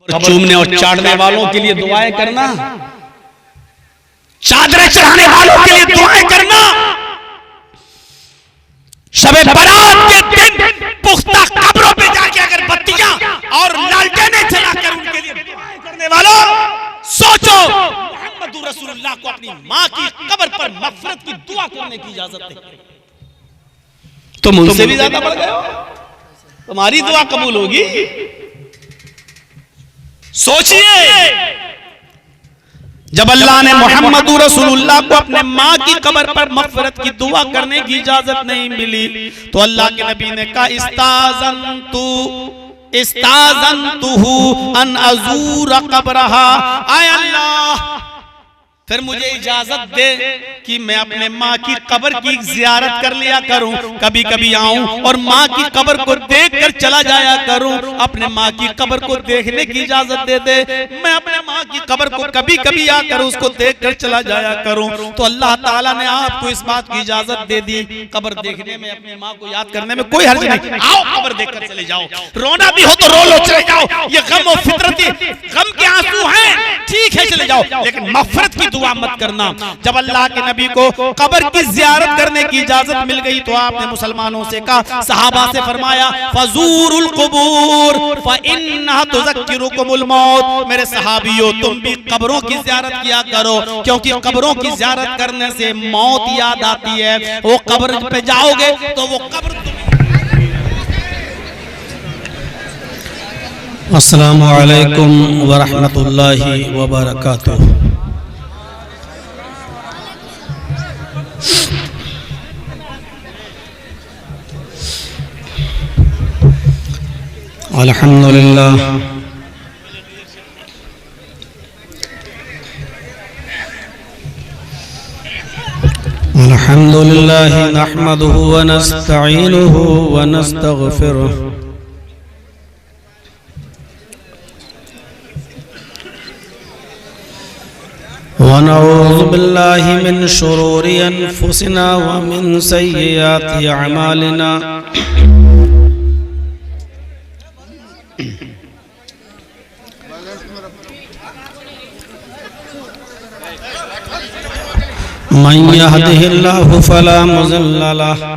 चूमने और चाटने वालों के लिए दुआएं करना, चादरें चढ़ाने वालों के लिए दुआएं करना, शबे बारात के दिन पुख्ता कब्रों पे जाके अगर बत्तियां और लालटेनें जलाकर उनके लिए दुआएं करने वालों, सोचो मोहम्मद रसूलुल्लाह को अपनी मां की कब्र पर मग़फ़िरत की दुआ करने की इजाजत है। तुम उनसे भी ज्यादा बढ़ गए हो, तुम्हारी दुआ कबूल होगी। सोचिए, जब अल्लाह ने मोहम्मद रसूलुल्लाह को अपने माँ की कब्र पर मग़फ़िरत की दुआ करने की इजाजत नहीं मिली तो अल्लाह के नबी ने कहा इस्ताज़न्तुहु अन अज़ूर क़ब्रहा, आय अल्लाह फिर मुझे इजाजत दे कि मैं अपने माँ की कब्र की ज़ियारत कर लिया करूं, कभी कभी आऊं और माँ की कब्र को देखकर चला जाया करूं। अपने माँ की कब्र को देखने की इजाजत दे दे, मैं अपने माँ की कब्र को कभी कभी आकर उसको देखकर चला जाया करूं। तो अल्लाह ताला ने आपको इस बात की इजाजत दे दी। कब्र देखने में, अपने माँ को याद करने में कोई हर्ज नहीं। आओ कब्र देखकर चले जाओ, रोना भी हो तो रो लो, चले जाओ। ये गम और फितरती गम के आंसू हैं, ठीक है चले जाओ, लेकिन मग़फ़िरत की दुआ मत करना। जब अल्लाह के नबी को कब्र की ज़ियारत करने की इजाजत मिल गई तो आपने मुसलमानों से कहा, सहाबा से फरमाया फज़ूरुल क़ुबूर फ़इन्नहा तुज़क्किरुकुमुल मौत, मेरे सहाबियों तुम भी कब्रों की ज़ियारत किया करो, क्योंकि कब्रों की ज़ियारत करने से मौत याद आती है। वो कब्र पे जाओगे तो वो कब्र। अस्सलामु अलैकुम व रहमतुल्लाहि व बरकातुहू। अल्हम्दुलिल्लाह अल्हम्दुलिल्लाह नहमदुहु व नस्तईनुहु व नस्तगफिरुह व नऊज़ु बिल्लाहि मिन शुरूरि अनफुसिना व मिन सय्यिआति अअमालिना। मन यहदिहिल्लाहु फला मुज़िल्ल लहु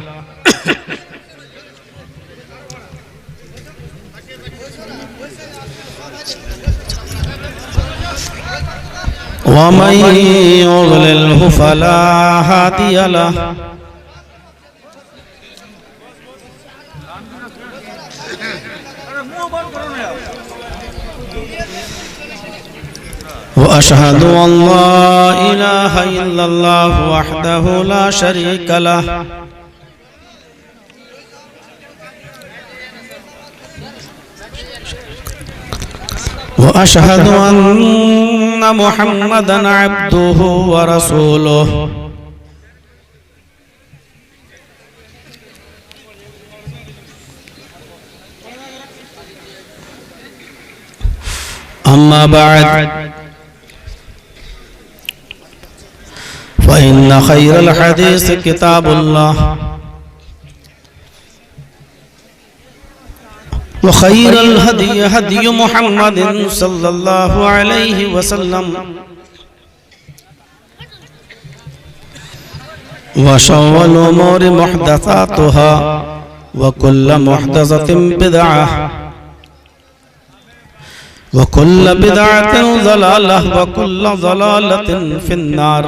व मन युज़लिल्हु फला हादिय लहु। वअशहदु अल्ला इलाहा इल्लल्लाह वहदहु ला शरीक लहु वअशहदु अन्ना मुहम्मदन अब्दुहु व रसूलुहु। अम्मा बाद फ़इन्न खैरल हदीस किताबुल्लाह व खैरल हदी हदी मुहम्मदिन सल्लल्लाहु अलैहि वसल्लम व शर्रुल उमूरि मुहदसातुहा व कुल्लु मुहदसतिन बिदअह व कुल्लु बिदअतिन ज़लालह व कुल्लु ज़लालतिन फिन्नार।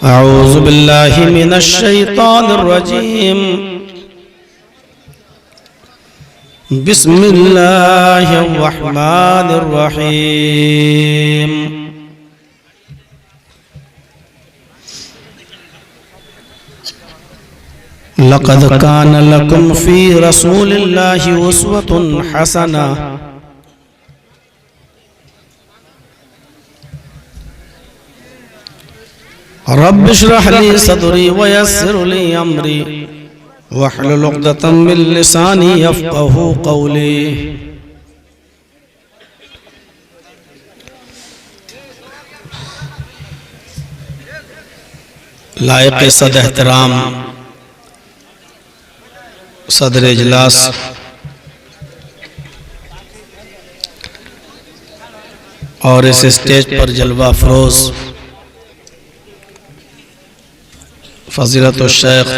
अऊज़ु बिल्लाहि मिनश शैतानिर रजीम। बिस्मिल्लाहिर रहमानिर रहीम। लक़द कान लकुम फ़ी रसूलिल्लाहि उस्वतुन हसना। रब्बि इश्रह ली सदरी व यस्सिर ली अमरी वहलुल उक़दतम मिन लिसानी यफ़क़हू क़ौली। लायक़ सद एहतराम सदर इजलास और इस स्टेज पर जलवा फरोज फजीलत शेख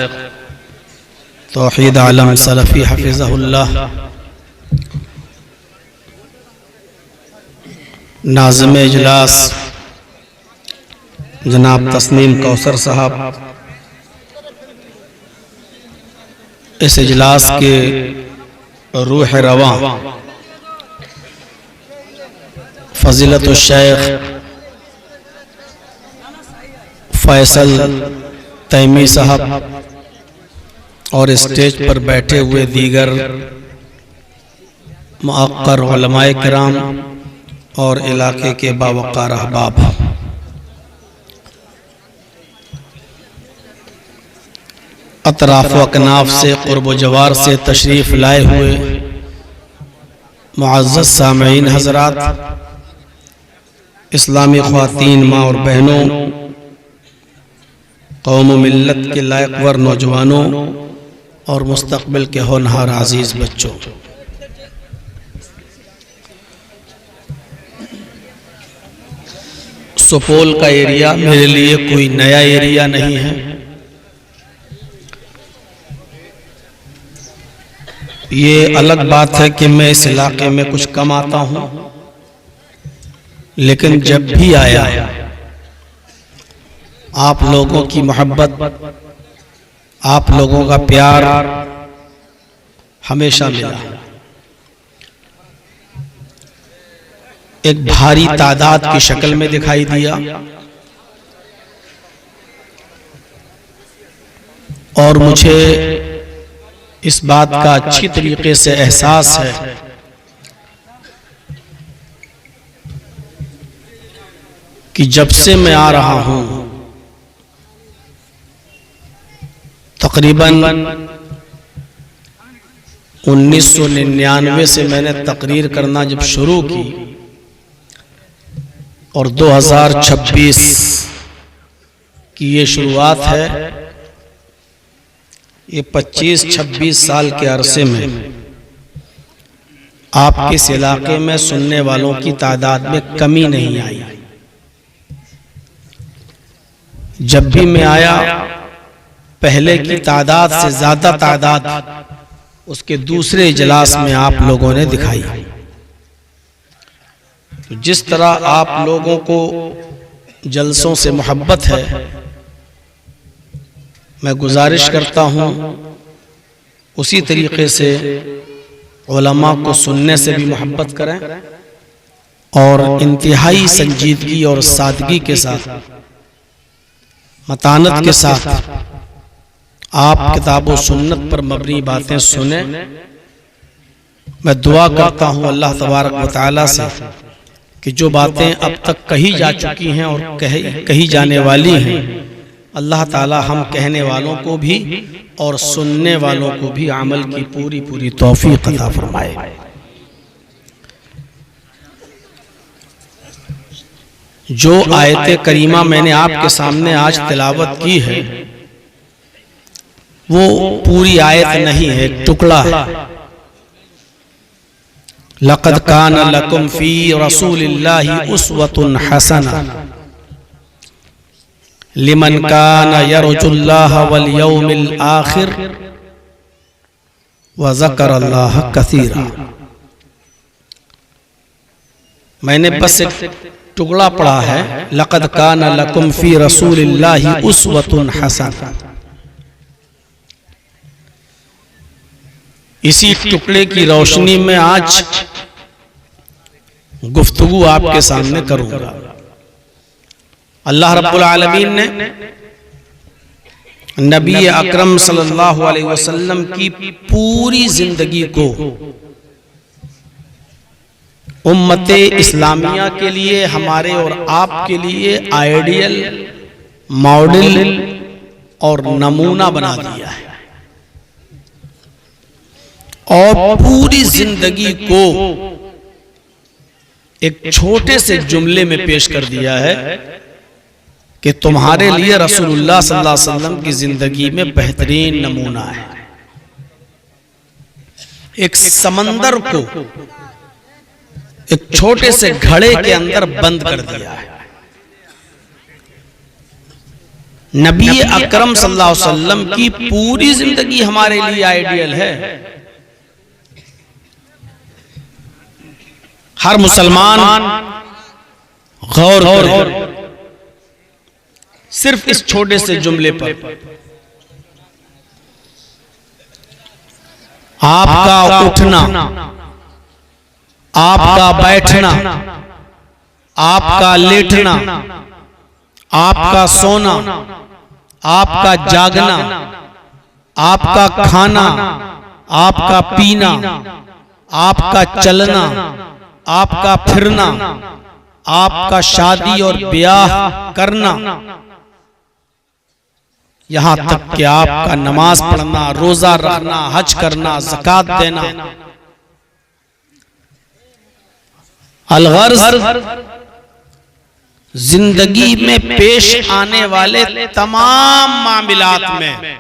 तौहीद आलम सलफ़ी हफिज़हुल्लाह नाज़िम इजलास जनाब तस्नीम कौसर साहब, इस इजलास के रूह रवां फजीलत शेख फैसल तैमी साहब और स्टेज पर बैठे हुए दीगर मुअक्कर उलमाए किराम और इलाके के बावकार अहबाब, अतराफ व अकनाफ से क़ुर्ब जवार से तशरीफ़ लाए हुए मुअज़्ज़ज़ सामईन हज़रात, इस्लामी ख़वातीन माँ और बहनों, कौम व मिल्लत के लायकवर नौजवानों और मुस्तक़बिल के होनहार अज़ीज़ बच्चों, सुपौल का एरिया मेरे लिए कोई नया एरिया नहीं है। ये अलग बात है कि मैं इस इलाके में कुछ कम आता हूँ, लेकिन जब भी आया आप लोगों की मोहब्बत, आप लोगों का प्यार हमेशा मिला। एक भारी तादाद की शक्ल में दिखाई दिया और मुझे इस बात का अच्छी तरीके से एहसास है कि जब से मैं आ रहा हूं, तकरीबन 1999 से मैंने तकरीर करना जब शुरू की और 2026 की ये शुरुआत है, ये 25-26 साल के अरसे में आपके इस इलाके में सुनने वालों की तादाद में कमी नहीं आई। जब भी मैं आया पहले की तादाद से ज्यादा तादाद उसके दूसरे इजलास में आप लोगों ने दिखाई। तो जिस तरह आप लोगों को जलसों से मोहब्बत है, मैं गुजारिश करता हूँ उसी तरीके से उलमा को सुनने से भी मोहब्बत करें और इंतहाई संजीदगी और सादगी के साथ, मतानत के साथ आप किताब व सुन्नत पर मबनी बातें सुने। मैं दुआ करता हूँ अल्लाह तबारक व तआला से कि जो बातें अब तक कही जा चुकी हैं और कही जाने वाली हैं, अल्लाह ताला हम कहने वालों को भी और सुनने वालों को भी अमल की पूरी पूरी तौफीक अता फरमाए। जो आयत करीमा मैंने आपके सामने आज तिलावत की है वो पूरी आयत नहीं है, एक टुकड़ा है। लक़द कान लकुम फी रसूलिल्लाहि उस्वतुन हसना लिमन कान यरजुल्लाह वल यौमिल आखिर व ज़करल्लाह कसीरा। मैंने बस एक टुकड़ा पढ़ा है, लक़द कान लकुम फी रसूलिल्लाहि उस्वतुन हसना। इसी टुकड़े की रोशनी में आज गुफ्तगू आपके सामने करूंगा। अल्लाह रब्बुल आलमीन ने नबी अकरम सल्लल्लाहु अलैहि वसल्लम की पूरी जिंदगी को उम्मते इस्लामिया के लिए, हमारे और आपके लिए आइडियल, मॉडल और नमूना बना दिया है और पूरी जिंदगी को एक छोटे से जुमले में पेश कर दिया है कि तुम्हारे लिए रसूलुल्लाह सल्लल्लाहु अलैहि वसल्लम की जिंदगी में बेहतरीन नमूना है। एक समंदर को एक छोटे से घड़े के अंदर बंद कर दिया है। नबी अकरम सल्लल्लाहु अलैहि वसल्लम की पूरी जिंदगी हमारे लिए आइडियल है। हर मुसलमान गौर करे सिर्फ इस छोटे से जुमले पर। आपका उठना, आपका बैठना, आपका लेटना, आपका सोना, आपका जागना, आपका खाना, आपका पीना, आपका चलना, आपका फिरना, आपका शादी और ब्याह करना, यहां तक कि आपका नमाज पढ़ना, रोजा रखना, हज करना, ज़कात देना, अलगर्ज जिंदगी में पेश आने वाले तमाम मामलात में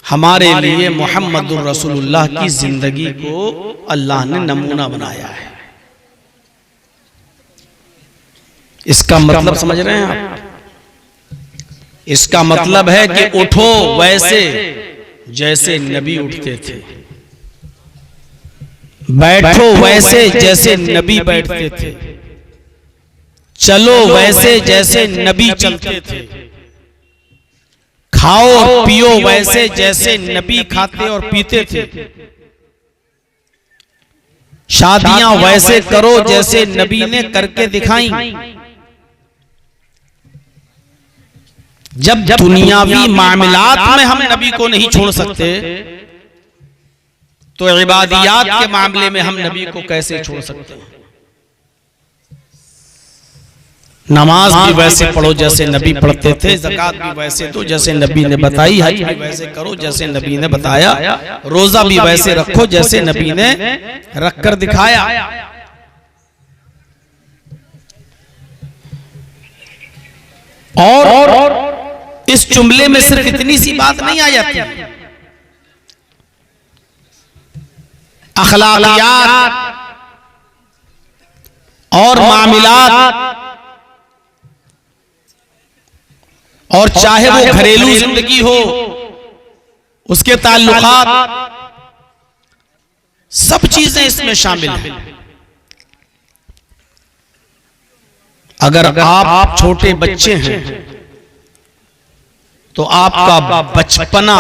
हमारे लिए मोहम्मदुर रसूलुल्लाह की जिंदगी को अल्लाह ने नमूना बनाया है। इसका मतलब समझ रहे हैं आप? इसका मतलब है कि उठो वैसे जैसे नबी उठते थे, बैठो वैसे जैसे नबी बैठते थे, चलो वैसे जैसे नबी चलते थे, खाओ और पियो वैसे जैसे नबी खाते और पीते थे, शादियां वैसे करो जैसे नबी ने करके दिखाई। जब दुनियावी मामलात में हम नबी को नहीं छोड़ सकते तो इबादियात के मामले में हम नबी को कैसे छोड़ सकते हैं? नमाज भी वैसे पढ़ो जैसे नबी पढ़ते थे, ज़कात भी वैसे दो जैसे नबी ने बताई, हज भी वैसे करो जैसे नबी ने बताया, रोजा भी वैसे रखो जैसे नबी ने रख कर दिखाया। और इस जुमले में सिर्फ इतनी सी बात नहीं आ जाती, अखलाकियात और मामलात, और चाहे वो घरेलू जिंदगी हो, उसके ताल्लुकात, सब चीजें इसमें शामिल हैं। अगर आप छोटे बच्चे हैं तो आपका बचपना,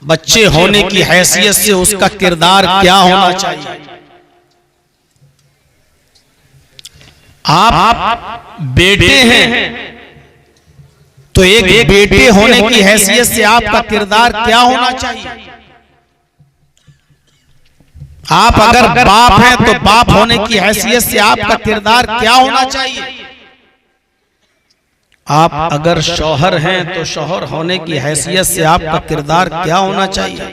बच्चे होने की हैसियत से उसका किरदार क्या होना चाहिए? आप बेटे हैं तो एक बेटे होने की हैसियत से आपका किरदार क्या होना चाहिए? आप अगर बाप हैं तो बाप होने की हैसियत से आपका किरदार क्या होना चाहिए? आप अगर शौहर हैं तो शौहर होने की हैसियत से आपका किरदार क्या होना चाहिए?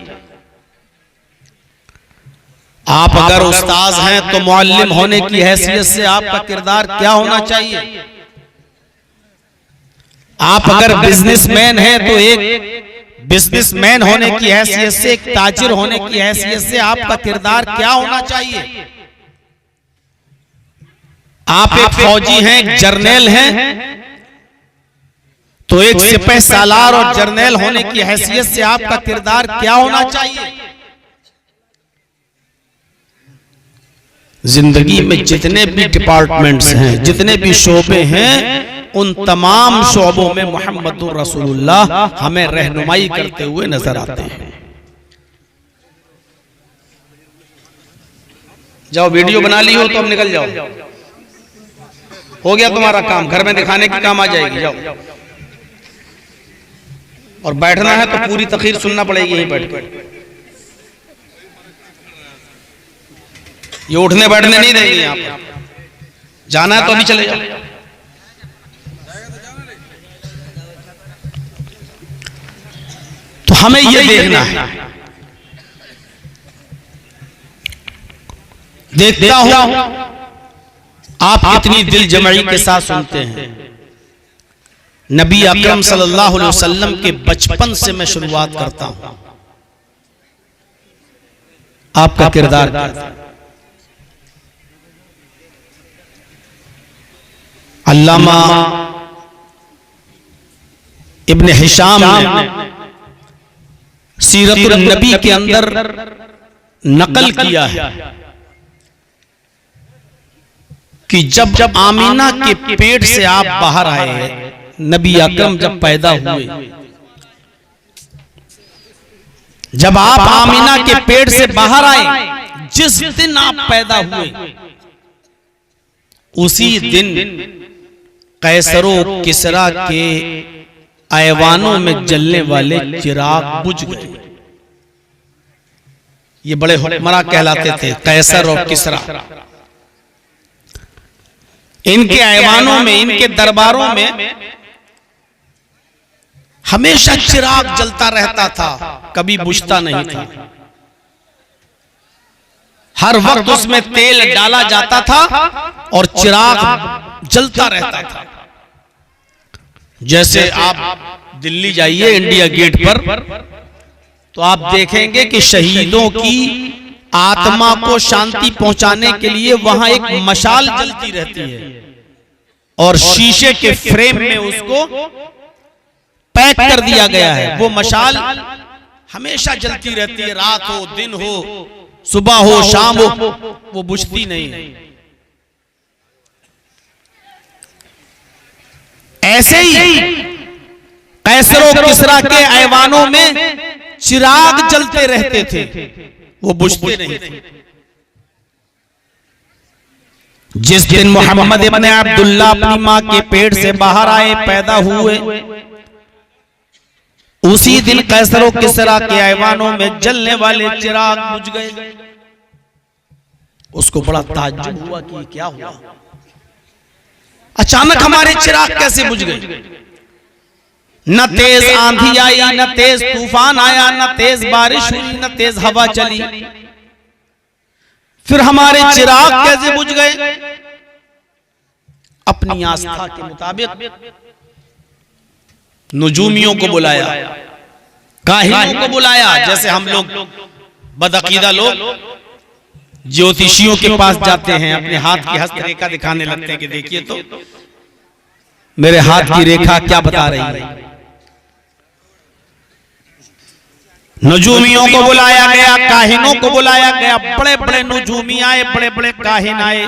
आप अगर उस्ताद हैं तो मुअल्लिम होने की हैसियत से आपका किरदार क्या होना चाहिए? आप अगर बिजनेसमैन हैं तो एक बिजनेसमैन होने की हैसियत से, एक ताजिर होने की हैसियत से आपका किरदार क्या होना चाहिए? आप एक फौजी हैं, एक जर्नैल हैं, तो एक सिपह सालार और जर्नैल होने की हैसियत से आपका किरदार क्या होना चाहिए? जिंदगी में जितने भी डिपार्टमेंट्स हैं, जितने भी शोबे हैं, उन तमाम शोबों में मोहम्मदुर रसूलुल्लाह हमें रहनुमाई करते हुए नजर आते हैं। जाओ वीडियो बना ली हो तो अब निकल जाओ, हो गया तुम्हारा काम, घर में दिखाने की काम आ जाएगी। जाओ, और बैठना है तो पूरी तकरीर सुनना पड़ेगी यहीं बैठ कर, ये उठने बैठने नहीं देंगे। यहाँ पर जाना है तो अभी चले जाओ। तो हमें ये देखना है, देखता हूं आप कितनी दिल जमाई के साथ सुनते हैं। नबी अकरम सल्लल्लाहु अलैहि वसल्लम के बचपन से मैं शुरुआत करता हूं। आपका किरदार क्या था? अल्लामा इब्न हिशाम ने सीरतुल नबी के अंदर नकल किया है कि जब आमीना के पेट से आप बाहर आए, नबी अकरम जब पैदा हुए, जब आप आमीना के पेट से बाहर आए, जिस दिन आप पैदा हुए उसी दिन कैसरो किसरा के ऐवानों में जलने वाले चिराग बुझ गए। ये बड़े हुक्मरां कहलाते थे, कैसर और किसरा। इनके ऐवानों में, इनके दरबारों में हमेशा चिराग जलता रहता था, कभी बुझता नहीं था। हर वक्त उसमें तेल डाला जाता था और चिराग जलता रहता था। जैसे आप दिल्ली जाइए इंडिया गेट पर, तो आप देखेंगे कि शहीदों की आत्मा को शांति पहुंचाने के लिए वहां एक मशाल जलती रहती है और शीशे के फ्रेम में उसको पैक कर दिया गया है। वो मशाल हमेशा जलती रहती है, रात हो, दिन हो, सुबह हो, शाम हो, वो बुझती नहीं। ऐसे ही कैसरो किसरा के ऐवानों में चिराग जलते रहते थे, वो बुझते नहीं थे। जिस दिन मोहम्मद इब्न अब्दुल्लाह अपनी मां के पेट से बाहर आए, पैदा हुए, उसी दिन कैसरो किसरा के ऐवानों में जलने वाले चिराग बुझ गए। उसको बड़ा ताज्जुब हुआ कि क्या हुआ, अचानक हमारे चिराग कैसे बुझ गए? न तेज आंधी आई, न तेज तूफान आया, न तेज बारिश हुई, न तेज हवा चली, फिर हमारे चिराग कैसे बुझ गए? अपनी आस्था के मुताबिक नुजूमियों को बुलाया, काहिनों को बुलाया। जैसे हम लोग बदअकीदा लोग ज्योतिषियों के पास जाते हैं, अपने हाथ की हस्तरेखा दिखाने लगते हैं कि देखिए तो मेरे हाथ की रेखा क्या बता रही है। नुजूमियों को बुलाया गया, काहिनों को बुलाया गया, बड़े बड़े नुजूमी आए, बड़े बड़े काहिन आए,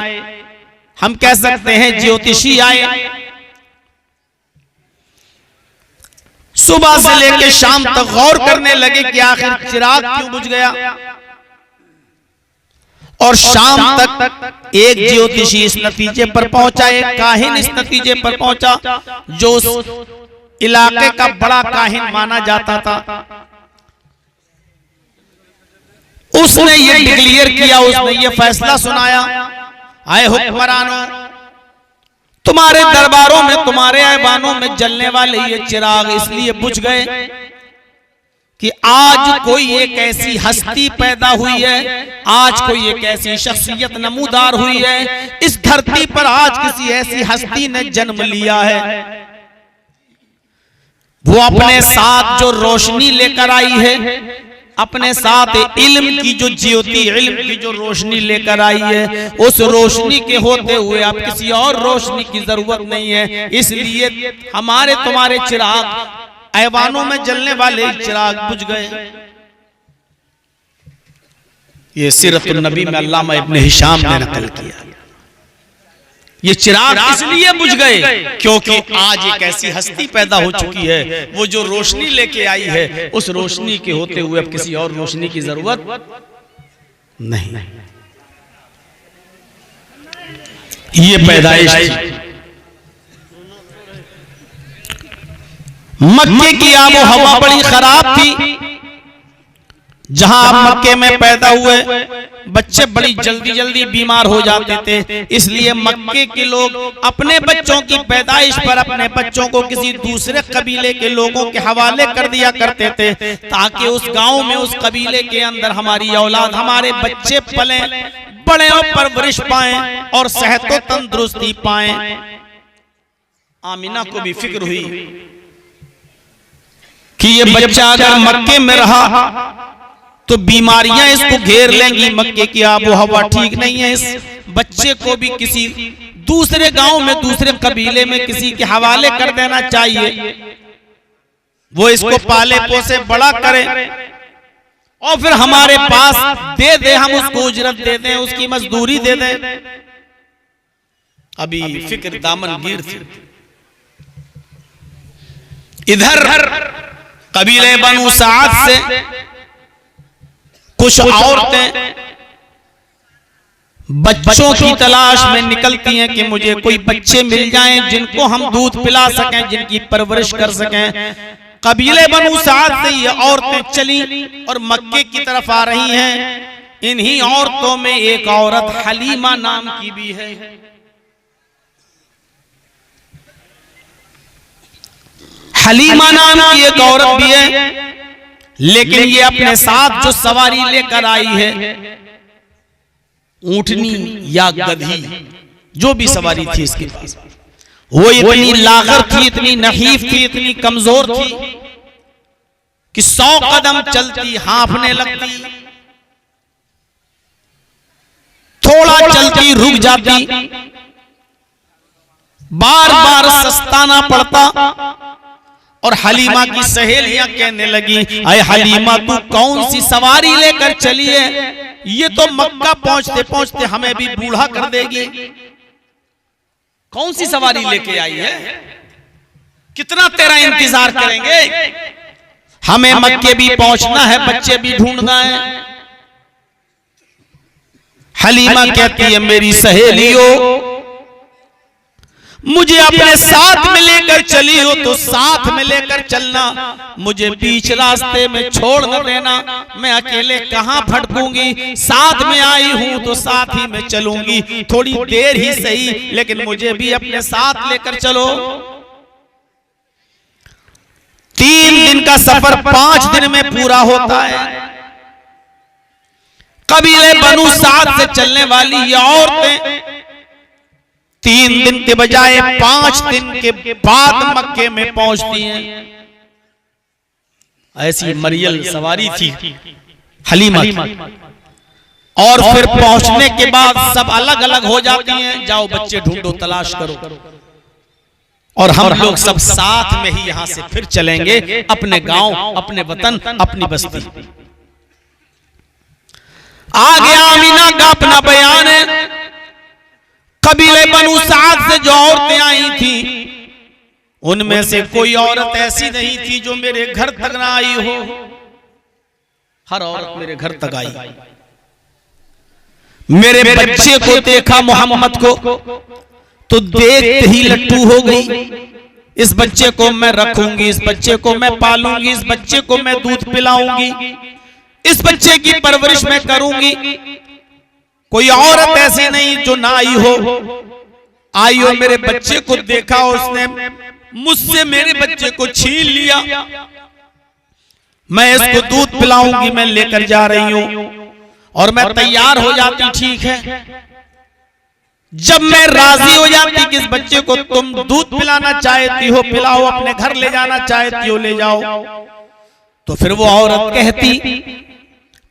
हम कह सकते हैं ज्योतिषी आए। सुबह से लेकर शाम तक गौर करने लगे कि आखिर चिराग क्यों बुझ गया। और शाम तक एक ज्योतिषी इस नतीजे पर पहुंचा, एक काहिन इस नतीजे पर पहुंचा, जो उस इलाके का बड़ा काहिन माना जाता था। उसने ये डिक्लेयर किया, उसने ये फैसला सुनाया, आए हुक्मरानों, तुम्हारे दरबारों में, तुम्हारे ऐवानों में जलने वाले ये चिराग इसलिए बुझ गए कि आज कोई एक ऐसी हस्ती पैदा हुई है, आज कोई एक ऐसी शख्सियत नमूदार हुई है, इस धरती पर आज किसी ऐसी हस्ती ने जन्म लिया है। वो अपने साथ जो रोशनी लेकर आई है, अपने साथ इल्म की जो ज्योति, इल्म की जो रोशनी लेकर आई है, उस रोशनी के होते हुए अब किसी और रोशनी की जरूरत नहीं है। इसलिए हमारे तुम्हारे चिराग, ऐवानों में जलने वाले चिराग बुझ गए। ये सीरतुन नबी में अल्लामा इब्न हिशाम ने नकल किया। ये चिराग इसलिए बुझ गए क्योंकि आज एक ऐसी हस्ती पैदा हो चुकी है, वो जो रोशनी लेके आई है, उस रोशनी के होते हुए अब किसी और रोशनी की जरूरत नहीं। ये पैदाइश थी। मक्के की आबो हवा बड़ी खराब थी। जहां आप मक्के में पैदा हुए, बच्चे बड़ी जल्दी जल्दी बीमार हो जाते थे। इसलिए मक्के के लोग अपने बच्चों की पैदाइश पर अपने बच्चों को किसी दूसरे कबीले के लोगों के हवाले कर दिया करते थे, ताकि उस गांव में, उस कबीले के अंदर हमारी औलाद, हमारे बच्चे पले, बड़े और परवरिश पाएं और सेहत और तंदुरुस्ती पाएं। आमिना को भी फिक्र हुई कि ये बच्चा अगर मक्के में रहा तो बीमारियां इसको घेर लेंगी। मक्के की आबो हवा ठीक नहीं है। इस बच्चे को भी किसी दूसरे गांव में, दूसरे कबीले में किसी के हवाले कर देना चाहिए। वो इसको पाले पोसे बड़ा करे और फिर हमारे पास दे दे, हम उसको उजरत दे दें, उसकी मजदूरी दे दें। अभी फिक्र दामनगीर थी। इधर कबीले बनु साद से कुछ औरतें बच्चों की तलाश में निकलती हैं कि मुझे कोई बच्चे मिल जाएं जिनको हम दूध पिला सकें, जिनकी परवरिश कर सकें। कबीले बनु साद से ये औरतें चली और मक्के की तरफ आ रही हैं। इन्हीं औरतों में एक औरत हलीमा नाम की भी है। हलीमा नाम की एक औरत भी है, लेकिन ये अपने साथ जो सवारी लेकर आई है, ऊंटनी या गधी, जो भी सवारी थी इसके पास, वो इतनी लागर थी, इतनी नहीफ थी, इतनी कमजोर थी कि 100 कदम चलती हांफने लगती, थोड़ा चलती रुक जाती, बार बार सस्ताना पड़ता। और हलीमा की सहेलियां कहने लगी, अरे हलीमा तू कौन सी सवारी लेकर चली है? ये तो मक्का पहुंचते पहुंचते हमें भी बूढ़ा कर देगी। कौन सी सवारी लेके आई है? कितना तेरा इंतजार करेंगे? हमें मक्के भी पहुंचना है, बच्चे भी ढूंढना है। हलीमा कहती है, मेरी सहेलियों, मुझे अपने साथ में लेकर चली हो तो साथ में लेकर चलना, मुझे बीच रास्ते में छोड़ न देना। मैं अकेले कहां भटकूंगी? साथ में आई हूं तो साथ ही में चलूंगी, थोड़ी देर ही सही, लेकिन मुझे भी अपने साथ लेकर चलो। 3 दिन का सफर 5 दिन में पूरा होता है। कबीले बनु साद से चलने वाली ये औरतें 3 दिन के बजाय 5 दिन के बाद मक्के में पहुंचती हैं। ऐसी मरियल सवारी थी हलीमा की। और फिर पहुंचने के बाद सब अलग अलग हो जाती हैं, जाओ बच्चे ढूंढो, तलाश करो। और हम लोग सब साथ में ही यहां से फिर चलेंगे अपने गांव, अपने वतन, अपनी बस्ती। आगे आमीना का अपना बयान है। कबीले बनु साद से जो औरतें आई थी, उनमें से कोई औरत ऐसी नहीं थी जो मेरे घर तक ना आई हो। हर औरत मेरे घर तक आई। मेरे बच्चे को देखा, मोहम्मद को, तो देखते ही लट्टू हो गई। इस बच्चे को मैं रखूंगी, इस बच्चे को मैं पालूंगी, इस बच्चे को मैं दूध पिलाऊंगी, इस बच्चे की परवरिश मैं करूंगी। कोई औरत ऐसी नहीं जो ना आई हो। आई हो, मेरे बच्चे को देखा, उसने मुझसे मेरे बच्चे को छीन लिया। मैं इसको दूध पिलाऊंगी, मैं लेकर जा रही हूं। और मैं तैयार हो जाती, ठीक है। जब मैं राजी हो जाती कि इस बच्चे को तुम दूध पिलाना चाहती हो, पिलाओ, अपने घर ले जाना चाहती हो, ले जाओ, तो फिर वो औरत कहती,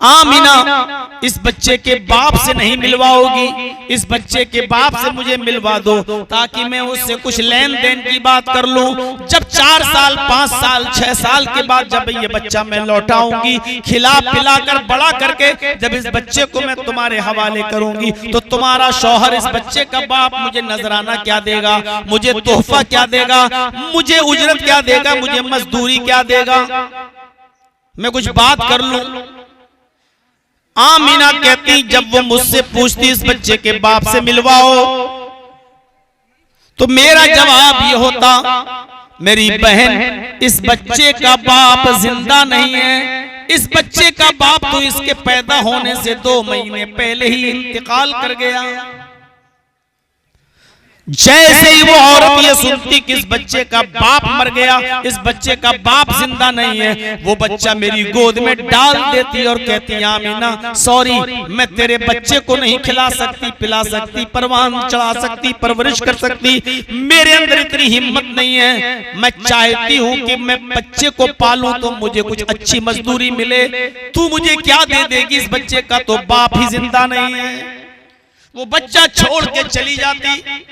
आमीना, इस बच्चे के बाप से नहीं मिलवाओगी, इस बच्चे के बाप से मुझे मिलवा दो, ताकि मैं उससे कुछ लेन देन की बात कर लूं। जब 4 साल, 5 साल, 6 साल के बाद जब ये बच्चा मैं लौटाऊंगी, खिला पिला कर बड़ा करके जब इस बच्चे को मैं तुम्हारे हवाले करूंगी, तो तुम्हारा शौहर इस बच्चे का बाप मुझे नजराना क्या देगा, मुझे तोहफा क्या देगा, मुझे उजरत क्या देगा, मुझे मजदूरी क्या देगा, मैं कुछ बात कर लूं। आमीना कहती, जब वो मुझसे पूछती इस बच्चे के बाप से मिलवाओ, तो मेरा जवाब ये होता, मेरी बहन, इस बच्चे का बाप जिंदा नहीं है। इस बच्चे का बाप तो इसके पैदा होने से 2 महीने पहले ही इंतकाल कर गया। जैसे ही वो औरत ये सुनती कि इस बच्चे का बाप मर गया, इस बच्चे का बाप जिंदा नहीं है, वो बच्चा मेरी गोद में डाल देती और कहती आमीना सॉरी, मैं तेरे बच्चे को नहीं खिला सकती, पिला सकती, परवान चढ़ा सकती, परवरिश कर सकती, मेरे अंदर इतनी हिम्मत नहीं है। मैं चाहती हूँ कि मैं बच्चे को पालूं तो मुझे कुछ अच्छी मजदूरी मिले, तू मुझे क्या दे देगी? इस बच्चे का तो बाप ही जिंदा नहीं है। वो बच्चा छोड़ के चली जाती।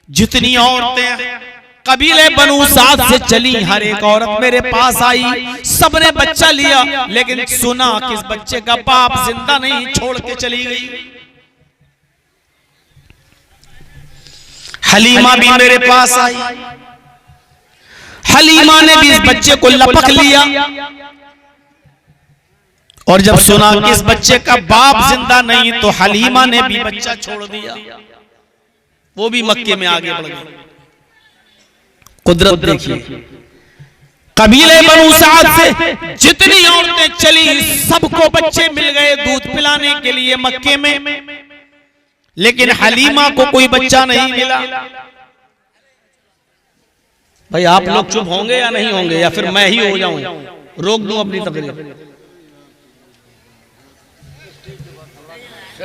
जितनी औरतें कबीले बनु साद से चली, हर एक औरत मेरे पास आई, सबने बच्चा लिया, लेकिन सुना कि इस बच्चे का बाप जिंदा नहीं, छोड़ के चली गई। हलीमा भी मेरे पास आई, हलीमा ने भी इस बच्चे को लपक लिया और जब सुना कि इस बच्चे का बाप जिंदा नहीं तो हलीमा ने भी बच्चा छोड़ दिया, वो भी मक्के में आगे बढ़ गई। कुदरत देखिए, कबीले बनु साद से जितनी औरतें चली सबको बच्चे मिल गए दूध पिलाने के लिए मक्के में, लेकिन हलीमा को कोई बच्चा नहीं मिला। भाई आप लोग चुप होंगे या नहीं होंगे, या फिर मैं ही हो जाऊं, रोक दूं अपनी तकरीर?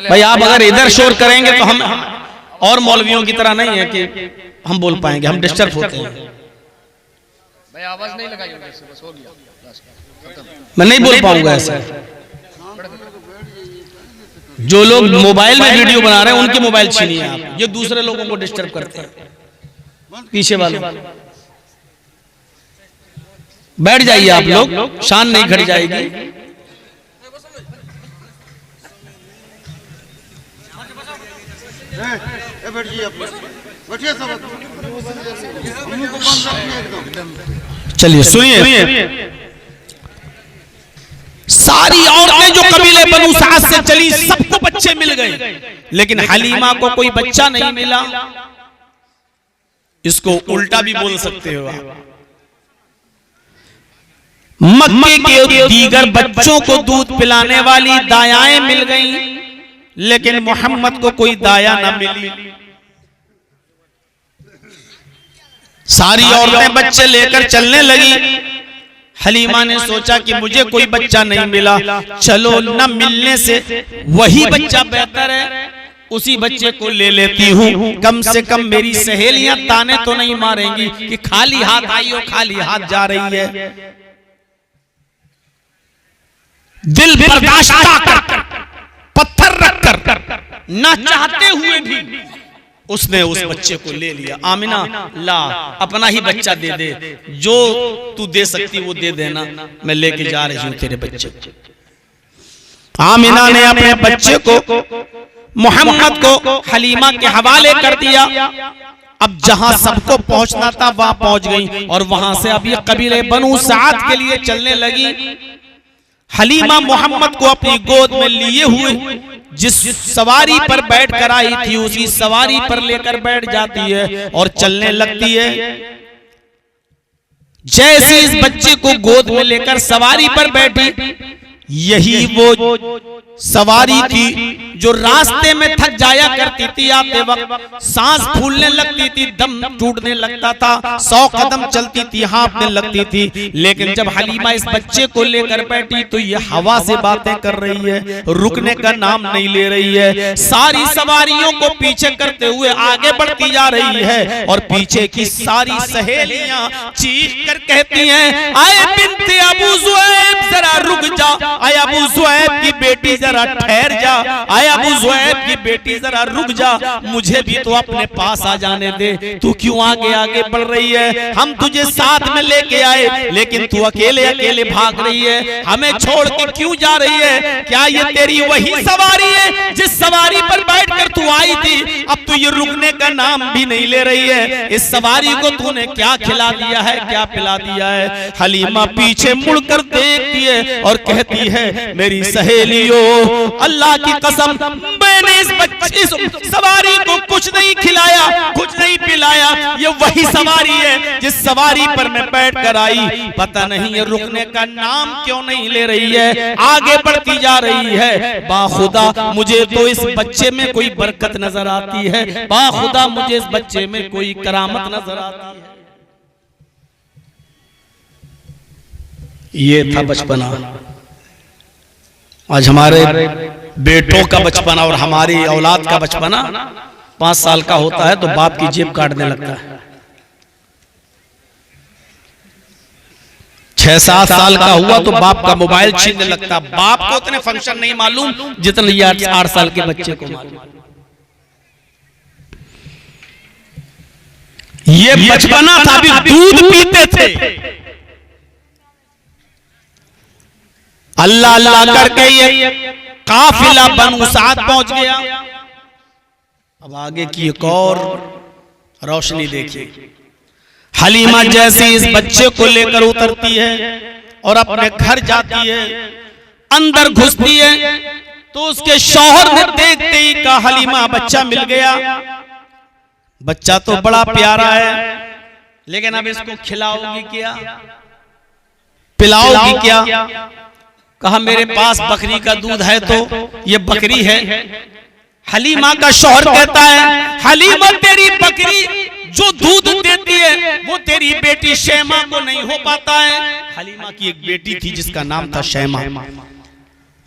भाई आप अगर इधर शोर करेंगे तो हम और मौलवियों की तरह नहीं है कि हम बोल पाएंगे, हम डिस्टर्ब होते हैं। भाई आवाज नहीं लगाई होगी, बस हो गया, मैं नहीं बोल पाऊंगा ऐसा। जो लोग मोबाइल में वीडियो बना रहे हैं उनके मोबाइल छीनिए आप, ये दूसरे लोगों को डिस्टर्ब करते हैं। पीछे वाले बैठ जाइए आप लोग, शान नहीं खड़ी जाएगी। चलिए सुनिए, सारी औरतें जो कबीले बनु साद से चली सबको बच्चे मिल गए, लेकिन हलीमा को कोई बच्चा नहीं मिला। इसको उल्टा भी बोल सकते हो आप, मक्के के दीगर बच्चों को दूध पिलाने वाली दायाएं मिल गईं, लेकिन मोहम्मद को कोई दाया ना मिली। सारी औरतें बच्चे लेकर चलने लगी। हलीमा ने सोचा कि मुझे कोई बच्चा नहीं मिला, चलो न मिलने से वही बच्चा बेहतर है, उसी बच्चे को ले लेती हूँ, कम से कम मेरी सहेलियां ताने तो नहीं मारेंगी कि खाली हाथ आई हो, खाली हाथ जा रही है। दिल बर्दाश्त कर, पत्थर रखकर, ना चाहते हुए भी उसने उस बच्चे को ले लिया। आमिना ला, अपना ही बच्चा दे दे, जो तू दे सकती वो दे देना, मैं लेके जा रही हूं तेरे बच्चे। आमिना ने अपने बच्चे को मोहम्मद को हलीमा के हवाले कर दिया। अब जहां सबको पहुंचना था वहां पहुंच गई और वहां से अब ये कबीले बनु साद के लिए चलने लगी। हलीमा मोहम्मद को अपनी गोद में लिए हुए जिस सवारी पर बैठ कर आई थी उसी सवारी पर लेकर बैठ जाती है और चलने लगती है। जैसे इस बच्चे को गोद में लेकर सवारी पर बैठी, यही वो सवारी थी जो रास्ते में थक जाया करती थी, आते वक्त सांस फूलने लगती थी, दम टूटने लगता था, 100 कदम चलती थी, हाँफने लगती थी। लेकिन जब हलीमा इस बच्चे को लेकर बैठी तो ये हवा से बातें कर रही है, रुकने का नाम नहीं ले रही है, सारी सवारियों को पीछे करते हुए आगे बढ़ती जा रही है और पीछे की सारी सहेलियां चीख कर कहती हैं, आए बिन्ते अबू ज़ुऐब जरा रुक जा, आए अबू ज़ुऐब की बेटी जरा ठहर जा, आए अबू ज़ुऐब की बेटी जरा रुक जा, मुझे भी तो अपने पास आ जाने दे, तू क्यों आगे आगे बढ़ रही है? हम तुझे साथ में लेके आए लेकिन तू अकेले अकेले भाग रही है, हमें छोड़ के क्यों जा रही है? क्या ये तेरी वही सवारी है जिस सवारी पर बैठकर तू आई थी? अब तू ये रुकने का नाम भी नहीं ले रही है, इस सवारी को तूने क्या खिला दिया है, क्या पिला दिया है? हलीमा पीछे मुड़कर देखती है और कहती है, मेरी सहेलियों, अल्लाह की कसम मैंने इस सवारी को कुछ नहीं खिलाया, कुछ नहीं पिलाया। ये वही सवारी है जिस सवारी पर मैं बैठ कर आई। पता नहीं ये रुकने का नाम क्यों नहीं ले रही है, आगे बढ़ती जा रही है। बाखुदा मुझे तो इस बच्चे में कोई बरकत नजर आती है, बाखुदा मुझे इस बच्चे में कोई करामत नजर आती है। ये था बचपना। आज हमारे बेटों का बचपना और हमारी औलाद का बचपना 5 साल का होता है तो बाप की जेब काटने लगता है। 6-7 साल का हुआ तो बाप का मोबाइल छीनने लगता। बाप को उतने फंक्शन नहीं मालूम जितने ये 8 साल के बच्चे को मालूम। ये बचपना था, अभी दूध पीते थे। अल्लाह अल्लाह करके ये काफिला बनु साद पहुंच गया। अब आगे की एक और रोशनी देखिए। हलीमा जैसे इस बच्चे को लेकर उतरती है और अपने घर जाती है, अंदर घुसती है तो उसके शौहर ने देखते ही कहा हलीमा बच्चा मिल गया। बच्चा तो बड़ा प्यारा है, लेकिन अब इसको खिलाओगी क्या, पिलाओगी क्या? कहा मेरे पास बकरी का दूध है तो ये बकरी है। हलीमा का शौहर कहता है हलीमा तेरी बकरी जो दूध देती है वो तेरी बेटी शैमा को नहीं हो पाता है। हलीमा की एक बेटी थी जिसका नाम था शैमा।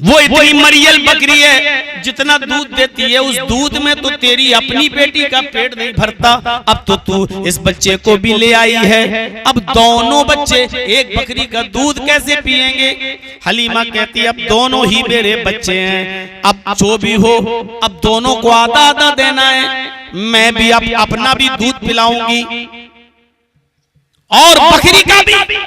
वो इतनी मरियल बकरी है, जितना दूध देती है उस दूध में तो तेरी अपनी बेटी का पेट नहीं भरता। अब तो तू इस बच्चे को भी ले आई है, अब दोनों बच्चे एक बकरी का दूध कैसे पिएंगे? हलीमा कहती है अब दोनों ही मेरे बच्चे हैं, अब जो भी हो अब दोनों को आधा आधा देना है। मैं भी अब अपना भी दूध पिलाऊंगी और बकरी का भी।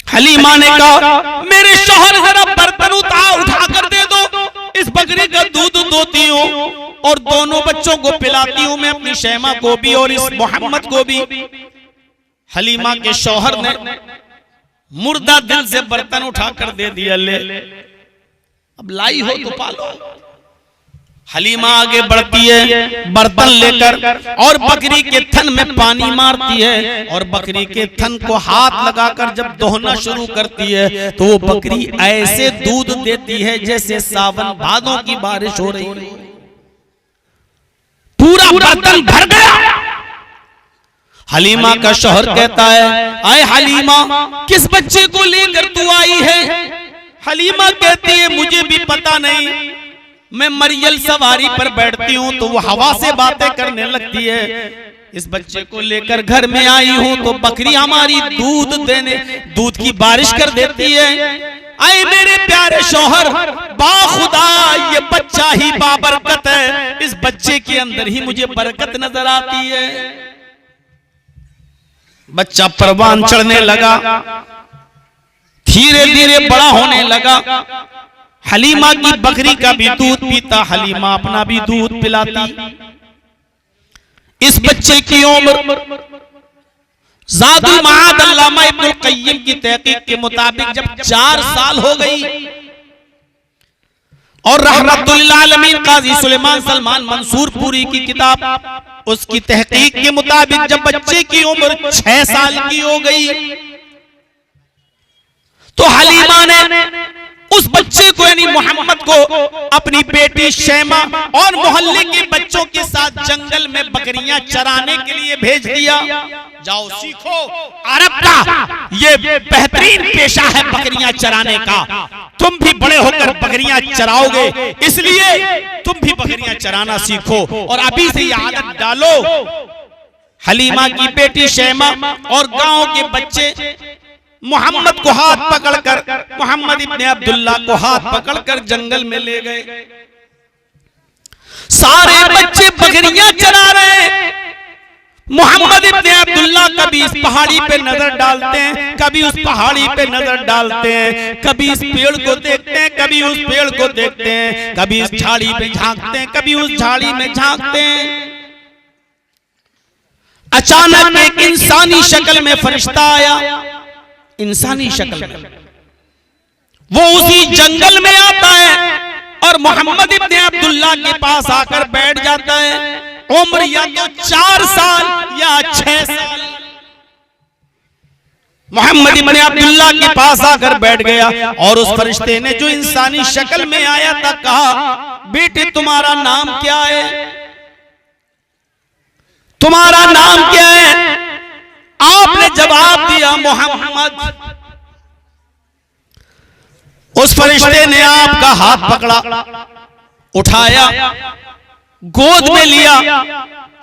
हलीमा ने कहा मेरे शौहर जरा बर्तन उठा कर दे दो, इस बकरी का दूध दोती हूँ और दोनों बच्चों को पिलाती हूँ, मैं अपनी शैमा को भी और इस मोहम्मद को भी। हलीमा के शौहर ने मुर्दा दिल से बर्तन उठाकर दे दिया, ले अब लाई हो तो पालो। हलीमा आगे बढ़ती है बर्तन लेकर और बकरी के थन में पानी मारती है और बकरी के थन को हाथ लगाकर जब दोहना शुरू करती है तो वो बकरी ऐसे दूध देती है जैसे सावन भादों की बारिश हो रही है। पूरा बर्तन भर गया। हलीमा का शौहर कहता है आए हलीमा किस बच्चे को लेकर तू आई है? हलीमा कहती है मुझे भी पता नहीं, मैं मरियल सवारी पर बैठती हूँ तो वो हवा से बातें करने लगती है। इस बच्चे को लेकर घर में आई हूँ तो बकरी हमारी दूध की बारिश कर देती है। आए मेरे प्यारे शौहर, बाखुदा ये बच्चा ही बाबरकत है, इस बच्चे के अंदर ही मुझे बरकत नजर आती है। बच्चा परवान चढ़ने लगा, धीरे धीरे बड़ा होने लगा। हलीमा की बकरी का भी दूध पीता, हलीमा अपना भी दूध पिलाती। इस बच्चे की उम्र ज़ादुल मआद अल्लामा इब्नुल क़य्यिम की तहकीक के मुताबिक जब 4 साल हो गई और रहमतुल लिल आलमीन काजी सुलेमान सलमान मंसूरपुरी की किताब उसकी तहकीक के मुताबिक जब बच्चे की उम्र 6 साल की हो गई तो हलीमा ने उस बच्चे को यानी मोहम्मद को अपनी बेटी शैमा और मोहल्ले के बच्चों के साथ जंगल में बकरियां चराने के लिए भेज दिया। जाओ सीखो, अरब का ये बेहतरीन पेशा है बकरियां चराने का, तुम भी बड़े होकर बकरियां चराओगे, इसलिए तुम भी बकरियां चराना सीखो और अभी से ये आदत डालो। हलीमा की बेटी शैमा और गांव के बच्चे मोहम्मद को हाथ पकड़कर, मोहम्मद इब्ने अब्दुल्ला को हाथ पकड़कर जंगल में ले गए। सारे बच्चे बकरियां चरा रहे हैं। मोहम्मद इब्ने अब्दुल्ला कभी इस पहाड़ी पे नजर डालते हैं, कभी उस पहाड़ी पे नजर डालते हैं, कभी इस पेड़ को देखते हैं, कभी उस पेड़ को देखते हैं, कभी इस झाड़ी पे झांकते हैं, कभी उस झाड़ी में झांकते हैं। अचानक एक इंसानी शक्ल में फरिश्ता आया, इंसानी शक्ल में वो उसी जंगल में आता है और मोहम्मद इब्ने अब्दुल्ला के पास आकर बैठ जाता है। उम्र या तो 4 साल या 6 साल। मोहम्मद इब्ने अब्दुल्ला के पास आकर बैठ गया और उस फरिश्ते ने जो इंसानी शक्ल में आया था कहा, बेटे तुम्हारा नाम क्या है? तुम्हारा नाम क्या है? आपने जवाब दिया मोहम्मद। उस फरिश्ते ने आपका हाथ पकड़ा, उठाया, गोद में लिया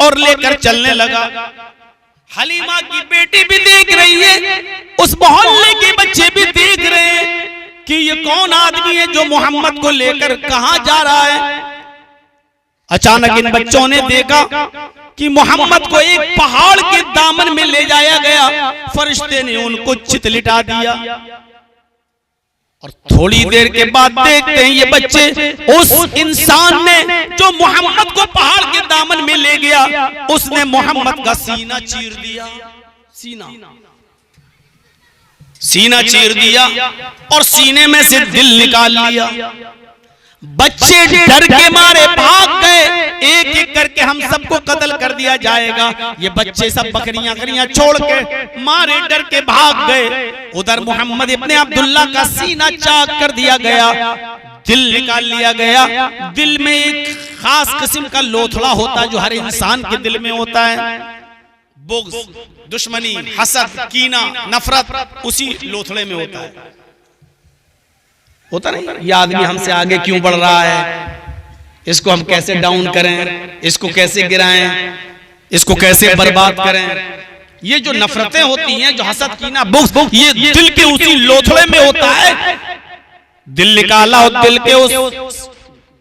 और लेकर चलने लगा। हलीमा की बेटी भी देख रही है, उस मोहल्ले के बच्चे भी देख रहे हैं कि ये कौन आदमी है जो मोहम्मद को लेकर कहां जा रहा है। अचानक इन बच्चों ने देखा कि मोहम्मद को एक पहाड़ के दामन में ले जाया गया। फरिश्ते ने उनको चितलिटा दिया और थोड़ी देर के बाद देखते हैं ये बच्चे, उस इंसान ने जो मोहम्मद को पहाड़ के दामन में ले गया, उसने मोहम्मद का सीना चीर दिया। सीना चीर दिया और सीने में से दिल निकाल लिया। बच्चे डर के मारे भाग गए, एक एक करके हम सबको कत्ल कर दिया जाएगा। ये बच्चे सब बकरियां छोड़ के मारे डर के भाग गए। उधर मोहम्मद इब्ने अब्दुल्ला का सीना चाक कर दिया गया, दिल निकाल लिया गया। दिल में एक खास किस्म का लोथड़ा होता है जो हर इंसान के दिल में होता है, बुग़्ज़, दुश्मनी, हसद, कीना, नफरत, उसी लोथड़े में होता है। होता नहीं, ये आदमी हमसे आगे क्यों बढ़ रहा है, इसको हम कैसे डाउन करें, इसको कैसे गिराएं, इसको कैसे बर्बाद करें। ये जो नफरतें होती हैं, जो हसद, कीना, बुग़्ज़, ये दिल के उसी लोथड़े में होता है। दिल निकाला और दिल के उस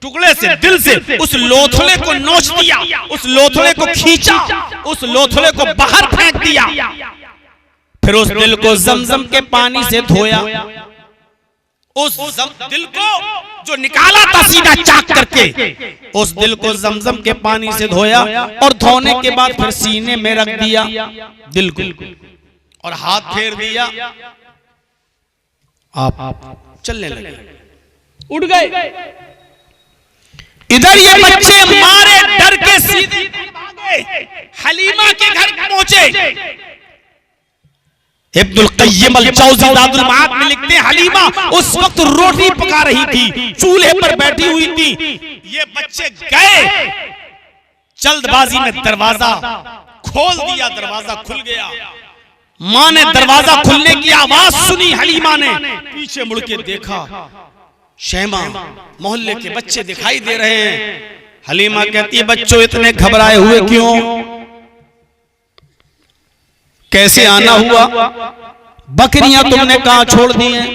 टुकड़े से, दिल से उस लोथड़े को नोच दिया, उस लोथड़े को खींचा, उस लोथड़े को बाहर फेंक दिया। फिर उस दिल को जमजम के पानी से धोया। उस दिल को जो निकाला था सीना चाक करके, उस दिल को जमजम के पानी से धोया और धोने के बाद फिर सीने में रख दिया दिल को और हाथ फेर दिया। आप चलने लगे, उड़ गए। इधर ये बच्चे मारे डर के सीधे भागे, हलीमा के घर पहुंचे। इब्नुल क़य्यिम अल-जौज़ी ज़ादुल मआद में लिखते हैं, हलीमा उस वक्त रोटी पका रही थी, चूल्हे पर बैठी हुई थी। ये बच्चे गए, जल्दबाजी में दरवाजा खोल दिया, दरवाजा खुल गया। मां ने दरवाजा खुलने की आवाज सुनी, हलीमा ने पीछे मुड़ के देखा, शैमा, मोहल्ले के बच्चे दिखाई दे रहे हैं। हलीमा कहती है, बच्चों इतने घबराए हुए क्यों, कैसे आना हुआ? बकरियां तुमने कहां छोड़ दी हैं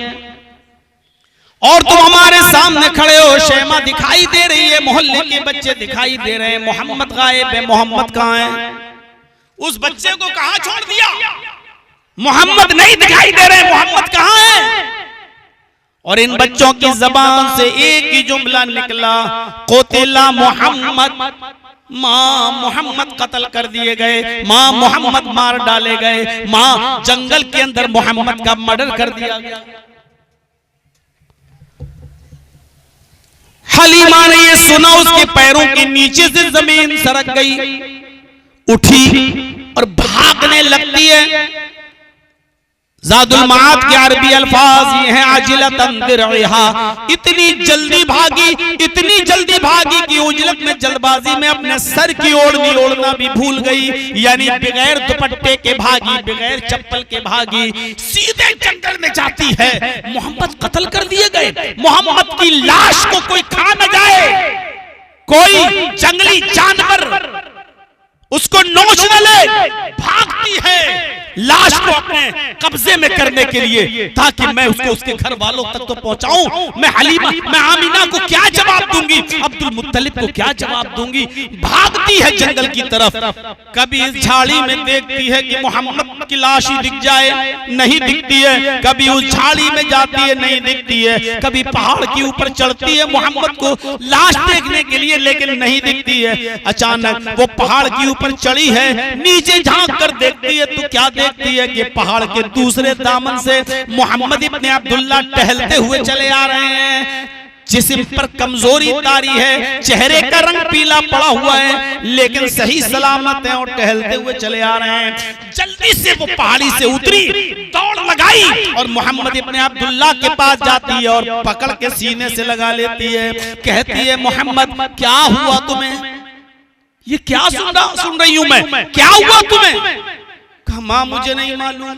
और तुम हमारे सामने खड़े हो। शैमा दिखाई दे रही है, मोहल्ले के बच्चे दिखाई दे रहे हैं, मोहम्मद गायब है, मोहम्मद कहां है? उस बच्चे को कहां छोड़ दिया? मोहम्मद नहीं दिखाई दे रहे, मोहम्मद कहां है? और इन बच्चों की जबान से एक ही जुमला निकला, क़ुतिला मोहम्मद, माँ मोहम्मद कत्ल कर दिए गए, माँ मोहम्मद मार डाले गए, माँ जंगल के अंदर मोहम्मद का मर्डर कर दिया गया। हलीमा ने ये सुना, उसके पैरों के नीचे से जमीन सरक गई, उठी और भागने लगती है। ज़ादुल मआद के अरबी अल्फाज ये हैं, आजिलतन दिरइहा, इतनी जल्दी भागी कि उजलत में, जल्दबाजी में अपने सर की ओढ़ना भी भूल गई। यानी बगैर दुपट्टे के भागी, बगैर चप्पल के भागी, सीधे जंगल में जाती है। मोहम्मद कत्ल कर दिए गए, मोहम्मद की लाश को कोई खा न जाए, कोई जंगली जानवर उसको नोच न ले। भागती है लाश को अपने कब्जे में करने के लिए, ताकि मैं उसको उसके घर वालों तक तो पहुंचाऊं। मैं हलीमा, मैं आमीना को क्या जवाब दूंगी, अब्दुल मुत्तलिब को क्या जवाब दूंगी। भागती है जंगल की तरफ। कभी इस झाड़ी में देखती है कि मोहम्मद की लाश ही दिख जाए, नहीं दिखती है। कभी उस झाड़ी में जाती है, नहीं दिखती है। कभी पहाड़ के ऊपर चढ़ती है मोहम्मद को लाश देखने के लिए, लेकिन नहीं दिखती है। अचानक वो पहाड़ के ऊपर चढ़ी है, नीचे झांक कर देखती है तो क्या देखती है कि पहाड़ के दूसरे दामन से मोहम्मद इब्ने अब्दुल्ला टहलते हुए चले आ रहे हैं। जिस्म पर कमजोरी तारी है, चेहरे का रंग पीला पड़ा हुआ है, लेकिन सही सलामत है और टहलते हुए चले आ रहे हैं। जल्दी से वो पहाड़ी से उतरी, दौड़ लगाई और मोहम्मद इब्ने अब्दुल्लाह के पास जाती है और पकड़ के सीने से लगा लेती है। कहती है, मोहम्मद क्या हुआ तुम्हें? ये क्या सुन रही हूं मैं, क्या हुआ तुम्हें? कहा, मां मुझे नहीं मालूम,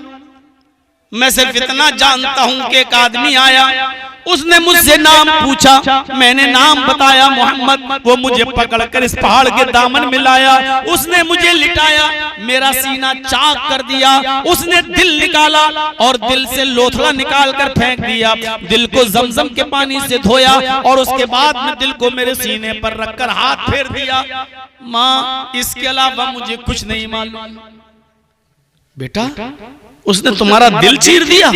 मैं सिर्फ इतना जानता हूं कि एक आदमी आया, उसने मुझसे नाम पूछा, मैंने नाम बताया मोहम्मद, वो मुझे पकड़कर इस पहाड़ के दामन में लाया, उसने मुझे लिटाया, मेरा सीना चाक कर दिया, उसने दिल निकाला और दिल से लोथड़ा निकाल कर फेंक दिया, दिल को जमजम के पानी से धोया और उसके बाद में दिल को मेरे सीने पर रखकर हाथ फेर दिया। माँ, इसके अलावा मुझे कुछ नहीं मालूम। बेटा, उसने तुम्हारा दिल चीर दिया?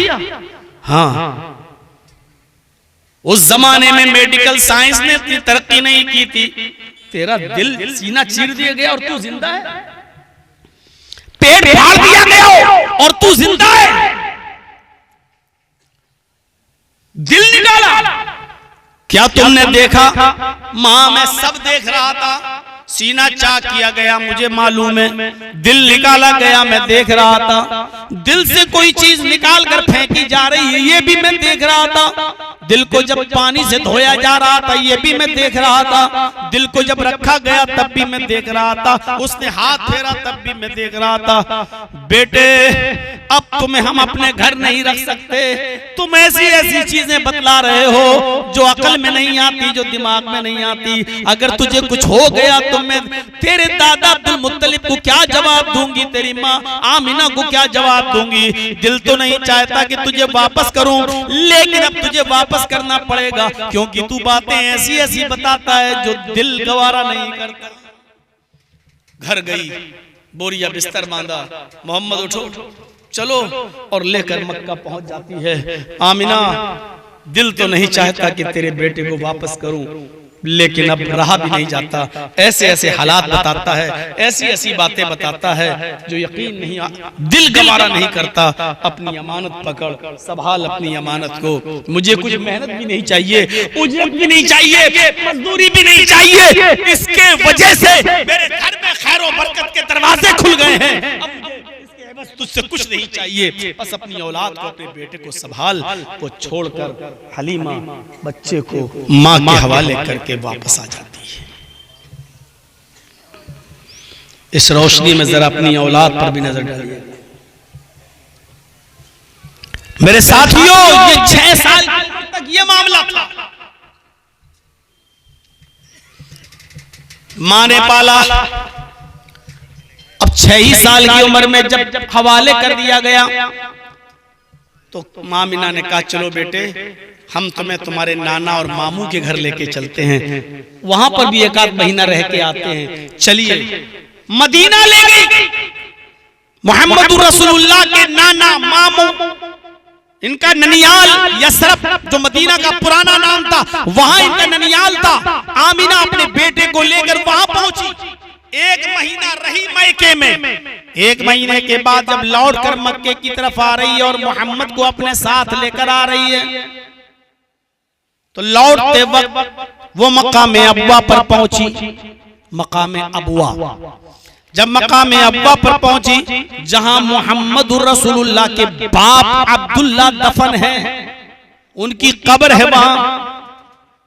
हाँ। उस जमाने में मेडिकल साइंस ने इतनी तरक्की नहीं की थी, तेरा दिल सीना चीर दिया गया और तू जिंदा है, पेट फाड़ दिया गया और तू जिंदा है, दिल निकाला, क्या तुमने देखा? मां, मैं सब देख रहा था, सीना चाक किया गया मुझे मालूम है, दिल निकाला गया मैं देख रहा था, दिल से कोई चीज निकाल कर फेंकी जा रही है ये भी मैं देख रहा था, दिल को जब पानी से धोया जा रहा था ये भी मैं देख रहा था, दिल को जब रखा गया तब भी मैं देख रहा था, उसने हाथ फेरा तब भी मैं देख रहा था। बेटे, अब तुम्हें हम अपने घर नहीं रख सकते, तुम ऐसी ऐसी चीजें बतला रहे हो जो अकल में नहीं आती, जो दिमाग में नहीं आती। अगर तुझे कुछ हो गया तो मैं तेरे दादा अब्दुल मुत्तलिब को क्या जवाब दूंगी, तेरी माँ आमिना को क्या जवाब दूंगी? दिल तो नहीं चाहता कि तुझे वापस करूं, लेकिन अब तुझे वापस करना पड़ेगा, क्योंकि तू बातें ऐसी ऐसी बताता है जो दिल गवारा नहीं करता। घर गई, बोरिया बिस्तर बांधा, मोहम्मद उठो चलो, और लेकर मक्का पहुंच जाती है। आमिना, दिल तो नहीं चाहता कि तेरे बेटे को वापस करूं, लेकिन अब रहा भी नहीं जाता। ऐसे ऐसे हालात बताता है, ऐसी ऐसी बातें बताता है जो यकीन नहीं, दिल गवारा नहीं करता। अपनी अमानत पकड़, संभाल अपनी अमानत को। मुझे कुछ मेहनत भी नहीं चाहिए, उजरत भी नहीं चाहिए, मजदूरी भी नहीं चाहिए, इसके वजह से मेरे घर में खैर और बरकत के दरवाजे खुल गए हैं। बस तुझसे कुछ नहीं चाहिए, बस अपनी औलाद को, अपने बेटे को संभाल। वो छोड़कर हलीमा बच्चे को माँ के हवाले करके वापस आ जाती है। इस रोशनी में जरा अपनी औलाद पर भी नजर डालिए मेरे साथियों। ये 6 साल तक ये मामला था, माँ ने पाला। अब 6 ही साल की उम्र में जब हवाले कर दिया गया तो माँ मीना ने कहा, चलो बेटे, हम तुम्हें तुम्हारे नाना और मामू के घर लेके चलते हैं, वहां पर भी 1 आध महीना रह के आते हैं। चलिए, मदीना ले गई। मोहम्मद रसूलुल्लाह के नाना मामू, इनका ननियाल यसरफ, जो मदीना का पुराना नाम था, वहां इनका ननियाल था। आमिना अपने बेटे को लेकर वहां पहुंची। 1 महीना रही मैके में। 1 महीने के बाद जब लौटकर मक्के की तरफ आ रही है और मोहम्मद को अपने साथ लेकर आ रही है, तो लौटते वक्त वो मकाम अबवा पर पहुंची। मकाम अबवा, जब मकाम अबवा पर पहुंची, जहां मोहम्मद रसूलुल्लाह के बाप अब्दुल्ला दफन है, उनकी कब्र है वहां।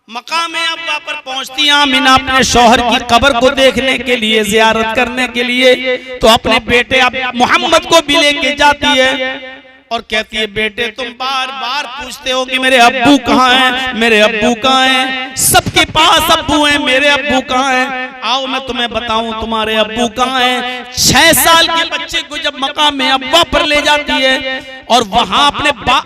मकाम अबवा पर पहुंचती आमिना अपने शौहर की कब्र को देखने के लिए, जियारत करने के लिए, तो अपने बेटे मोहम्मद को भी लेके जाती है और कहती है, बेटे तुम बार बार पूछते हो कि मेरे अब्बू कहाँ हैं, मेरे अब्बू कहाँ हैं, सबके पास अब्बू हैं, मेरे अब्बू कहाँ हैं? आओ मैं तुम्हें बताऊं तुम्हारे अब्बू कहाँ हैं। 6 साल के बच्चे को जब मकाम अब्वा पर ले जाती है और वहां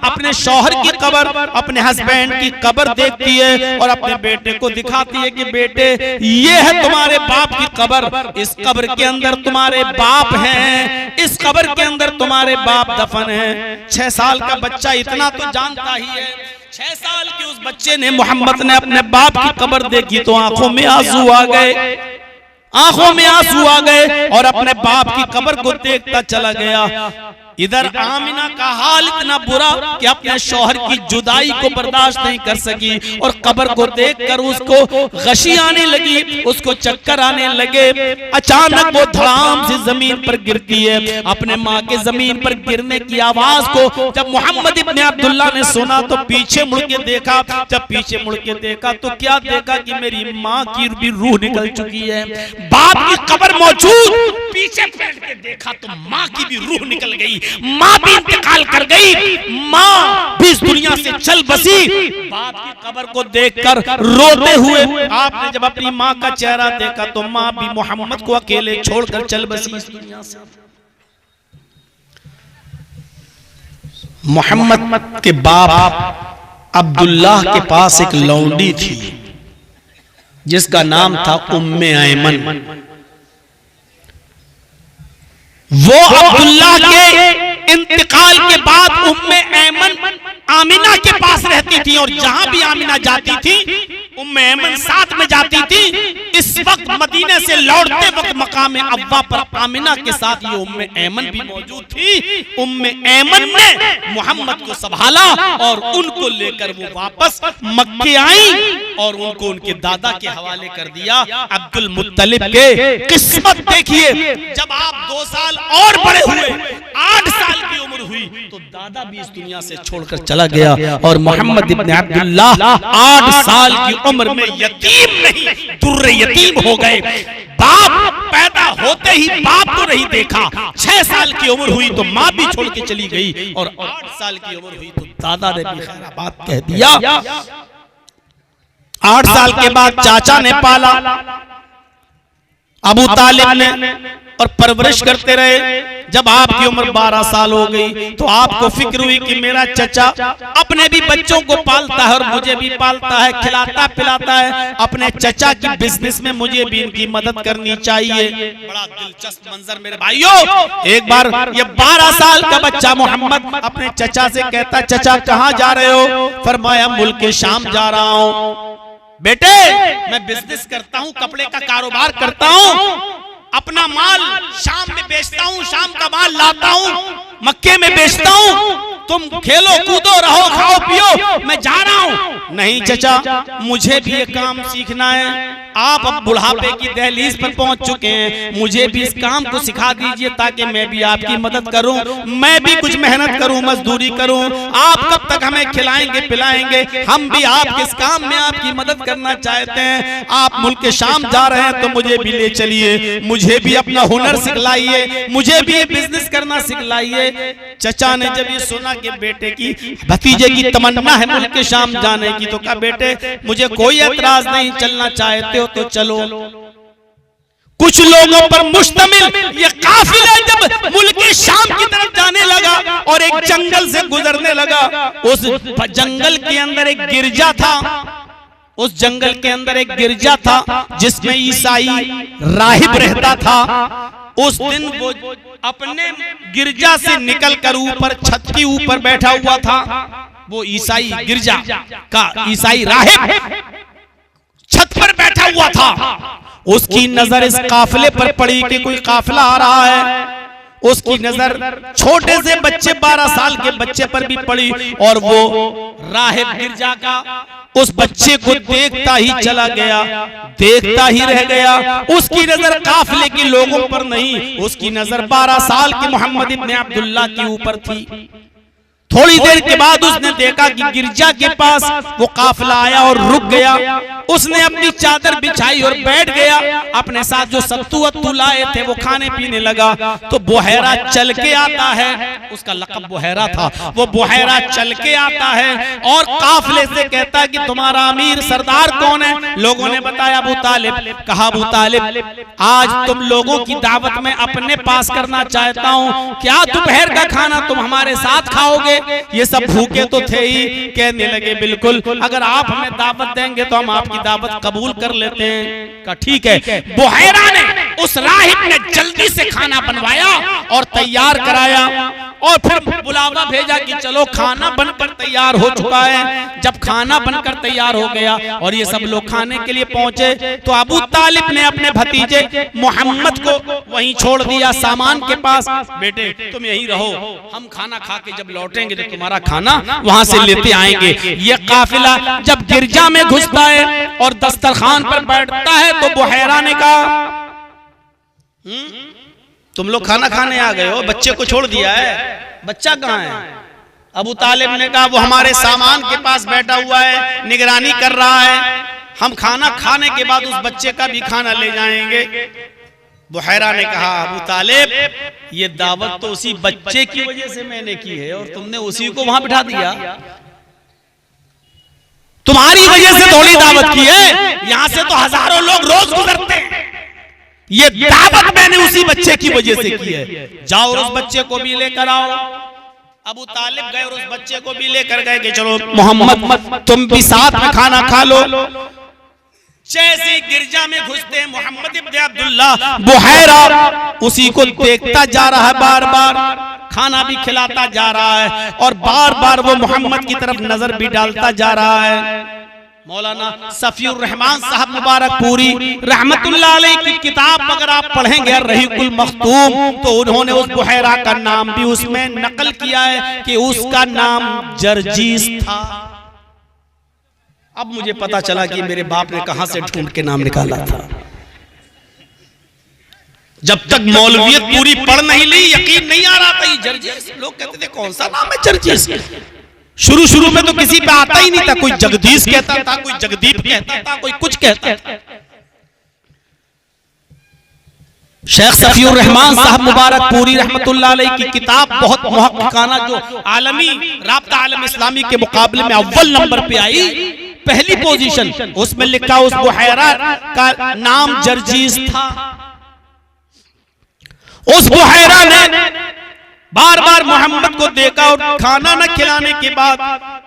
अपने शौहर की कब्र, अपने हस्बैंड की कब्र देखती है और अपने बेटे को दिखाती है कि बेटे, ये है तुम्हारे बाप की कब्र, इस कब्र के अंदर तुम्हारे बाप हैं, इस कब्र के अंदर तुम्हारे बाप दफन हैं। 6 साल का बच्चा इतना तो जानता ही है। 6 साल के उस बच्चे ने, मोहम्मद ने अपने बाप की कब्र देखी तो आंखों में आंसू आ गए, आंखों में आंसू आ गए और अपने बाप की कब्र को देखता चला गया। इधर आमिना का हाल इतना बुरा कि अपने शौहर की जुदाई को बर्दाश्त नहीं कर सकी और कब्र को देखकर उसको गशी आने लगी, उसको चक्कर आने लगे। अचानक वो धड़ाम से जमीन पर गिरती है। अपने माँ के जमीन पर गिरने की आवाज को जब मोहम्मद इब्ने अब्दुल्ला ने सुना तो पीछे मुड़ के देखा। जब पीछे मुड़ के देखा तो क्या देखा कि मेरी माँ की भी रूह निकल चुकी है। बाप की कब्र मौजूद, पीछे पलट के देखा तो माँ की भी रूह निकल गई, माँ भी इंतकाल कर गई, माँ भी इस दुनिया से चल बसी। बाप की कब्र को देखकर रोते हुए आपने जब अपनी माँ का चेहरा देखा तो माँ भी मोहम्मद को अकेले छोड़कर चल बसी इस दुनिया से। मोहम्मद के बाप अब्दुल्लाह के पास एक लौंडी थी जिसका नाम था उम्मे ऐमन। वो अब्दुल्लाह के इंतकाल के बाद उम्मे ऐमन आमिना के पास रहती थी और जहां भी आमिना जाती थी उम्मे ऐमन साथ में जाती थी। इस वक्त मदीने से लौटते वक्त मकाम अव्वा पर आमिना के साथ ये उम्मे ऐमन भी मौजूद थी। उम्मे ऐमन ने मोहम्मद को संभाला और उनको लेकर वो वापस मक्के आई और उनको उनके दादा के हवाले कर दिया, अब्दुल मुत्तलिब के। किस्मत देखिए, जब आप 2 साल और बड़े हुए, 8 साल की उम्र हुई तो दादा भी इस दुनिया से छोड़कर चला गया और मोहम्मद इब्ने अब्दुल्लाह 8 साल की उम्र में यतीम नहीं, दुर्रे यतीम हो गए। बाप पैदा होते ही बाप को नहीं देखा, 6 साल की उम्र हुई तो माँ भी छोड़ के चली गई और 8 साल की उम्र हुई तो दादा ने भी खैराबाद कह दिया। 8 साल के बाद चाचा ने पाला, अबू तालिब ने, और परवरिश करते रहे। जब आपकी उम्र 12 साल हो गई तो आपको फिक्र हुई कि मेरा चचा अपने भी बच्चों को पालता है और मुझे भी पालता है, खिलाता पिलाता है। अपने चचा की बिजनेस में मुझे भी इनकी मदद करनी चाहिए। बड़ा दिलचस्प मंजर मेरे भाइयों। एक बार ये 12 साल का बच्चा मोहम्मद अपने चचा से कहता, चचा कहाँ जा रहे हो? फरमाया मुल्क शाम जा रहा हूँ। बेटे मैं बिजनेस करता हूँ, कपड़े का कारोबार करता हूँ, अपना माल शाम में बेचता हूँ, शाम का माल लाता हूँ, मक्के में बेचता हूँ। तुम खेलो कूदो रहो खाओ पियो, मैं जा रहा हूँ। नहीं चचा, मुझे भी ये काम सीखना है। आप अब बुढ़ापे की दहलीज पर पहुंच चुके हैं, मुझे भी इस काम को सिखा दीजिए ताकि मैं भी आपकी मदद करूं, मैं भी कुछ मेहनत करूं, मजदूरी करूं। आप कब तक हमें खिलाएंगे पिलाएंगे? हम भी आपके इस काम में आपकी मदद करना चाहते हैं। आप मुल्क शाम जा रहे हैं तो मुझे भी ले चलिए, मुझे भी अपना हुनर सिखलाइए, मुझे भी ये बिजनेस करना सिखलाइए। चचा ने जब ये सुना कि बेटे की भतीजे की तमन्ना है मुल्क शाम जाने की तो कहा, बेटे मुझे कोई एतराज नहीं, चलना चाहते हो तो चलो। कुछ लोगों पर मुश्तमिल ये काफिला जब मुल्क शाम की तरफ जाने लगा और एक जंगल से गुजरने लगा, उस जंगल के अंदर एक गिरजा था, उस जंगल के अंदर एक गिरजा था जिसमें ईसाई राहिब रहता था। उस दिन वो अपने गिरजा से निकलकर ऊपर छत के ऊपर बैठा हुआ था। वो ईसाई गिरजा का ईसाई राहिब छत पर बैठा हुआ था। उसकी नजर इस काफिले पर पड़ी कि कोई काफिला आ रहा है। उसकी नजर छोटे से बच्चे 12 साल के बच्चे पर भी पड़ी और वो राहिब गिरजा का उस बच्चे को देखता ही चला गया, देखता ही रह गया। उसकी नजर काफिले के लोगों पर नहीं, उसकी नजर 12 साल की मोहम्मद इब्ने अब्दुल्लाह के ऊपर थी। थोड़ी देर के बाद उसने देखा कि गिरजा के पास वो काफिला आया और रुक गया। उसने अपनी चादर बिछाई और बैठ गया। अपने साथ जो सत्तू वत्तू लाए थे वो खाने पीने लगा। तो बुहैरा चल के आता है, उसका लक़ब बुहैरा था। वो बुहैरा चल के आता है और काफिले से कहता है कि तुम्हारा अमीर सरदार कौन है? लोगों ने बताया अबू तालिब। कहा अबू तालिब, आज तुम लोगों की दावत में अपने पास करना चाहता हूँ, क्या दोपहर का खाना तुम हमारे साथ खाओगे? ये सब भूखे तो थे ही। कहने लगे बिल्कुल, अगर आप हमें दावत देंगे तो हम आपकी दावत कबूल कर लेते हैं। कहा ठीक है। बुहैरा ने, उस राहिब ने जल्दी से खाना बनवाया और तैयार कराया। और फिर बुलावा भेजा कि चलो खाना बनकर तैयार हो चुका है। जब खाना बनकर तैयार हो गया और ये सब लोग खाने के लिए पहुंचे तो अबू तालिब ने अपने भतीजे मोहम्मद को वहीं छोड़ दिया सामान के पास। बेटे तुम यहीं रहो, हम खाना खा के जब लौटेंगे तो तुम्हारा खाना वहां से लेते आएंगे। ये काफिला जब गिरजा में घुसता है और दस्तरखान पर बैठता है तो बुहैरा ने कहा तुम लोग खाना खाने आ गए हो, बच्चे को छोड़ दिया है, बच्चा कहाँ है? अबू तालिब ने कहा वो हमारे सामान के पास बैठा हुआ है, निगरानी कर रहा है, हम खाना खाने के बाद उस बच्चे का भी खाना ले जाएंगे। बुहैरा ने कहा अबू तालिब ये दावत तो उसी बच्चे की वजह से मैंने की है और तुमने उसी को वहां बिठा दिया, तुम्हारी वजह से थोड़ी दावत की है, यहां से तो हजारों लोग रोज गुजरते हैं, ये दावत मैंने उसी बच्चे की वजह से की है, जाओ और उस बच्चे को भी लेकर आओ। अबू तालिब गए और उस बच्चे को भी लेकर गए कि चलो मोहम्मद तुम भी साथ में खाना खा लो। जैसे गिरजा में घुसते हैं मोहम्मद इब्न अब्दुल्ला, बुहैरा उसी को देखता जा रहा है, बार बार खाना भी खिलाता जा रहा है और बार बार वो मोहम्मद की तरफ नजर भी डालता जा रहा है। मौलाना सफीउर रहमान साहब मुबारकपुरी रहमतुल्लाह अलैह की किताब अगर आप पढ़ेंगे रहीकुल मख्तूम तो उन्होंने उस बुहैरा का नाम भी उसमें नकल किया है कि उसका नाम जर्जीस था। अब मुझे पता चला कि मेरे बाप ने कहां से ढूंढ के नाम निकाला था। जब तक मौलवियत पूरी पढ़ नहीं ली यकीन नहीं आ रहा था ये जर्जीस। लोग कहते थे कौन सा नाम है जर्जीस। शुरू में तो किसी पे आता ही नहीं था, कोई जगदीश कहता था, कोई जगदीप कहता था, कोई कुछ कहता था। शेख सफीउर रहमान साहब मुबारकपुरी रहमतुल्लाह अलैह की किताब बहुत मुहक्किकाना जो आलमी राब्ता आलम इस्लामी के मुकाबले में अव्वल नंबर पे आई, पहली पोजीशन, उसमें लिखा उस बुहैरा का नाम जर्जीस था। उस बुहैरा ने बार बार मोहम्मद को देखा और खाना न खिलाने के बाद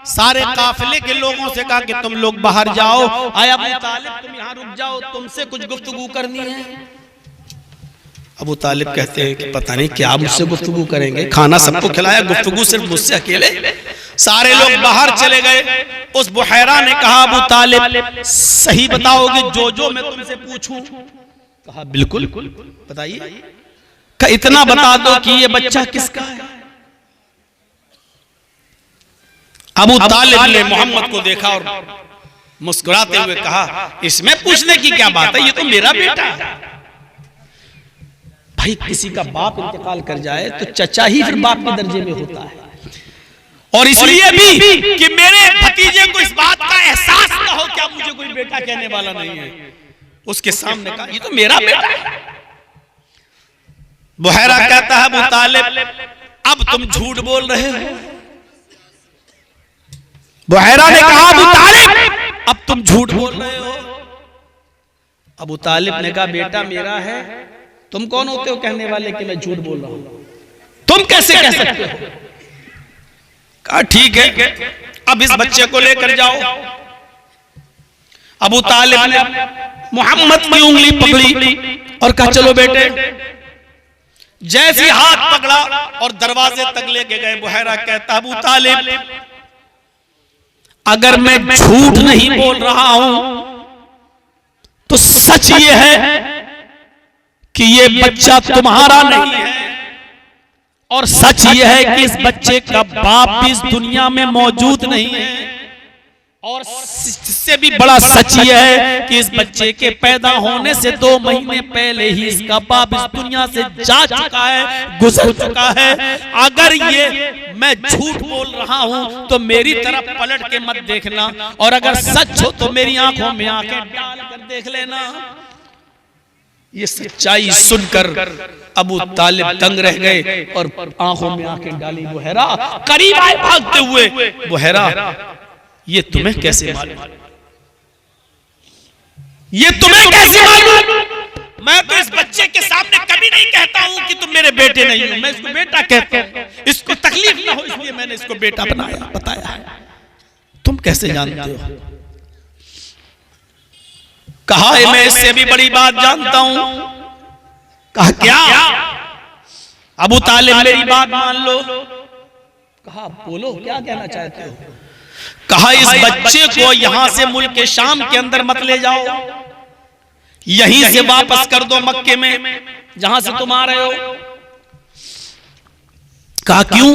सारे काफिले के लोगों से कहा कि तुम लोग बाहर जाओ, आया अबू तालिब तुम यहाँ रुक जाओ, तुमसे कुछ गुफ्तगू करनी है। अबू तालिब कहते हैं कि पता नहीं क्या मुझसे गुफ्तगू करेंगे, खाना सबको खिलाया, गुफ्तगू सिर्फ मुझसे अकेले। सारे लोग बाहर चले गए। उस बुहैरा ने कहा अबू तालिब सही बताओगे जो मैं तुमसे पूछूं? कहा बिल्कुल बताइए। इतना बता दो कि ये बच्चा किसका है। अबू तालिब ने मोहम्मद को देखा और मुस्कुराते हुए कहा इसमें पूछने की क्या बात है, ये तो मेरा बेटा है। भाई किसी का बाप इंतकाल कर जाए तो चचा ही फिर बाप के दर्जे में होता है, और इसलिए भी कि मेरे भतीजे को इस बात का एहसास ना हो क्या मुझे कोई बेटा कहने वाला नहीं है, उसके सामने कहा ये तो मेरा बेटा है। बुहैरा कहता है अबू तालिब अब तुम झूठ बोल रहे हो। बुहैरा ने कहा अबू तालिब अब तुम झूठ बोल रहे हो। अबू तालिब ने कहा बेटा मेरा है, तुम कौन होते हो कहने वाले कि मैं झूठ बोल रहा हूं, तुम कैसे कह सकते हो। कहा ठीक है अब इस बच्चे को लेकर जाओ। अबू तालिब ने मोहम्मद की उंगली पकड़ी और कहा चलो बेटे। जैसे हाथ पकड़ा और दरवाजे तक लेके गए, बुहैरा कहता अबू तालिब अगर मैं झूठ नहीं बोल रहा हूं तो सच ये है कि ये बच्चा तुम्हारा नहीं है, और सच ये है कि इस बच्चे का बाप भी इस दुनिया में मौजूद नहीं है, और इससे भी बड़ा सच ये है कि इस बच्चे के पैदा होने से 2 महीने पहले ही इसका बाप इस दुनिया से जा चुका है, गुजर चुका है। अगर ये मैं झूठ बोल रहा हूं तो मेरी तरफ पलट के मत देखना, और अगर सच हो तो मेरी आंखों में आंखें डाल कर देख लेना। ये सच्चाई सुनकर अबू तालिब दंग रह गए और आंखों में आंखें डाली। बुहैरा करीब आए भागते हुए, बुहैरा ये तुम्हें कैसे मालूम, ये तुम्हें कैसे मालूम। मैं तो इस बच्चे के सामने कभी नहीं कहता हूं कि तुम मेरे बेटे नहीं हो, मैं इसको बेटा कहता हूं, इसको तकलीफ ना हो इसलिए मैंने इसको बेटा बताया है। तुम कैसे जानते हो। कहा मैं इससे भी बड़ी बात जानता हूं। कहा क्या। अबू तालिब मेरी बात मान लो। कहा बोलो क्या कहना चाहते हो? कहा इस बच्चे को यहां से मुल्क शाम के अंदर मत ले जाओ, यहीं से वापस कर दो मक्के में जहां से तुम आ रहे हो। कहा क्यों?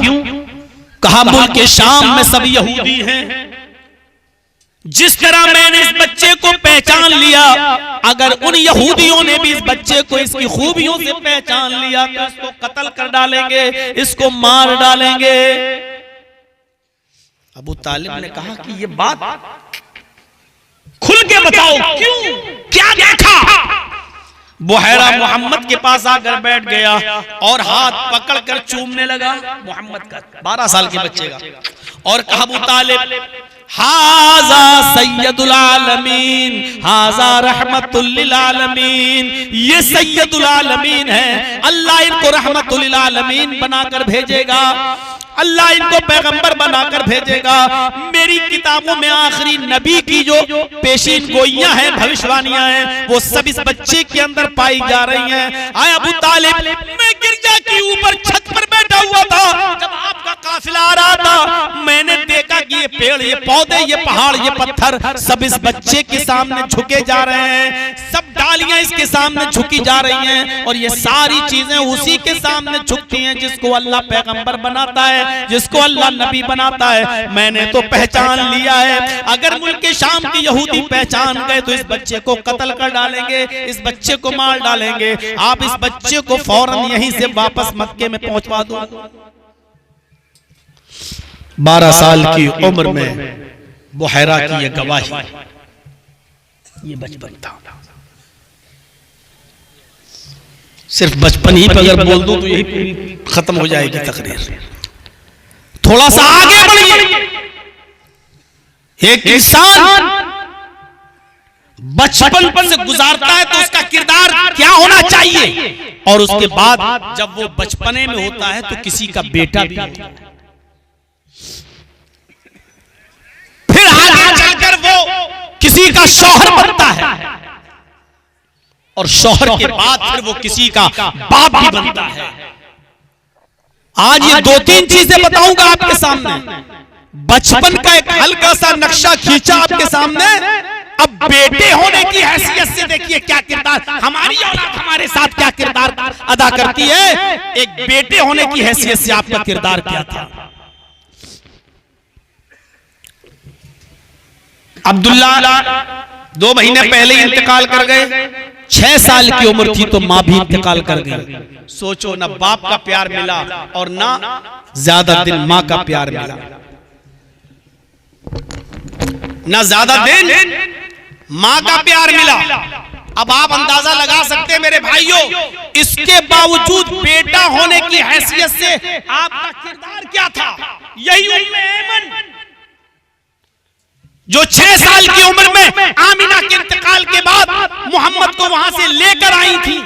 कहा मुल्क शाम में सब यहूदी हैं, जिस तरह मैंने इस बच्चे को पहचान लिया, अगर उन यहूदियों ने भी इस बच्चे को इसकी खूबियों से पहचान लिया तो इसको कत्ल कर डालेंगे, इसको मार डालेंगे। अबू तालिब ने कहा कि ये बात खुल के बताओ, क्यों, क्या देखा? बुहैरा मोहम्मद के पास आकर बैठ गया और हाथ पकड़कर चूमने लगा मोहम्मद का, 12 साल के बच्चे का, और कहा अबू तालिब हाजा सैयदुल आलमीन, हाजा रहमतुल लिल आलमीन, ये सैयदुल आलमीन है, अल्लाह इनको रहमतुल लिल आलमीन बनाकर भेजेगा, अल्लाह इनको पैगंबर बनाकर भेजेगा। मेरी किताबों में आखिरी नबी की जो पेशीन गोइयां हैं, भविष्यवाणियां हैं, वो सब इस बच्चे के अंदर पाई जा रही हैं। आए अबू तालिब, मैं गिरजा के ऊपर छत पर बैठा हुआ था, जब आपका काफिला आ रहा था, मैंने देखा कि ये पेड़, ये पौधे, ये पहाड़, ये पत्थर सब इस बच्चे के सामने झुके जा रहे हैं, सब डालियां इसके सामने झुकी जा रही हैं, और ये सारी चीजें उसी के सामने झुकती हैं जिसको अल्लाह पैगंबर बनाता है, जिसको अल्लाह नबी बनाता है। मैंने तो पहचान लिया है, अगर मुल्क शाम के यहूदी पहचान गए तो इस बच्चे को कत्ल कर डालेंगे, इस बच्चे को मार डालेंगे। आप इस बच्चे को फौरन यहीं से वापस मक्के में पहुंचवा दो। 12 साल की उम्र में बुहैरा की यह गवाही, ये बचपन था। सिर्फ बचपन ही पे अगर बोल दूं तो यही पूरी खत्म हो जाएगी तकरीर। थोड़ा सा आगे बढ़िए। एक इंसान बचपन से गुजारता है तो उसका किरदार क्या होना चाहिए, और उसके बाद जब वो बचपने में होता है तो किसी का बेटा भी होता है, फिर आगे चलकर वो किसी का शौहर बनता है, और शौहर के बाद फिर वो किसी का बाप भी बनता है। आज ये 2-3 चीजें बताऊंगा आपके सामने। बचपन का एक हल्का सा नक्शा खींचा आपके सामने। अब बेटे होने की हैसियत से देखिए क्या किरदार, हमारी औलाद हमारे साथ क्या किरदार अदा करती है। एक बेटे होने की हैसियत से आपका किरदार क्या था। अब्दुल्ला 2 महीने पहले ही इंतकाल कर गए। 6 साल की उम्र थी तो मां भी इंतकाल कर गई। सोचो, ना बाप का प्यार मिला और ना ज्यादा दिन मां का प्यार मिला, ना ज्यादा दिन मां का प्यार मिला। अब आप अंदाजा लगा सकते हैं मेरे भाइयों, इसके बावजूद बेटा होने की हैसियत से आपका किरदार क्या था। यही उम्मे ऐमन जो 6 साल की उम्र में आमिना के इंतकाल के बाद मोहम्मद को वहां से लेकर आई थी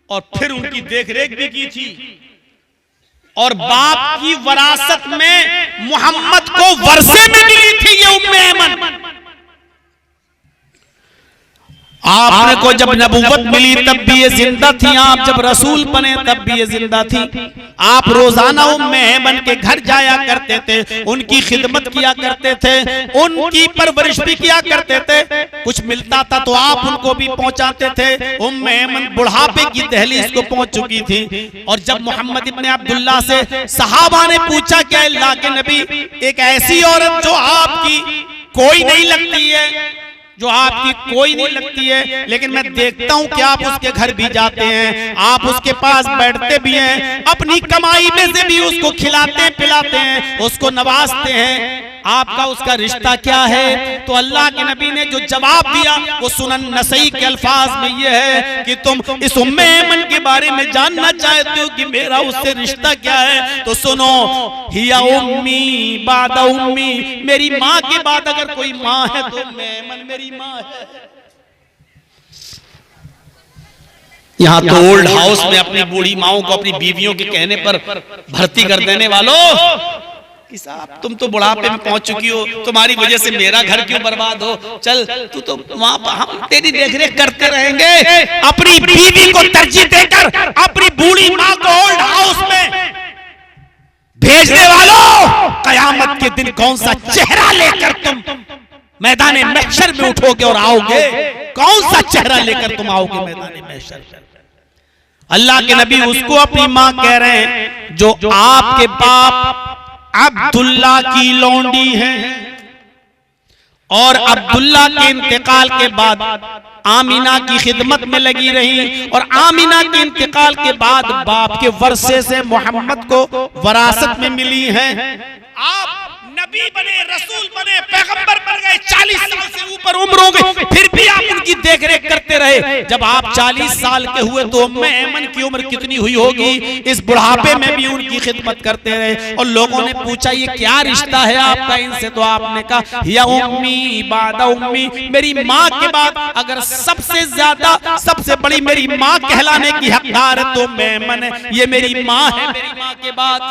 और फिर उनकी देखरेख भी की थी, और बाप की वरासत में मोहम्मद को वर्षे में मिली थी ये उम्मे ऐमन। आपने को जब नबूवत मिली तब भी ये जिंदा थी, आप जब रसूल बने तब भी ये जिंदा थी। आप रोजाना उम्मे ऐमन के घर जाया करते थे, उनकी खिदमत किया करते थे, उनकी परवरिश भी किया करते थे। कुछ मिलता था तो आप उनको भी पहुंचाते थे। उम्मे ऐमन बुढ़ापे की दहलीज को पहुंच चुकी थी, और जब मोहम्मद इब्ने अब्दुल्ला से सहाबा ने पूछा कि अल्लाह के नबी, एक ऐसी औरत जो आपकी कोई नहीं लगती है, जो आपकी कोई नहीं लगती है, लेकिन मैं देखता हूं कि आप उसके घर भी जाते हैं, आप उसके पास बैठते भी हैं, अपनी कमाई में से भी उसको खिलाते पिलाते हैं, उसको नवाजते हैं, आपका उसका रिश्ता क्या है। तो अल्लाह के नबी ने जो जवाब दिया वो सुनन नसई के अल्फाज में ये है कि तुम इस उम्मे ऐमन के बारे में जानना चाहते हो कि मेरा उससे रिश्ता क्या है, तो सुनो, हिया उम्मी बादा उम्मी, मेरी माँ के बाद अगर कोई माँ है तो उम्मे ऐमन मेरी माँ है। यहाँ तो ओल्ड हाउस में अपनी बूढ़ी माओं को अपनी बीवियों के कहने पर भर्ती कर देने वालों, साहब तुम तो बुढ़ापे में पहुंच चुकी हो, तुम्हारी वजह से मेरा घर क्यों बर्बाद हो, चल तू तो वहां, हम तेरी देखरेख करते रहेंगे। अपनी बीवी को तरजीह देकर अपनी बूढ़ी माँ को ओल्ड भेजने वालों, कयामत के दिन कौन सा चेहरा लेकर तुम मैदान महशर में उठोगे और आओगे? कौन सा चेहरा लेकर तुम आओगे मैदान महशर में? अल्लाह के नबी उसको अपनी मां कह रहे हैं जो आपके बाप अब्दुल्ला की लौंडी है और अब्दुल्ला के इंतकाल के बाद आमीना की खिदमत में लगी रही, और आमीना के इंतकाल के बाद बाप के वर्षे से मोहम्मद को वरासत में मिली है। आप नबी बने, रसूल बने, पैगंबर बन गए, 40 साल से ऊपर उम्र हो गई, फिर भी आप उनकी देखरेख करते रहे। जब आप 40 साल के हुए तो उम्मे ऐमन की उम्र कितनी हुई होगी? इस बुढ़ापे में भी उनकी खिदमत करते रहे। और लोगों ने पूछा ये क्या रिश्ता है आपका इनसे? तो आपने कहा या उम्मी बादा उम्मी, मेरी माँ के बाद अगर सबसे ज्यादा सबसे बड़ी मेरी माँ कहलाने की हकदार है तो ऐमन है, ये मेरी माँ है मेरी माँ के बाद।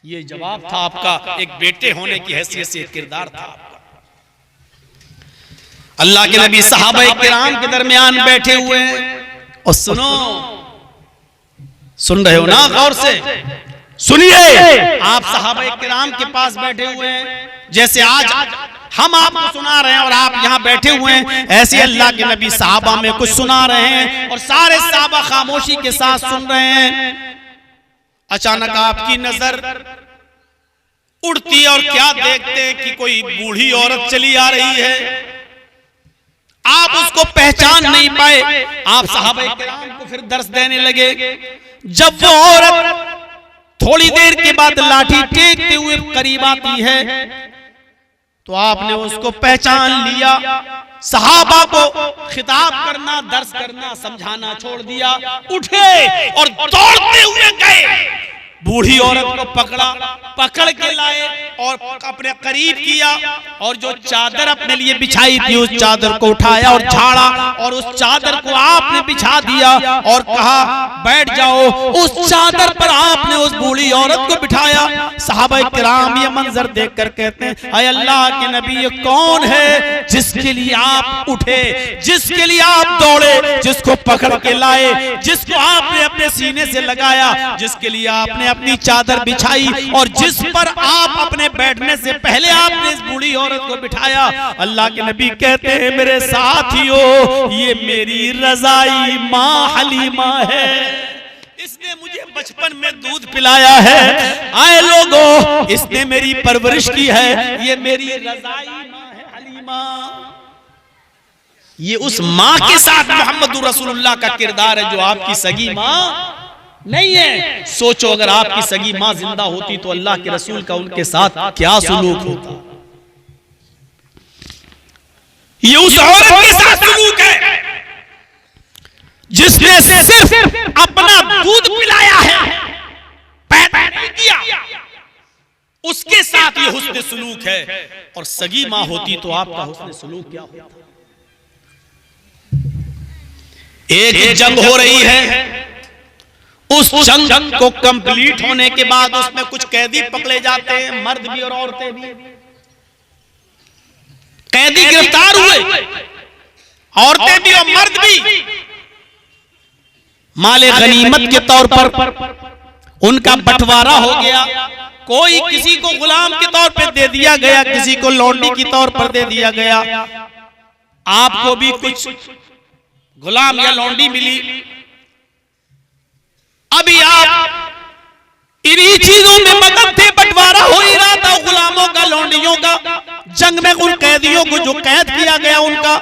ये जवाब था आपका, एक बेटे होने की हैसियत से किरदार था आपका। अल्लाह के नबी सहाबा किराम के दरमियान बैठे हुए हैं और सुनो, सुन रहे हो ना? गौर से सुनिए। आप सहाबा किराम के पास बैठे हुए हैं, जैसे आज हम आपको सुना रहे हैं और आप यहां बैठे हुए हैं, ऐसे अल्लाह के नबी सहाबा में कुछ सुना रहे हैं और सारे सहाबा खामोशी के साथ सुन रहे हैं। अचानक आपकी नजर उड़ती और क्या देखते कि कोई बूढ़ी औरत चली आ रही है। आप उसको पहचान नहीं पाए। आप सहाबा किराम को फिर दर्श देने लगे। जब वो औरत थोड़ी देर के बाद लाठी टेकते हुए करीब आती है तो आपने उसको पहचान लिया। सहाबा को खिताब करना, दर्श करना, समझाना छोड़ दिया, उठे और दौड़ते हुए गए, बूढ़ी औरत को पकड़ा, पकड़ के लाए और अपने करीब किया और जो चादर अपने लिए बिछाई थी उस चादर को उठाया और झाड़ा और उस चादर को आपने बिछा दिया और कहा बैठ जाओ। उस चादर पर आपने उस बूढ़ी औरत को बिठाया। सहाबा किराम ये मंजर देखकर कहते हैं ऐ अल्लाह के नबी, ये कौन है जिसके लिए आप उठे, जिसके लिए आप दौड़े, जिसको पकड़ के लाए, जिसको आपने अपने सीने से लगाया, जिसके लिए आपने अपनी चादर बिछाई और जिस पर आप अपने बैठने से पहले आपने इस बूढ़ी औरत को बिठाया। अल्लाह के नबी कहते हैं मेरे साथियों, ये मेरी रजाई माँ हलीमा है, इसने मुझे बचपन में दूध पिलाया है। आए लोगों, इसने मेरी परवरिश की है, ये मेरी रजाई माँ है हलीमा। ये उस माँ के साथ मोहम्मद रसूलुल्लाह का किरदार है जो आपकी सगी माँ नहीं है। सोचो अगर आपकी सगी मां जिंदा होती तो अल्लाह के रसूल का उनके साथ क्या सुलूक होता। ये उस औरत के साथ सुलूक है जिसने सिर्फ अपना दूध पिलाया है, पैदा नहीं किया, उसके साथ ये हुस्न सुलूक है। और सगी मां होती तो आपका हुस्न सुलूक क्या होता? एक जंग हो रही है, उस जंग को कंप्लीट होने के बाद उसमें कुछ कैदी पकड़े जाते हैं, मर्द भी और औरतें भी। कैदी गिरफ्तार हुए, औरतें भी और मर्द भी। माले गनीमत के तौर पर उनका बंटवारा हो गया। कोई किसी को गुलाम के तौर पर दे दिया गया, किसी को लौंडी के तौर पर दे दिया गया। आपको भी कुछ गुलाम या लौंडी मिली। अभी आप इन्हीं चीजों में मगन थे, बंटवारा हो ही रहा था गुलामों का, लौंडियों का। जंग में उन कैदियों को जो कैद किया गया उनका,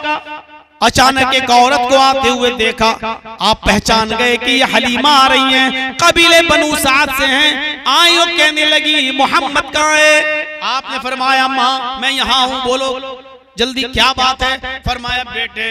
अचानक एक औरत को आते हुए देखा। आप पहचान गए कि ये हलीमा आ रही हैं, कबीले बनु साद से हैं। आई और कहने लगी मोहम्मद कहाँ है? आपने फरमाया माँ मैं यहाँ हूँ, बोलो जल्दी क्या बात है? फरमाया बेटे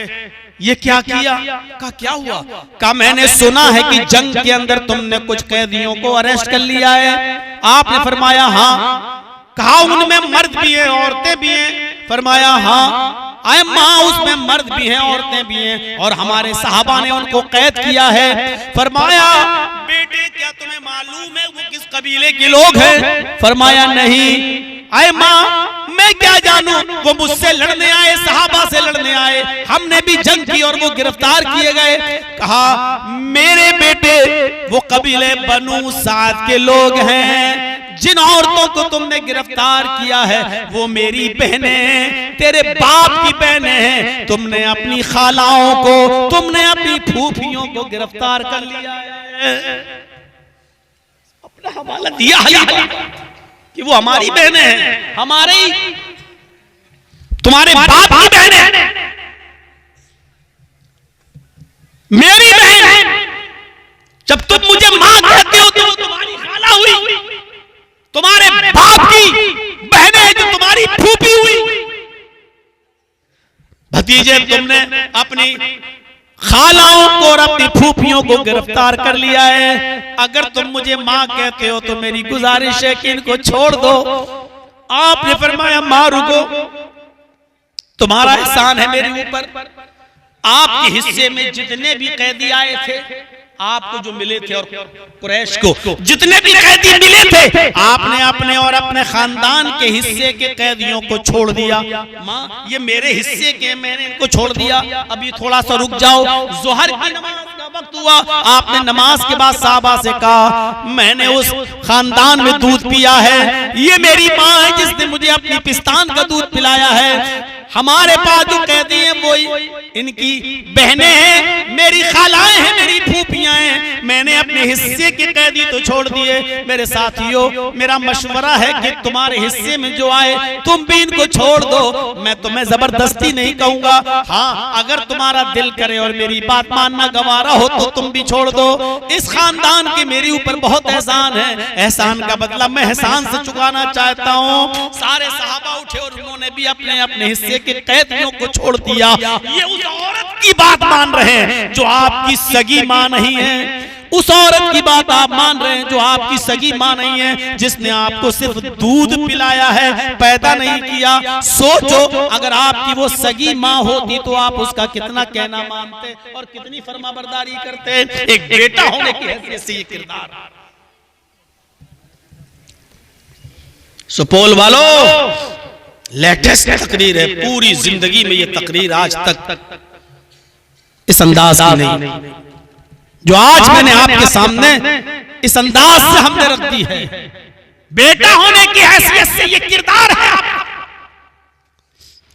ये क्या किया? कहा क्या हुआ? कहा मैंने सुना है कि जंग के अंदर तुमने कुछ कैदियों को अरेस्ट कर लिया है। आपने फरमाया हाँ। कहा उनमें मर्द भी हैं औरतें भी हैं? फरमाया हाँ। आए माँ उसमें मर्द भी हैं औरतें भी हैं और हमारे सहाबा ने उनको कैद किया है। फरमाया बेटे क्या तुम्हें मालूम है वो किस कबीले के लोग हैं? फरमाया नहीं। आए माँ मैं क्या जानूं, वो मुझसे लड़ने आए, सहाबा से लड़ने आए, हमने भी जंग की और वो गिरफ्तार किए गए। कहा मेरे बेटे वो कबीले बनु साद के लोग हैं, जिन औरतों को तुमने गिरफ्तार किया है वो मेरी बहनें, तेरे बाप की बहनें हैं। तुमने अपनी खालाओं को, तुमने अपनी फूफियों को गिरफ्तार कर लिया है। अपना हवाला दिया कि वो हमारी बहनें हैं, हमारे तुम्हारे बाप की बहनें, मेरी बहन। जब तुम मुझे मां कहते हो तो वो तुम्हारी खाला हुई, तुम्हारे बाप की बहनें जो तुम्हारी फूफी हुई। भतीजे तुमने अपनी खालाओं को और अपनी फूफियों को गिरफ्तार कर लिया है। अगर तुम मुझे मां कहते हो तो मेरी गुजारिश है कि इनको छोड़ दो। आपने फरमाया मां रुको, तुम्हारा एहसान है मेरे ऊपर। आपके हिस्से में जितने भी कैदी आए थे, आपको जो मिले थे और कुरैश को जितने भी कैदी मिले थे, आपने अपने और अपने खानदान के हिस्से के कैदियों को छोड़ दिया। माँ ये मेरे हिस्से के, मैंने इनको छोड़ दिया, अभी थोड़ा सा रुक जाओ। ज़ोहर की नमाज का वक्त हुआ, आपने नमाज के बाद साहबा से कहा मैंने उस खानदान में दूध पिया है, ये मेरी माँ है जिसने मुझे अपनी पिस्तान का दूध पिलाया है। हमारे पास जो कैदी हैं वो इनकी बहनें हैं, मेरी खालाएं हैं, मेरी फूफियां हैं। मैंने अपने हिस्से के कैदी तो छोड़ दिए। मेरे साथियों, मेरा मशवरा है कि तुम्हारे हिस्से में जो आए तुम भी इनको छोड़ दो। मैं तुम्हें जबरदस्ती नहीं कहूंगा, हाँ अगर तुम्हारा दिल करे और मेरी बात मानना गवारा हो तो तुम भी छोड़ दो। इस खानदान के मेरे ऊपर बहुत एहसान है, एहसान का बदला मैं एहसान से चुकाना चाहता हूँ। सारे सहाबा उठे और उन्होंने भी अपने अपने हिस्से के कैदियों को छोड़ दिया। ये उस औरत की बात मान रहे हैं जो आपकी सगी मां नहीं है, उस औरत की बात आप मान रहे हैं जो आपकी सगी मां नहीं है, जिसने आपको सिर्फ दूध पिलाया है, पैदा नहीं किया। सोचो अगर आपकी वो सगी मां होती तो आप उसका कितना कहना मानते और कितनी फरमाबरदारी करते। एक बेटा होने की हैसियत से ये किरदार। सुपौल वालों, लेटेस्ट तकरीर है, पूरी जिंदगी में ये तकरीर आज तक इस अंदाज की नहीं जो आज मैंने आपके सामने इस अंदाज से हमने रख दी है। बेटा होने की हैसियत से ये किरदार है।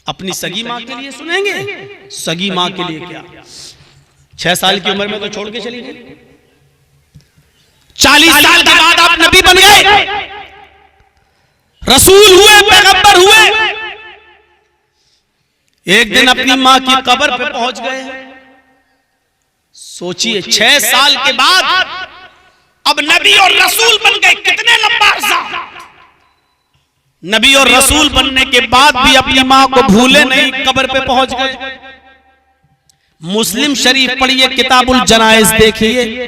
अपनी सगी मां के लिए सुनेंगे, सगी मां के लिए क्या, 6 साल की उम्र में तो छोड़ के चली गई, 40 साल के बाद आप नबी बन गए, रसूल हुए, पैगंबर हुए। एक दिन अपनी मां की कब्र पे पहुंच गए। सोचिए 6 साल के बाद अब नबी और रसूल बन गए, कितने लंबा अरसा। नबी और रसूल बनने के बाद भी अपनी मां को भूले नहीं, कब्र पे पहुंच गए। मुस्लिम शरीफ पढ़िए, किताबुल जनाइज देखिए,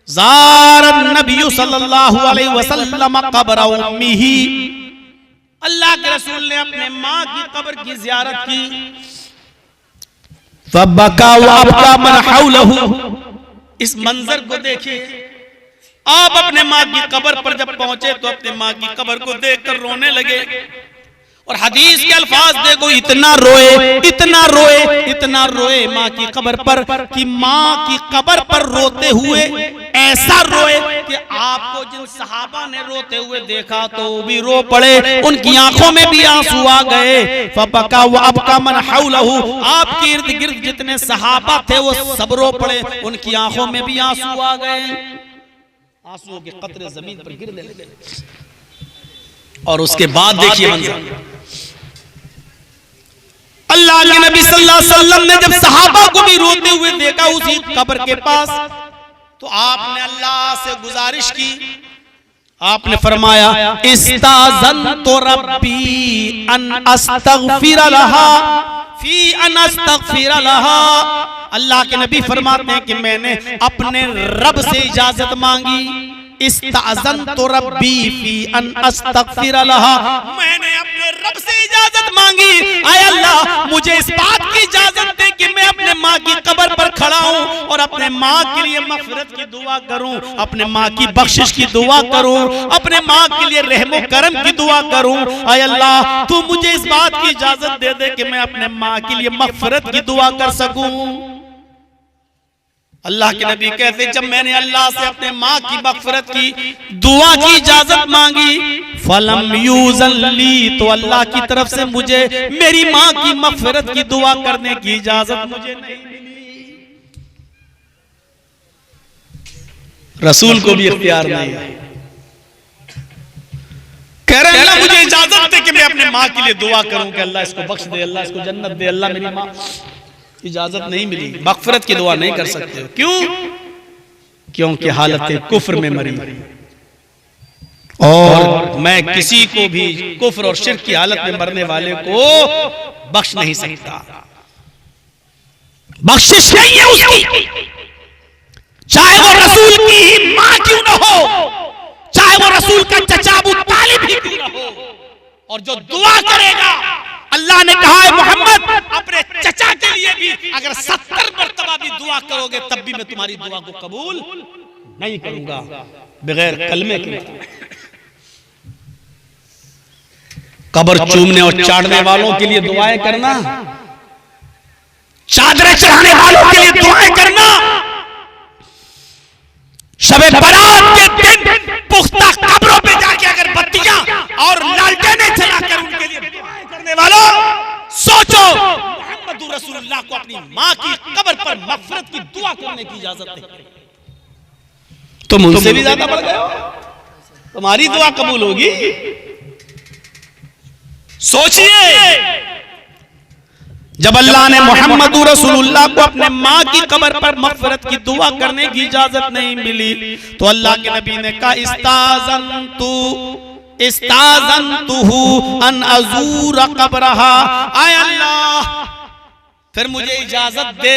ज़ारन नबी सल्लल्लाहु अलैहि वसल्लम क़ब्र उम्मिही, अल्लाह के रसूल ने अपने माँ की कब्र की ज़ियारत की। फबका वअबका मन हौलहु, इस मंजर को देखिए। आप अपने माँ की कब्र पर जब पहुंचे तो अपने माँ की कब्र को देखकर रोने लगे। और हदीस के अल्फाज देखो, इतना रोए, इतना रोए, इतना रोए माँ की कब्र पर कि माँ की कब्र पर रोते हुए ऐसा रोए कि आपको जिन सहाबा ने रोते हुए देखा तो वो भी रो पड़े, उनकी आंखों में भी आंसू आ गए। फबका वअबका मन हौलहु, आपके इर्द गिर्द जितने सहाबा थे वो सब रो पड़े, उनकी आंखों में भी आंसू आ गए, आंसुओं के कतरे जमीन पर गिरने लगे। और उसके बाद देखिए मंजर, अल्लाह के नबी सल्लल्लाहु अलैहि वसल्लम ने जब सहाबा को भी रोते हुए देखा उसी कब्र के पास, तो आपने अल्लाह से गुजारिश की। आपने फरमाया इस्ताज़नतु रब्बी अन अस्तगफिर लहा फी अन अस्तगफिर लहा। अल्लाह के नबी फरमाते हैं कि मैंने अपने रब से इजाजत मांगी, इस्ताज़नतु रब्बी फी अन अस्तगफिर लहा, मैंने अपने रब से इजाजत मांगी, आय अल्लाह मुझे इस बात की इजाजत दे कि मैं अपने माँ की कब्र पर खड़ा हूँ और अपने माँ के लिए मग़फ़िरत की दुआ करूं, अपने माँ की बख्शिश की दुआ करूं, अपने माँ के लिए रहमो करम की दुआ करूं। ऐ अल्लाह तू मुझे इस बात की इजाजत दे दे कि मैं अपने माँ के लिए मग़फ़िरत की दुआ कर सकूं। अल्लाह के नबी कहते जब मैंने अल्लाह से अपने माँ की मग़फ़िरत की दुआ की इजाजत मांगी, फलम यूज़ल्ली, तो अल्लाह की तरफ से मुझे मेरी माँ की मग़फ़िरत की दुआ करने की इजाजत मुझे नहीं मिली। रसूल को भी इख्तियार नहीं है। कह रहे अल्लाह मुझे इजाजत दे कि मैं अपने माँ के लिए दुआ करूं कि अल्लाह इसको बख्श दे, अल्लाह इसको जन्नत दे, अल्लाह मेरी माँ। इजाजत नहीं मिली, मग़फ़िरत की दुआ नहीं कर सकते हो। क्यों? क्योंकि हालत कुफ्र में मरी, और मैं किसी को भी कुफ्र और शिर्क की हालत में मरने वाले को बख्श नहीं सकता। बख्शिश नहीं है उसकी, चाहे वो रसूल की ही माँ क्यों न हो, चाहे वो रसूल का चचा अबू तालिब ही क्यों न हो। और जो दुआ करेगा, अल्लाह ने कहा है मोहम्मद अपने चचा के लिए भी अगर 70 मरतबा भी दुआ करोगे तब भी मैं तुम्हारी दुआ को कबूल नहीं करूंगा बगैर कलमे के। कब्र चूमने और चाटने वालों के लिए दुआएं करना, चादरें चढ़ाने वालों के लिए दुआएं करना, शबे बारात के दिन पुख्ता कब्रों पे जाके अगर बत्तियां और लालटेनें जलाकर उनके लिए दुआएं करने वालों, सोचो मोहम्मद रसूलुल्लाह को अपनी माँ की कब्र पर मग़फ़िरत की दुआ करने की इजाजत है। तुम उनसे भी ज्यादा बढ़ गए हो, तुम्हारी दुआ कबूल होगी। सोचिए, जब अल्लाह ने मोहम्मद रसूलुल्लाह को अपने माँ की कब्र पर मग़फ़िरत की दुआ करने की इजाजत नहीं मिली, तो अल्लाह के नबी ने कहा इस्ताज़न्तुहु अन अज़ूर क़ब्रहा, आय अल्लाह फिर मुझे इजाजत दे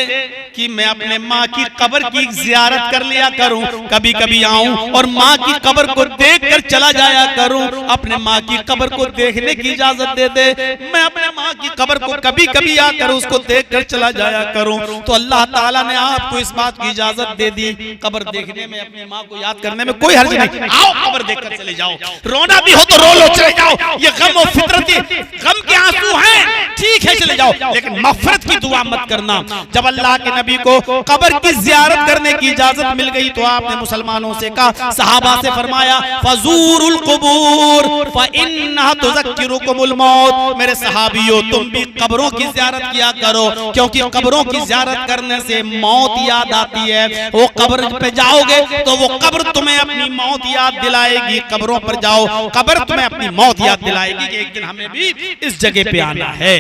कि मैं अपने माँ की कब्र की ज़ियारत कर लिया करूं, कभी कभी आऊं और माँ की कब्र को देखकर चला जाया करूं। अपने माँ की कब्र को देखने की इजाजत दे दे, मैं अपने माँ की कब्र को कभी कभी आकर उसको देखकर चला जाया करूं। तो अल्लाह ताला ने आपको इस बात की इजाजत दे दी, कब्र देखने में, अपने माँ को याद करने में कोई हर्ज नहीं। आओ कब्र देखकर चले जाओ, रोना भी हो तो रो लो, चले जाओ, ये गम और फितरती गम के आंसू हैं, ठीक है चले जाओ, लेकिन मग़फ़िरत की दुआ मत करना। जब अल्लाह के नबी को कब्र की ज़ियारत करने की इजाजत मिल गई तो आपने मुसलमानों से कहा, सहाबा से फरमाया फज़ूरुल क़ुबूर फ़इन्नहा तुज़क्किरुकुमुल मौत, मेरे सहाबियों तुम भी कब्रों की ज़ियारत किया करो, क्योंकि कब्रों की ज़ियारत करने से मौत याद आती है। वो कब्र पे जाओगे तो वो कब्र तुम्हें अपनी मौत याद दिलाएगी। कब्रों पर जाओ, कब्र तुम्हें अपनी मौत याद दिलाएगी कि एक दिन हमें भी इस जगह पे आना है।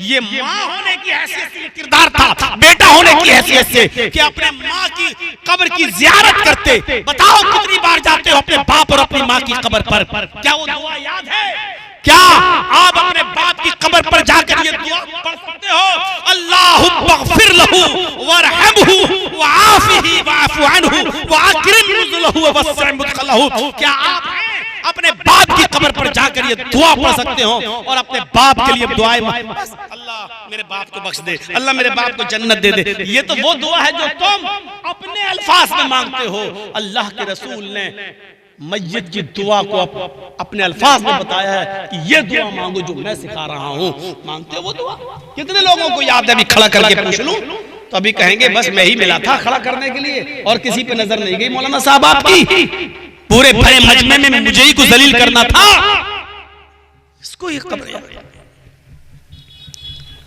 ये माँ होने की हैसियत से किरदार था, बेटा होने की हैसियत से कि अपने माँ की कब्र की ज़ियारत करते। बताओ कितनी बार जाते हो अपने बाप और अपनी माँ की कब्र पर? क्या वो दुआ याद है? क्या आप अपने बाप की कब्र पर जाकर ये दुआ पढ़ सकते हो? अल्लाहुम्मग़फ़िर लहू वरहमहू वआफ़िही वअफ़ु अन्हु वअक्रिम नुज़ुलहु ववस्सिअ मुदख़लहु। क्या आप अपने बाप की कब्र पर जाकर ये दुआ पढ़ सकते हो और अपने बाप के लिए दुआएं, अल्लाह मेरे बाप को बख्श दे, अल्लाह मेरे बाप को जन्नत दे दे? ये तो वो दुआ है जो तुम अपने अल्फाज में मांगते हो। अल्लाह के रसूल ने मय्यत की दुआ को अपने अल्फाज में बताया है कि ये दुआ मांगो जो मैं सिखा रहा हूँ। मांगते हो वो दुआ? कितने लोगों को याद है? अभी खड़ा करके पूछ लूं तो अभी कहेंगे बस मैं ही मिला था खड़ा करने के लिए और किसी पे नजर नहीं गई। मौलाना साहब आपकी पूरे भरे मजमे में मुझे ही को जलील करना था। इसको ये कब्र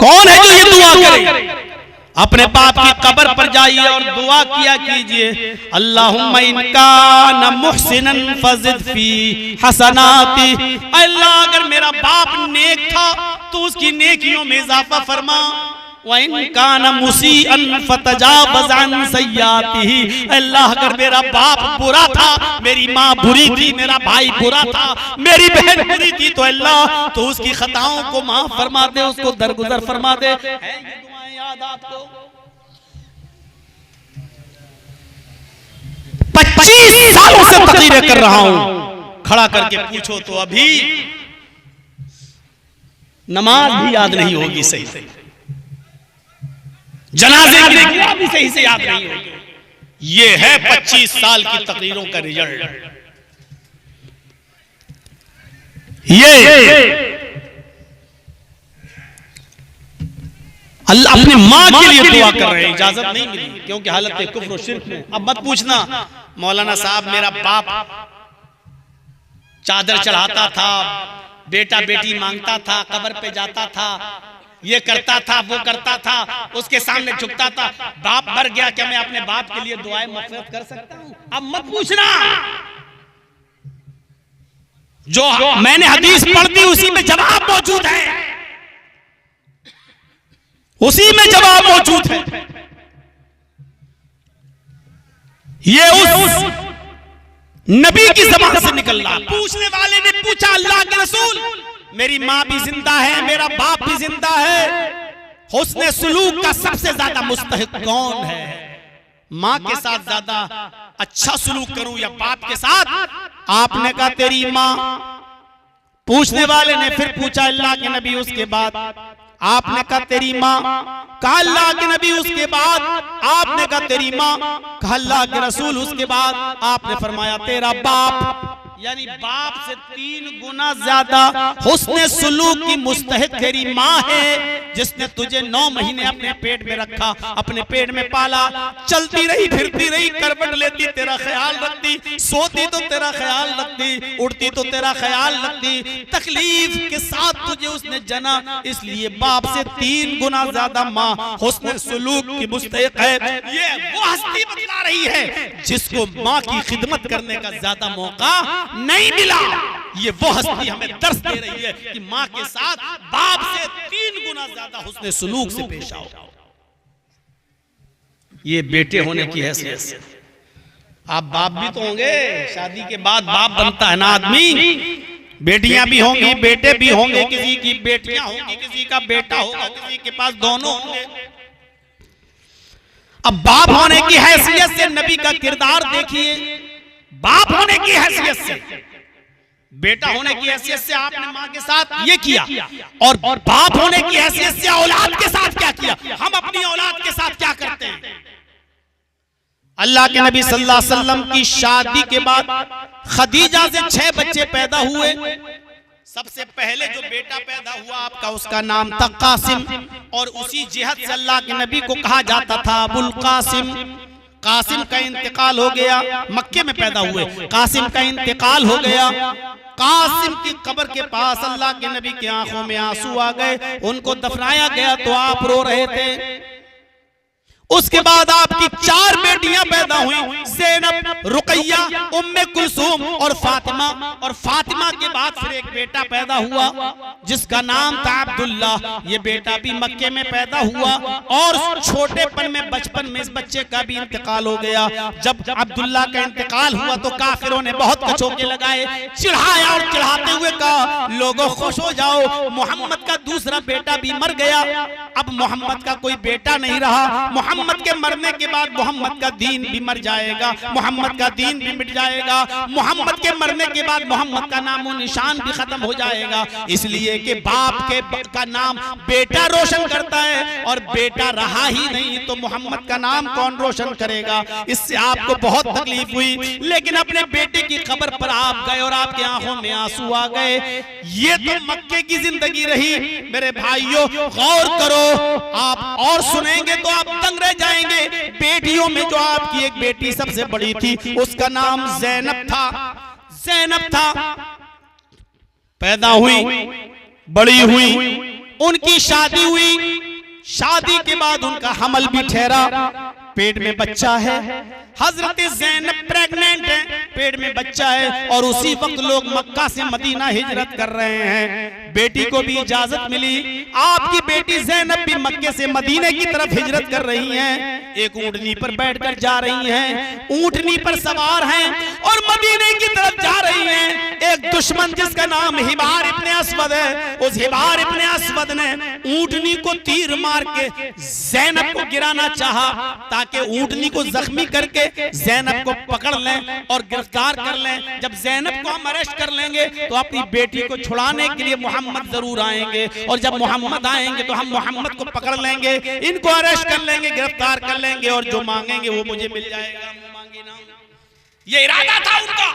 कौन है जो ये दुआ करे? अपने बाप की कब्र पर जाइए और दुआ किया कीजिए, अल्लाहुम्मा इन काना मुहसिनन फज़िद फी हसनाती, अल्लाह अगर मेरा बाप नेक था तो उसकी नेकियों में इजाफा फरमा, व इन काना मुसीअन फतजावज़ अन सय्यातिही, अल्लाह अगर मेरा बाप बुरा था, मेरी माँ बुरी थी, मेरा भाई बुरा था, मेरी बहन बुरी थी, तो अल्लाह तो उसकी खताओं को माफ फरमा दे, उसको दरगुजर फरमा दे। याद आपको 25 सालों से तकरीरें कर रहा हूं, खड़ा करके पूछो तो अभी नमाज भी याद नहीं होगी सही से, जनाजे की दुआ भी सही से याद नहीं होगी। ये है 25 साल की तकरीरों का रिजल्ट। ये अल्लाह अपनी माँ के लिए दुआ कर रहे हैं, इजाजत नहीं मिली क्योंकि हालत कुफ्र और शिर्क में। अब मत पूछना मौलाना साहब मेरा बाप चादर चढ़ाता था, बेटा बेटी मांगता था, कब्र पे जाता था, ये करता था, वो करता था, उसके सामने झुकता था, बाप मर गया, क्या मैं अपने बाप के लिए दुआएं मग़फ़िरत कर सकता हूं? अब मत पूछना, जो मैंने हदीस पढ़ दी उसी में जवाब मौजूद है, उसी में जवाब मौजूद है। ये उस नबी की ज़बान से निकल रहा। पूछने वाले ने पूछा अल्लाह के रसूल मेरी माँ भी जिंदा है, मेरा बाप भी जिंदा है, हुस्न सुलूक का सबसे ज्यादा मुस्तहिक कौन है? माँ के साथ ज्यादा अच्छा सुलूक करूं या बाप के साथ? आपने कहा तेरी माँ। पूछने वाले ने फिर पूछा अल्लाह के नबी उसके बाद? आपने कहा तेरी माँ। कहा अल्लाह के नबी उसके बाद? आपने कहा तेरी माँ। कहा अल्लाह के रसूल उसके बाद? आपने फरमाया तेरा बाप। यानी बाप से 3 गुना ज्यादा हुस्न सुलूक की मुस्तहिक तेरी माँ है, जिसने तुझे 9 महीने अपने पेट में रखा, अपने पेट में पाला, चलती रही, फिरती रही, करवट लेती तेरा ख्याल रखती, सोती तो तेरा ख्याल रखती, उड़ती तो तेरा ख्याल रखती, तकलीफ के साथ तुझे उसने जना। इसलिए बाप से 3 गुना ज्यादा माँ हुस्न सुलूक की मुस्तहिक है। ये वो हस्ती बतला रही है जिसको माँ की खिदमत करने का ज्यादा मौका नहीं मिला। ये वो हस्ती हमें दर्श दे रही है कि माँ के साथ बाप से 3 गुना ज्यादा हुस्न सुलूक से पेश आओ। ये बेटे होने की हैसियत से। आप बाप भी तो होंगे, शादी के बाद बाप बनता है ना आदमी। बेटियां भी होंगी, बेटे भी होंगे, किसी की बेटियां होंगी, किसी का बेटा होगा, किसी के पास दोनों होंगे। अब बाप होने की हैसियत से नबी का किरदार देखिए। बाप होने की हैसियत से, बेटा होने की हैसियत से आपने माँ के साथ ये किया, और बाप होने की हैसियत से औलाद के साथ क्या किया? हम अपनी औलाद के साथ क्या करते हैं? अल्लाह के नबी सल्लल्लाहु अलैहि वसल्लम की शादी के बाद खदीजा से 6 बच्चे पैदा हुए। सबसे पहले जो बेटा पैदा हुआ आपका, उसका नाम था कासिम, और उसी जिहद से अल्लाह के नबी को कहा जाता था अबुल कासिम। कासिम का इंतकाल हो गया, मक्के में पैदा हुए, कासिम का इंतकाल हो गया। कासिम की कब्र के पास अल्लाह के नबी की आंखों में आंसू आ गए। उनको दफनाया गया तो आप रो रहे थे। उसके बाद आपकी 4 बेटियां पैदा हुई, ज़ैनब, रुकैया, उम्मे कुलसूम और फातिमा। और फातिमा के बाद फिर एक बेटा पैदा हुआ जिसका नाम था अब्दुल्ला। ये बेटा भी मक्के में पैदा हुआ, और छोटेपन में, बचपन में इस बच्चे का भी इंतकाल हो गया। जब अब्दुल्ला का इंतकाल हुआ तो काफिरों ने बहुत कचौके लगाए, चिढ़ाया, और चिढ़ाते हुए कहा लोगों खुश हो जाओ, मोहम्मद का दूसरा बेटा भी मर गया। अब मोहम्मद का कोई बेटा नहीं रहा। मोहम्मद के मरने के बाद मोहम्मद का दीन भी मर जाएगा, मोहम्मद का दीन भी मिट जाएगा। मोहम्मद के मरने के बाद मोहम्मद का नामो निशान भी खत्म हो जाएगा। इसलिए कि बाप का नाम बेटा रोशन करता है, और बेटा रहा ही नहीं तो मोहम्मद का नाम कौन रोशन करेगा? इससे आपको बहुत तकलीफ हुई, लेकिन अपने बेटे की खबर पर आप गए और आपकी आंखों में आंसू आ गए। ये तो मक्के की जिंदगी रही। मेरे भाइयों गौर करो, आप और सुनेंगे तो आप दंग रह जाएंगे। बेटियों में जो आपकी एक बेटी सबसे बड़ी थी, उसका नाम ज़ैनब था। ज़ैनब था, पैदा हुई, बड़ी हुई, उनकी शादी हुई। शादी के बाद उनका हमल भी ठहरा, पेट में बच्चा है। हजरत ज़ैनब प्रेग्नेंट है, पेट में बच्चा है, और उसी वक्त लोग मक्का से मदीना हिजरत कर रहे हैं। बेटी को भी इजाजत मिली। आपकी बेटी ज़ैनब भी मक्के से मदीने की तरफ हिजरत कर रही हैं। एक ऊँटनी पर बैठकर जा रही हैं, ऊँटनी पर सवार हैं और मदीने की तरफ जा रही हैं। एक दुश्मन जिसका नाम हिबार इब्ने अस्वद है, उस हिबार इब्ने अस्वद ने ऊँटनी को तीर मार के ज़ैनब को गिराना चाहा, ताकि ऊँटनी को जख्मी करके ज़ैनब को पकड़ लें और गिरफ्तार कर लें। जब ज़ैनब को हम अरेस्ट कर लेंगे तो अपनी बेटी को छुड़ाने के लिए मोहम्मद जरूर आएंगे, और जब मोहम्मद आएंगे तो हम मोहम्मद को पकड़ लेंगे, इनको अरेस्ट कर लेंगे, गिरफ्तार कर लेंगे, और जो मांगेंगे वो मुझे मिल जाएगा, मांगे ना। ये इरादा था उनका,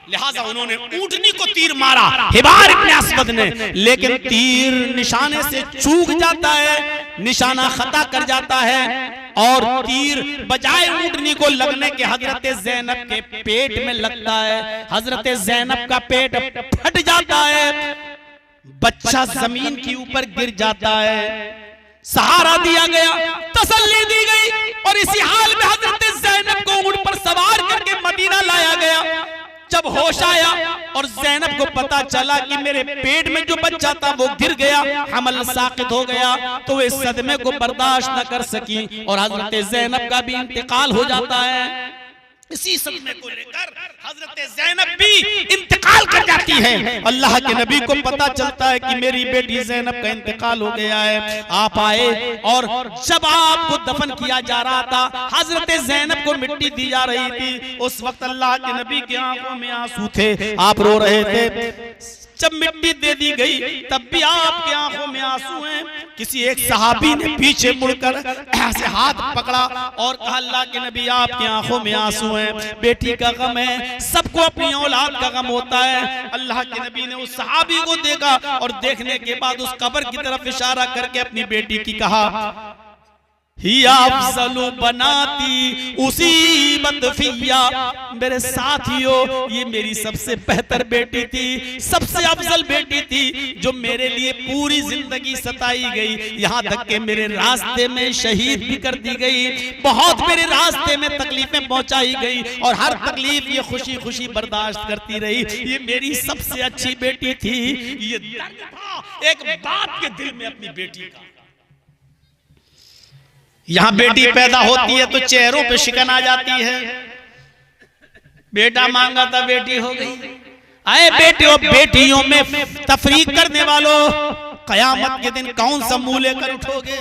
लिहाजा उन्होंने ऊंटनी को तीर मारा हिबार इब्न अस्वद ने, लेकिन तीर निशाने से चूक जाता है, निशाना खता कर जाता है, और तीर बजाय ऊंटनी को लगने के हजरत ज़ैनब के पेट में लगता है। हजरत ज़ैनब का पेट फट जाता है, बच्चा जमीन के ऊपर गिर जाता है, सहारा दिया गया, तसल्ली दी गई, और इसी हाल में हजरत ज़ैनब को ऊंट पर सवार करके मदीना लाया गया। जब होश आया और ज़ैनब को पता चला कि मेरे पेट में जो बच्चा था वो गिर गया, हमल साकित हो गया, तो वे सदमे को बर्दाश्त न कर सकी और हजरत ज़ैनब का भी इंतकाल हो जाता है। इसी सदमे को लेकर हजरत ज़ैनब भी इंतकाल कर जाती है। अल्लाह के नबी को पता चलता है कि मेरी बेटी ज़ैनब का इंतकाल हो गया है। आप आए, और जब आपको दफन किया जा रहा था, हजरत ज़ैनब को मिट्टी दी जा रही थी, उस वक्त अल्लाह के नबी की आंखों में आंसू थे, आप रो रहे थे। जब मिट्टी दे दी गई तब भी आपकी आंखों में आंसू हैं। किसी एक सहाबी ने पीछे मुड़कर ऐसे हाथ पकड़ा और कहा, अल्लाह के नबी आपकी आंखों में आंसू हैं, बेटी का गम है, सबको अपनी औलाद का गम होता है। अल्लाह के नबी ने उस सहाबी को देखा और देखने के बाद उस कब्र की तरफ इशारा करके अपनी बेटी की कहा, हिया अफज़लु बनाती उसीबत फिया, मेरे साथियों ये मेरी सबसे बेहतर बेटी थी, सबसे अफजल बेटी थी, जो मेरे लिए पूरी जिंदगी सताई गई, यहाँ तक के मेरे रास्ते में शहीद भी कर दी गई, बहुत मेरे रास्ते में तकलीफें पहुंचाई गई, और हर तकलीफ ये खुशी खुशी बर्दाश्त करती रही, ये मेरी सबसे अच्छी बेटी थी। ये दर्द था एक बाप के दिल में अपनी बेटी का। यहां बेटी पैदा होती है तो चेहरों पे शिकन आ जाती है, बेटा मांगा था बेटी हो गई। आए बेटियों बेटियों में तफरीक करने वालों, कयामत के दिन कौन सा मुंह लेकर उठोगे,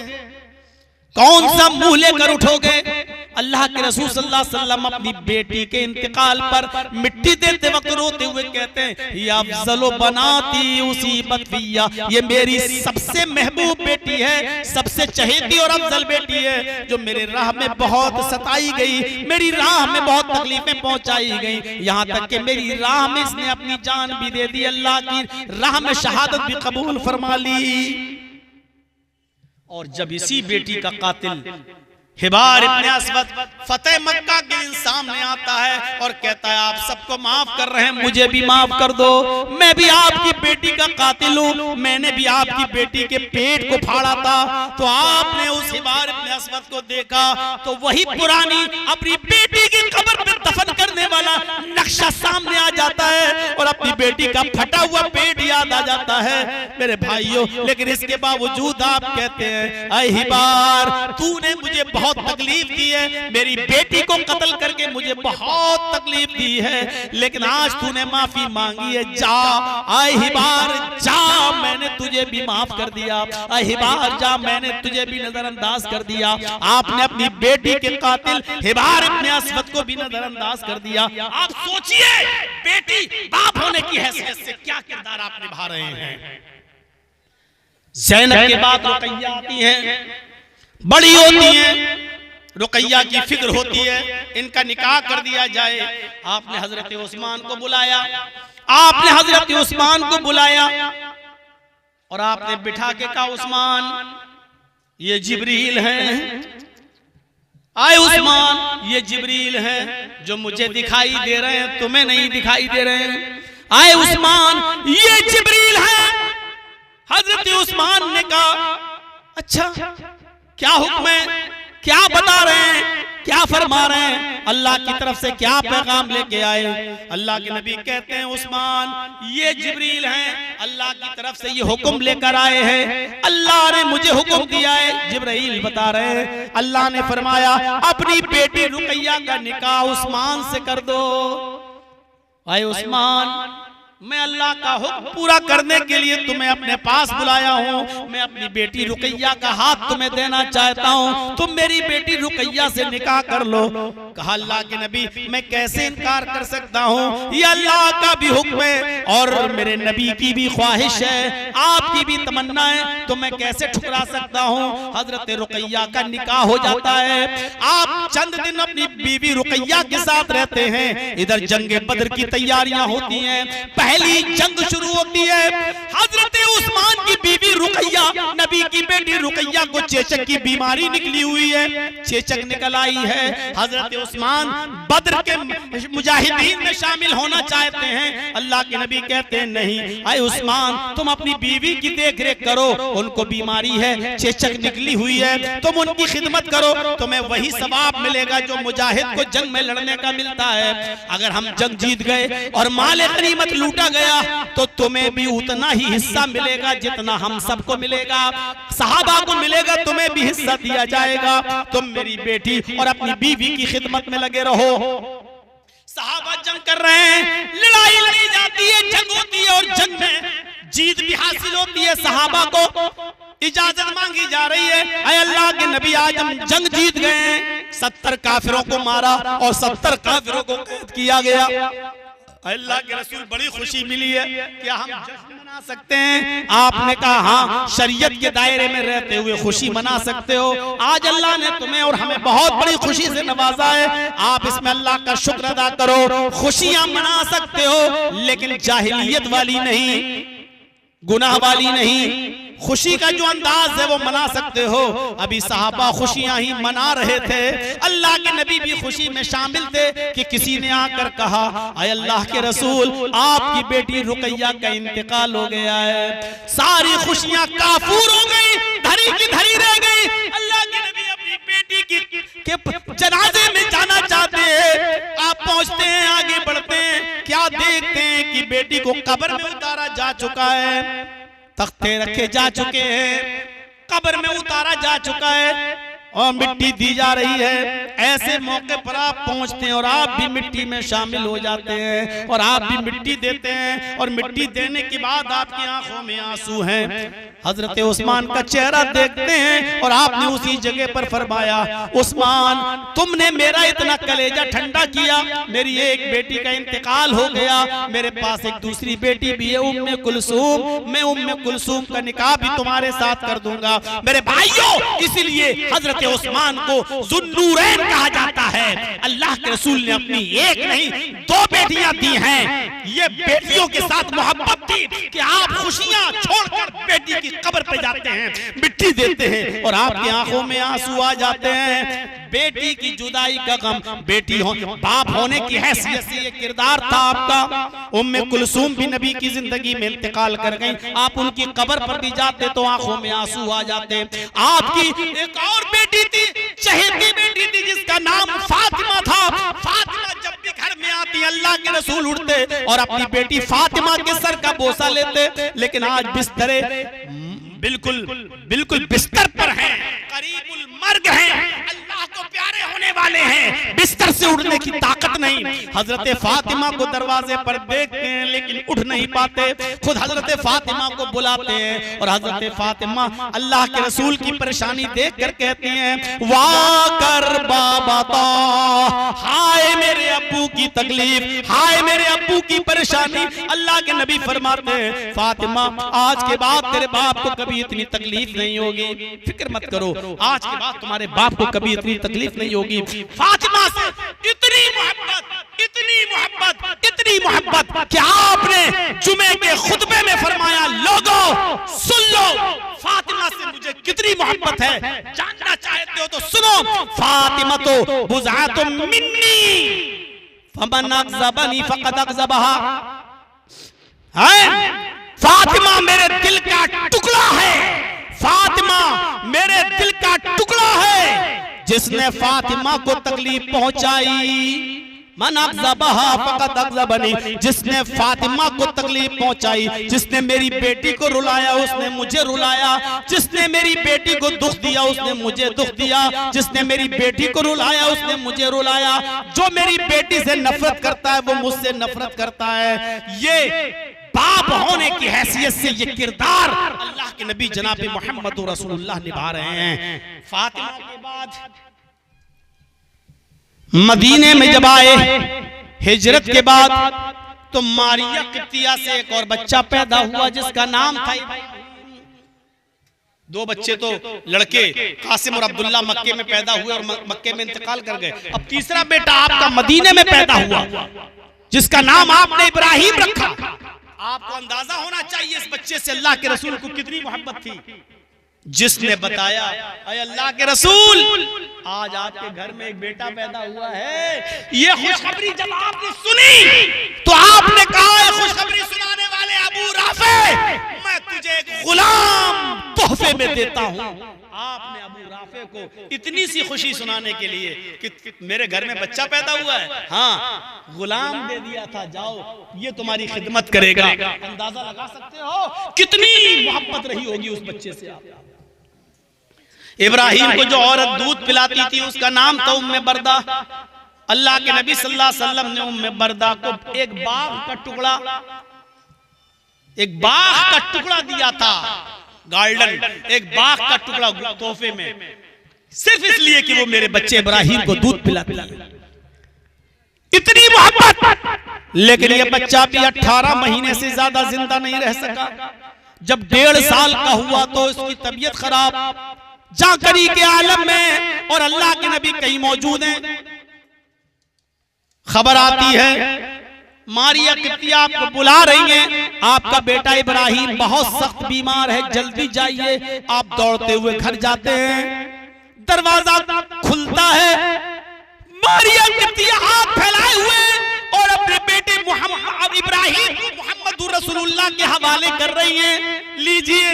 कौन सा मुंह लेकर उठोगे। अल्लाह के रसूल सल्लल्लाहु अलैहि वसल्लम अपनी बेटी के इंतकाल पर मिट्टी देते वक्त रोते हुए कहते हैं, या अफज़लो बनाती उसीबत फिया, ये मेरी सबसे महबूब बेटी है, सबसे चहेती और अफजल बेटी है, जो मेरे राह में बहुत सताई गई, मेरी राह में बहुत तकलीफें पहुंचाई गई, यहाँ तक कि मेरी राह में इसने अपनी जान भी दे दी, अल्लाह की राह में शहादत भी कबूल फरमा ली। और जब इसी बेटी का कातिल हिबार इब्न अस्वद फतेह मक्का के दिन सामने आता है और कहता है, आप सबको माफ कर रहे हैं, मुझे भी माफ कर दो, मैं भी आपकी बेटी का कातिल हूँ, मैंने भी आपकी बेटी के पेट को फाड़ा था। तो आपने उस हिबार इब्न अस्वद को देखा तो वही पुरानी अपनी बेटी की कब्र पे दफन करने वाला नक्शा सामने आ जाता है और अपनी बेटी का फटा हुआ पेट याद आ जाता है। मेरे भाइयों, लेकिन इसके बावजूद आप कहते हैं, ऐ हिबार तूने मुझे बहुत तकलीफ दी है, मेरी बेटी को कत्ल करके मुझे बहुत तकलीफ दी है, लेकिन आज तूने माफी मांगी है, जा ऐ हिबार जा, मैंने तुझे भी माफ कर दिया, ऐ हिबार जा, मैंने तुझे भी नजरअंदाज कर दिया। आपने अपनी बेटी के कातिल हिबार इब्न अस्वद को भी नजरअंदाज कर दिया। आप सोचिए बेटी बाप होने की हैसियत से क्या किरदार आप निभा रहे हैं। ज़ैनब के बाद रुकैया आती हैं, बड़ी होती हैं, रुकैया की फिक्र होती है इनका निकाह कर दिया जाए। आपने हजरत उस्मान को बुलाया, आपने हजरत उस्मान को बुलाया और आपने बिठा के कहा, उस्मान ये जिब्रील हैं, आए उस्मान ये जिब्रील हैं जो मुझे दिखाई दे रहे हैं, तुम्हें नहीं दिखाई दे रहे हैं। आए उस्मान ये जिब्रील हैं। हजरत उस्मान ने कहा, अच्छा क्या हुक्म है, क्या बता रहे हैं, क्या फरमा रहे हैं, अल्लाह की तरफ से क्या पैगाम लेके आए। अल्लाह के नबी कहते हैं, उस्मान ये जिब्रील हैं, अल्लाह की तरफ से ये हुक्म लेकर आए हैं, अल्लाह ने मुझे हुक्म दिया है। जिब्रील बता रहे हैं, अल्लाह ने फरमाया अपनी बेटी रुकैया का निकाह उस्मान से कर दो। आए उस्मान मैं अल्लाह का हुक्म पूरा करने के लिए तुम्हें अपने पास बुलाया हूँ। मैं अपनी बेटी रुकैया का हाथ तुम्हें देना चाहता हूँ, तुम मेरी बेटी रुकैया से निकाह कर लो। कहा अल्लाह के नबी मैं कैसे इनकार कर सकता हूँ, ये अल्लाह का भी हुक्म है और मेरे नबी की भी ख्वाहिश है, आपकी भी तमन्ना है, तो मैं कैसे ठुकरा सकता हूँ। हजरत रुकैया का निकाह हो जाता है। आप चंद दिन अपनी बीवी रुकैया के साथ रहते हैं। इधर जंगे बदर की तैयारियां होती हैं, पहली जंग शुरू होती है। हजरत उस्मान की बीवी रुकैया, नबी की बेटी रुकैया को चेचक की बीमारी निकली हुई है, चेचक निकल आई है। हजरत उस्मान बदर के मुजाहिदीन में शामिल होना चाहते हैं। अल्लाह के नबी कहते हैं नहीं, आए उस्मान तुम अपनी बीवी की देख रेख करो, उनको बीमारी है, चेचक निकली हुई है, तुम उनकी खिदमत करो, तुम्हें वही सवाब मिलेगा जो मुजाहिद को जंग में लड़ने का मिलता है। अगर हम जंग जीत गए और माल गनीमत लूटा गया तो तुम्हें भी उतना ही हिस्सा मिलेगा जितना हम सबको मिलेगा, सहाबा को मिलेगा, तुम्हें भी हिस्सा दिया जाएगा। तुम मेरी बेटी और अपनी बीवी की खिदमत में लगे रहो। सहाबा जंग कर रहे हैं, लड़ाई लड़ी जाती है, जंग होती है और जंग में जीत भी हासिल होती है। सहाबा को इजाजत मांगी जा रही है, ऐ अल्लाह के नबी आज हम जंग जीत गए हैं। 70 काफिरों को मारा और 70 काफिरों को कैद किया गया। अल्लाह के रसूल बड़ी खुशी मिली है, क्या हम जश्न मना सकते हैं? आपने कहा हाँ, शरीयत के दायरे में रहते हुए खुशी मना सकते हो। आज अल्लाह ने तुम्हें और हमें बहुत बड़ी खुशी से नवाजा है, आप इसमें अल्लाह का शुक्र अदा करो। खुशियां मना सकते हो लेकिन जाहिलियत वाली नहीं, गुनाह वाली नहीं। खुशी का जो अंदाज है वो मना सकते हो। अभी सहाबा खुशियां ही मना रहे थे, अल्लाह के नबी भी खुशी में शामिल थे कि किसी ने आकर कहा अय अल्लाह के रसूल आपकी बेटी रुकैया का इंतकाल हो गया है। सारी खुशियां काफूर हो गई, धरी की धरी रह गई। अल्लाह के नबी अपनी बेटी के जनाजे में जाना चाहते हैं। आप पहुंचते हैं, आगे बढ़ते हैं, क्या देखते हैं कि बेटी को कब्र में उतारा जा चुका है, तख्ते रखे जा चुके हैं, कब्र में उतारा जा चुका है और मिट्टी दी जा रही है। ऐसे मौके पर आप पहुंचते हैं और आप भी मिट्टी में शामिल हो जाते हैं और आप भी मिट्टी देते हैं और मिट्टी देने के बाद आपकी आंखों में आंसू हैं। हजरत उस्मान का चेहरा देखते हैं और आपने उसी जगह पर फरमाया उस्मान तुमने मेरा इतना कलेजा ठंडा किया, मेरी एक बेटी का इंतकाल हो गया, मेरे पास एक दूसरी बेटी भी है उम्मे कुलसूम, मैं उम्मे कुलसूम का निकाह भी तुम्हारे साथ कर दूंगा। मेरे भाइयों, इसीलिए हजरत उस्मान को जुन्नूरैन कहा जाता है। अल्लाह के रसूल ने अपनी एक नहीं 2 बेटियां दी हैं। ये बेटियों के साथ मोहब्बत थी कि आप खुशियां छोड़कर बेटी की कब्र पे जाते हैं, मिट्टी देते हैं और आपकी आंखों में आंसू आ जाते हैं। बेटी की जुदाई का गम, बेटी बाप होने की हैसियत से ये किरदार था आपका। उम्मे कुलसूम भी नबी की जिंदगी में इंतकाल कर गई, आप उनकी कब्र पर भी जाते तो आंखों में आंसू आ जाते। आपकी एक और बेटी थी, चहेती बेटी थी जिसका नाम फातिमा था। फातिमा जब भी घर में आती अल्लाह के रसूल उठते और अपनी बेटी फातिमा के सर का बोसा लेते। लेकिन आज बिस्तरे बिल्कुल बिस्तर पर हैं, करीबुल मर्ग हैं, अल्लाह को प्यारे होने वाले हैं, बिस्तर से उठने की ताकत नहीं। हजरत फातिमा को दरवाजे पर देखते हैं लेकिन उठ नहीं पाते, खुद हजरत फातिमा को बुलाते हैं और हजरत फातिमा अल्लाह के रसूल की परेशानी देख कर कहती हैं वाह कर बाबा ता, हाय मेरे अब्बू की तकलीफ, हाय मेरे अब्बू की परेशानी। अल्लाह के नबी फरमाते हैं फातिमा आज के बाद तेरे बाप को कभी इतनी तकलीफ नहीं होगी, फिक्र मत करो, आज के बाद तुम्हारे बाप को कभी इतनी तकलीफ नहीं होगी। फातिमा से इतनी मोहब्बत कि आपने जुमे के खुतबे में फरमाया लोगों सुन लो फातिमा से मुझे कितनी मोहब्बत है। जानना चाहते हो तो सुनो, फातिमा तो बुज़अतुम मिन्नी फमन अग़ज़बनी फ़क़द अग़ज़बहा। फातिमा मेरे दिल का टुकड़ा है, फातिमा मेरे दिल का टुकड़ा है। जिसने फातिमा को तकलीफ पहुंचाई मन अग़ज़बहा फ़क़द अग़ज़बनी, जिसने फातिमा को तकलीफ पहुंचाई, जिसने मेरी बेटी को रुलाया उसने मुझे रुलाया, जिसने मेरी बेटी को दुख दिया उसने मुझे दुख दिया, जिसने मेरी बेटी को रुलाया उसने मुझे रुलाया। जो मेरी बेटी से नफरत करता है वो मुझसे नफरत करता है। ये बाप होने की हैसियत से ये किरदार अल्लाह के नबी जनाब मोहम्मद रसूलुल्लाह निभा रहे हैं। फातिमा के बाद मदीने में जब आए हिजरत के बाद, तो मारिया किप्तिया से एक और बच्चा पैदा हुआ जिसका नाम था इब्राहीम। दो बच्चे तो लड़के कासिम और अब्दुल्ला मक्के में पैदा हुए और मक्के में इंतकाल कर गए। अब तीसरा बेटा आपका मदीने में पैदा हुआ जिसका नाम आपने इब्राहीम रखा। आपको अंदाजा होना चाहिए इस बच्चे से अल्लाह के रसूल को कितनी मोहब्बत थी। जिसने बताया अय अल्लाह के रसूल, आज आपके घर में एक बेटा पैदा हुआ है, ये खुशखबरी जब आपने सुनी तो आपने कहा खुशखबरी सुनाने वाले अबू राफे, मैं तुझे एक गुलाम तोहफे में देता हूं। आपने अबू राफे को इतनी सी खुशी सुनाने के लिए कि मेरे घर में बच्चा पैदा हुआ है, हाँ गुलाम दे दिया था, जाओ ये तुम्हारी खिदमत करेगा। अंदाजा लगा सकते हो कितनी मोहब्बत रही होगी उस बच्चे से। आप इब्राहीम को जो औरत दूध पिलाती थी उसका नाम था उम्मे बरदा। अल्लाह के नबी सल्लल्लाहु अलैहि वसल्लम ने उम्मे बरदा को एक बाग का टुकड़ा दिया था, गार्डन, एक बाग का टुकड़ा तोहफे में, सिर्फ इसलिए कि वो मेरे बच्चे इब्राहीम को दूध पिलाती है। इतनी मोहब्बत। लेकिन ये बच्चा भी 18 महीने से ज्यादा जिंदा नहीं रह सका। जब 1.5 साल का हुआ तो इसकी तबीयत खराब, जाकरी के आलम में, और अल्लाह के नबी कहीं मौजूद हैं। खबर आती है मारिया किप्तिया आपको बुला रही हैं, आपका बेटा इब्राहीम बहुत सख्त बीमार है, जल्दी जाइए। आप दौड़ते हुए घर जाते हैं, दरवाजा खुलता है, मारिया किप्तिया हाथ फैलाए हुए और अपने बेटे मोहम्मद इब्राहीम मोहम्मद रसूलुल्लाह के हवाले कर रही हैं। लीजिए।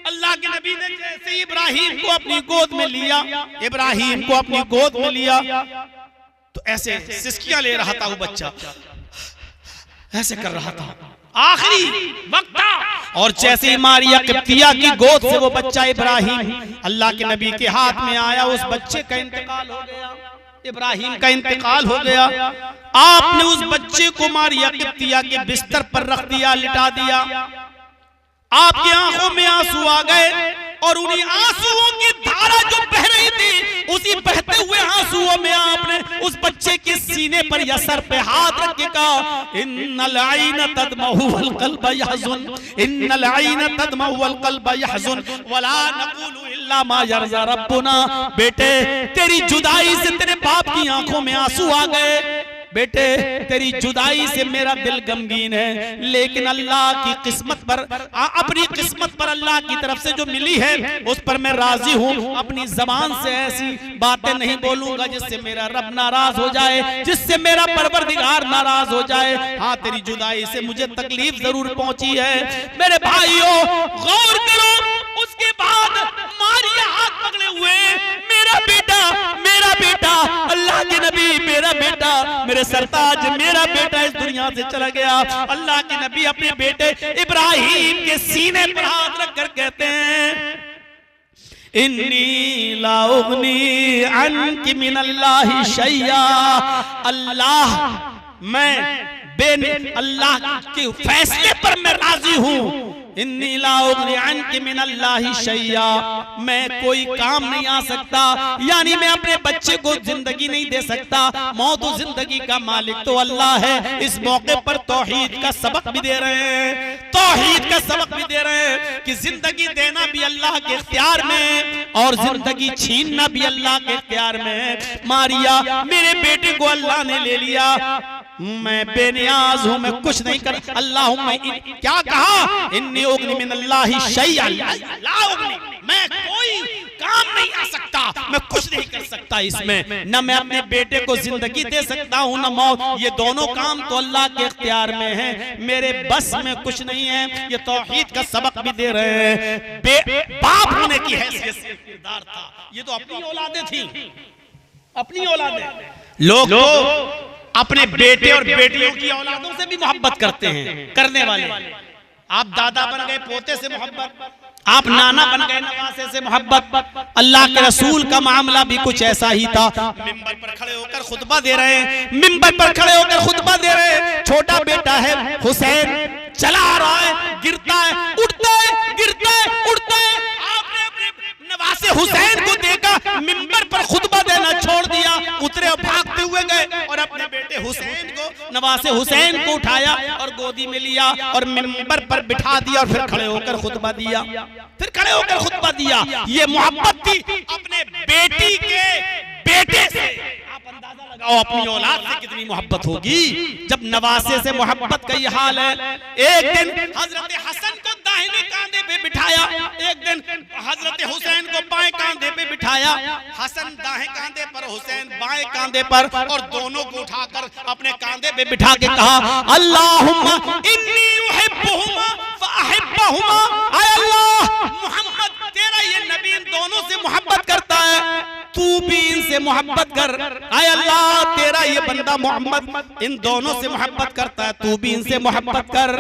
अल्लाह के नबी ने जैसे इब्राहीम को अपनी गोद में लिया, इब्राहीम को अपनी गोद में लिया तो ऐसे सिसकियां ले रहा था वो बच्चा, ऐसे कर रहा था, आखिरी वक्त था। और जैसे ही मारिया किप्तिया की गोद से वो बच्चा इब्राहीम अल्लाह के नबी के हाथ में आया, उस बच्चे का इंतकाल हो गया, इब्राहीम का इंतकाल हो गया। आपने उस बच्चे को मारिया किप्तिया के बिस्तर पर रख दिया, लिटा दिया। आपकी आंखों में आंसू आ गए और उन्हीं आंसुओं की धारा जो बह रही थी, उसी बहते हुए आंसुओं में आपने उस बच्चे के सीने पर या सर पे हाथ रख के कहा, इन्नल आईन तदमहु वल क़ल्ब यहज़ुन, इन्नल आईन तदमहु वल क़ल्ब यहज़ुन वला नक़ूलु इल्ला मा यरज़ा रब्बुना। बेटे तेरी जुदाई से तेरे बाप की आंखों में आंसू आ गए, बेटे तेरी जुदाई से मेरा दिल गमगीन है, लेकिन अल्लाह की किस्मत पर, अपनी किस्मत पर अल्लाह की तरफ से जो मिली है उस पर मैं राजी हूँ। अपनी जबान से ऐसी बातें नहीं बोलूंगा जिससे मेरा रब नाराज हो जाए, जिससे मेरा परवरदिगार नाराज हो जाए। हाँ तेरी जुदाई से मुझे तकलीफ जरूर पहुंची है। मेरे भाइयों गौर करो, उसके बाद मारिया हाथ पकड़े हुए, मेरा बेटा, मेरा बेटा, अल्लाह के नबी, मेरा बेटा, मेरे सरताज, मेरा बेटा इस दुनिया से चला गया। अल्लाह के नबी अपने बेटे इब्राहीम के सीने पर हाथ रखकर कहते हैं, इन्नी ला उगनी अन्की मिनल्लाहि शैया। अल्लाह, मैं अल्लाह के फैसले पर मैं राजी हूँ। इन्नी ला उगनी अन्की मिनल्लाहि शैया, मैं कोई काम नहीं आ सकता, यानी मैं अपने बच्चे को जिंदगी नहीं दे सकता। मौत और जिंदगी का मालिक तो अल्लाह है। इस मौके पर तौहीद का सबक भी दे रहे हैं, तौहीद का सबक भी दे रहे हैं कि जिंदगी देना भी अल्लाह के इख्तियार में और जिंदगी छीनना भी अल्लाह के इख्तियार में है। मारिया, मेरे बेटे को अल्लाह ने ले लिया, मैं बेनियाज हूं, मैं कुछ नहीं कर। अल्लाह क्या कहा, इन्नी उगनी मिनल्लाहि शैअन ला उगनी, मैं कोई काम नहीं आ सकता, मैं कुछ नहीं कर सकता इसमें, न मैं अपने बेटे को जिंदगी दे सकता हूं न मौत। ये दोनों काम तो अल्लाह के इख्तियार में है, मेरे बस में कुछ नहीं है। ये तौहीद का सबक भी दे रहे हैं। बाप होने की हैसियत से किरदार था। ये तो अपनी औलादें थी, अपनी औलादें। लोग अपने बेटे और बेटियों की औलादों से भी मोहब्बत करते हैं, करने वाले। आप दादा बन गए पोते से मोहब्बत, आप नाना बन गए नवासे से मोहब्बत। अल्लाह के रसूल का मामला भी कुछ ऐसा ही था। मिंबर पर खड़े होकर खुतबा दे रहे हैं, मिंबर पर खड़े होकर खुतबा दे रहे हैं। छोटा बेटा है हुसैन, चला आ रहा है, गिरता है, उठता है, गिरता है, उठता है। आपने अपने नवासे हुसैन को देखा, मिंबर पर खुतबा देना छोड़ दिया, उतरे और भागते हुए गए और अपने बेटे हुसैन को, नवासे हुसैन को उठाया और गोदी में लिया और मिंबर पर बिठा दिया और फिर खड़े होकर खुतबा दिया, फिर खड़े होकर खुतबा दिया। ये मोहब्बत थी अपने बेटी के बेटे से। आप अंदाजा लगाओ अपनी औलाद से कितनी मोहब्बत होगी जब नवासे से मोहब्बत का ये हाल है। एक दिन हजरत हसन को दाहिने कांधे पे बिठाया, एक दिन हजरत हुसैन को बाएं कांधे पे बिठाया। हसन दाएं कांधे पर, हुसैन बाएं कांधे पर, और दोनों को उठाकर अपने कांधे पे बिठा के कहा, अल्लाहुम्मा इन्नी उहिब्बुहुमा फअहिब्बहुमा। आय अल्लाह, मोहम्मद तेरा ये नबी इन दोनों से मोहब्बत करता है, तू भी इनसे मोहब्बत कर। आय अल्लाह, तेरा ये बंदा मोहम्मद इन दोनों से मोहब्बत करता है, तू भी इनसे मोहब्बत कर।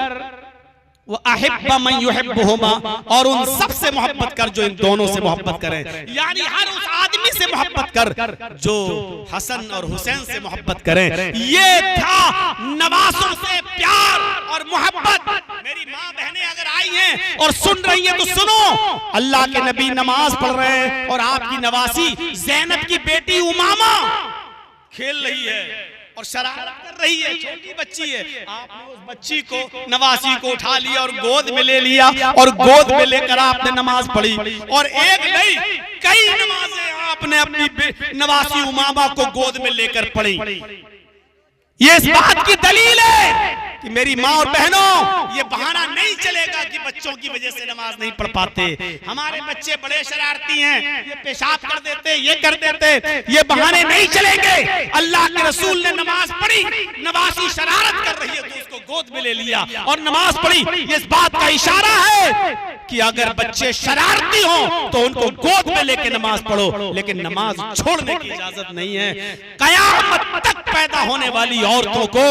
वो अहिब्बा मन युहिब्बुहुमा, और उन सब से मोहब्बत कर जो इन दोनों से मोहब्बत करें। यानी हर उस आदमी से मोहब्बत कर जो हसन और हुसैन से मोहब्बत करें। ये था नवासों से प्यार और मोहब्बत। मेरी माँ बहनें अगर आई हैं और सुन रही हैं तो सुनो, अल्लाह के नबी नमाज पढ़ रहे हैं और आपकी नवासी ज़ैनब की बेटी उमामा खेल रही है और शरारत कर रही है, छोटी बच्ची है। आपने उस बच्ची को, नवासी को उठा लिया और गोद में ले लिया और गोद में लेकर आपने नमाज पढ़ी। और एक नहीं, कई नमाजें आपने अपनी नवासी उमामा को गोद में लेकर पढ़ी। ये इस बात की दलील है कि मेरी माँ और बहनों, ये बहाना नहीं चलेगा कि बच्चों की वजह से नमाज नहीं पढ़ पाते। हमारे बच्चे बड़े शरारती हैं, ये पेशाब कर देते, ये कर देते, ये बहाने नहीं चलेंगे। अल्लाह के रसूल ने नमाज पढ़ी, नवासी शरारत कर रही है तो उसको गोद में ले लिया और नमाज पढ़ी। ये इस बात का इशारा है कि अगर बच्चे शरारती हों तो उनको गोद में लेके नमाज पढ़ो, लेकिन नमाज छोड़ने की इजाजत नहीं है। कयामत तक पैदा होने वाली औरतों को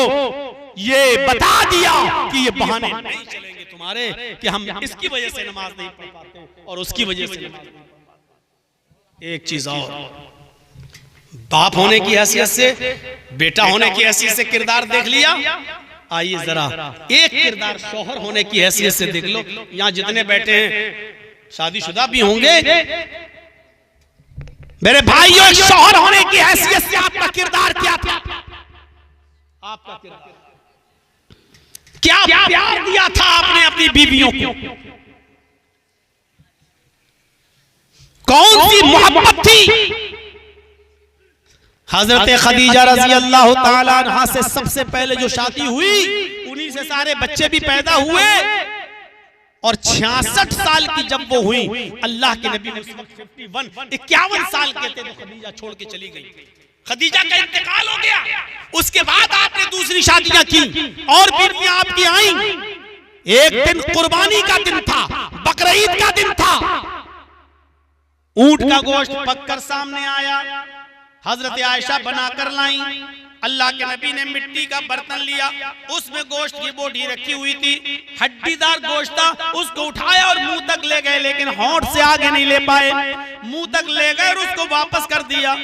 ये बता दिया कि ये बहाने नहीं चलेंगे तुम्हारे कि हम इसकी वजह से नमाज नहीं पढ़ पाते और उसकी वजह से नमाज नहीं पढ़ पाते। एक चीज और, बाप होने की हैसियत से, बेटा होने की हैसियत से किरदार देख लिया। आइए जरा एक किरदार शौहर होने की हैसियत से देख लो। यहाँ जितने बैठे हैं शादीशुदा भी होंगे, मेरे भाइयों, शौहर होने की हैसियत से आपका किरदार क्या था? आपका किरदार क्या प्यार दिया था आपने अपनी बीवियों को? कौन सी मोहब्बत थी? हजरत खदीजा रजी अल्लाह ताला अन्हा से सबसे पहले जो शादी हुई, उन्हीं से सारे बच्चे भी पैदा हुए। और 66 साल की जब वो हुई, अल्लाह के नबी उस वक्त 51 साल के थे तो खदीजा छोड़ के चली गई। खदीजा का इंतकाल हो गया। उसके बाद आपने दूसरी शादियां की और बीवियां आपकी आई। एक दिन कुर्बानी का दिन था, बकरीद का दिन था। ऊंट का गोश्त पककर सामने आया, हजरत आयशा बनाकर लाई। अल्लाह के नबी ने मिट्टी का बर्तन लिया, उसमें गोश्त की बोटी रखी हुई थी, हड्डीदार गोश्त था। उसको उठाया और मुंह तक ले गए, लेकिन होंठ से आगे नहीं ले पाए। मुंह तक ले गए और उसको वापस कर दिया।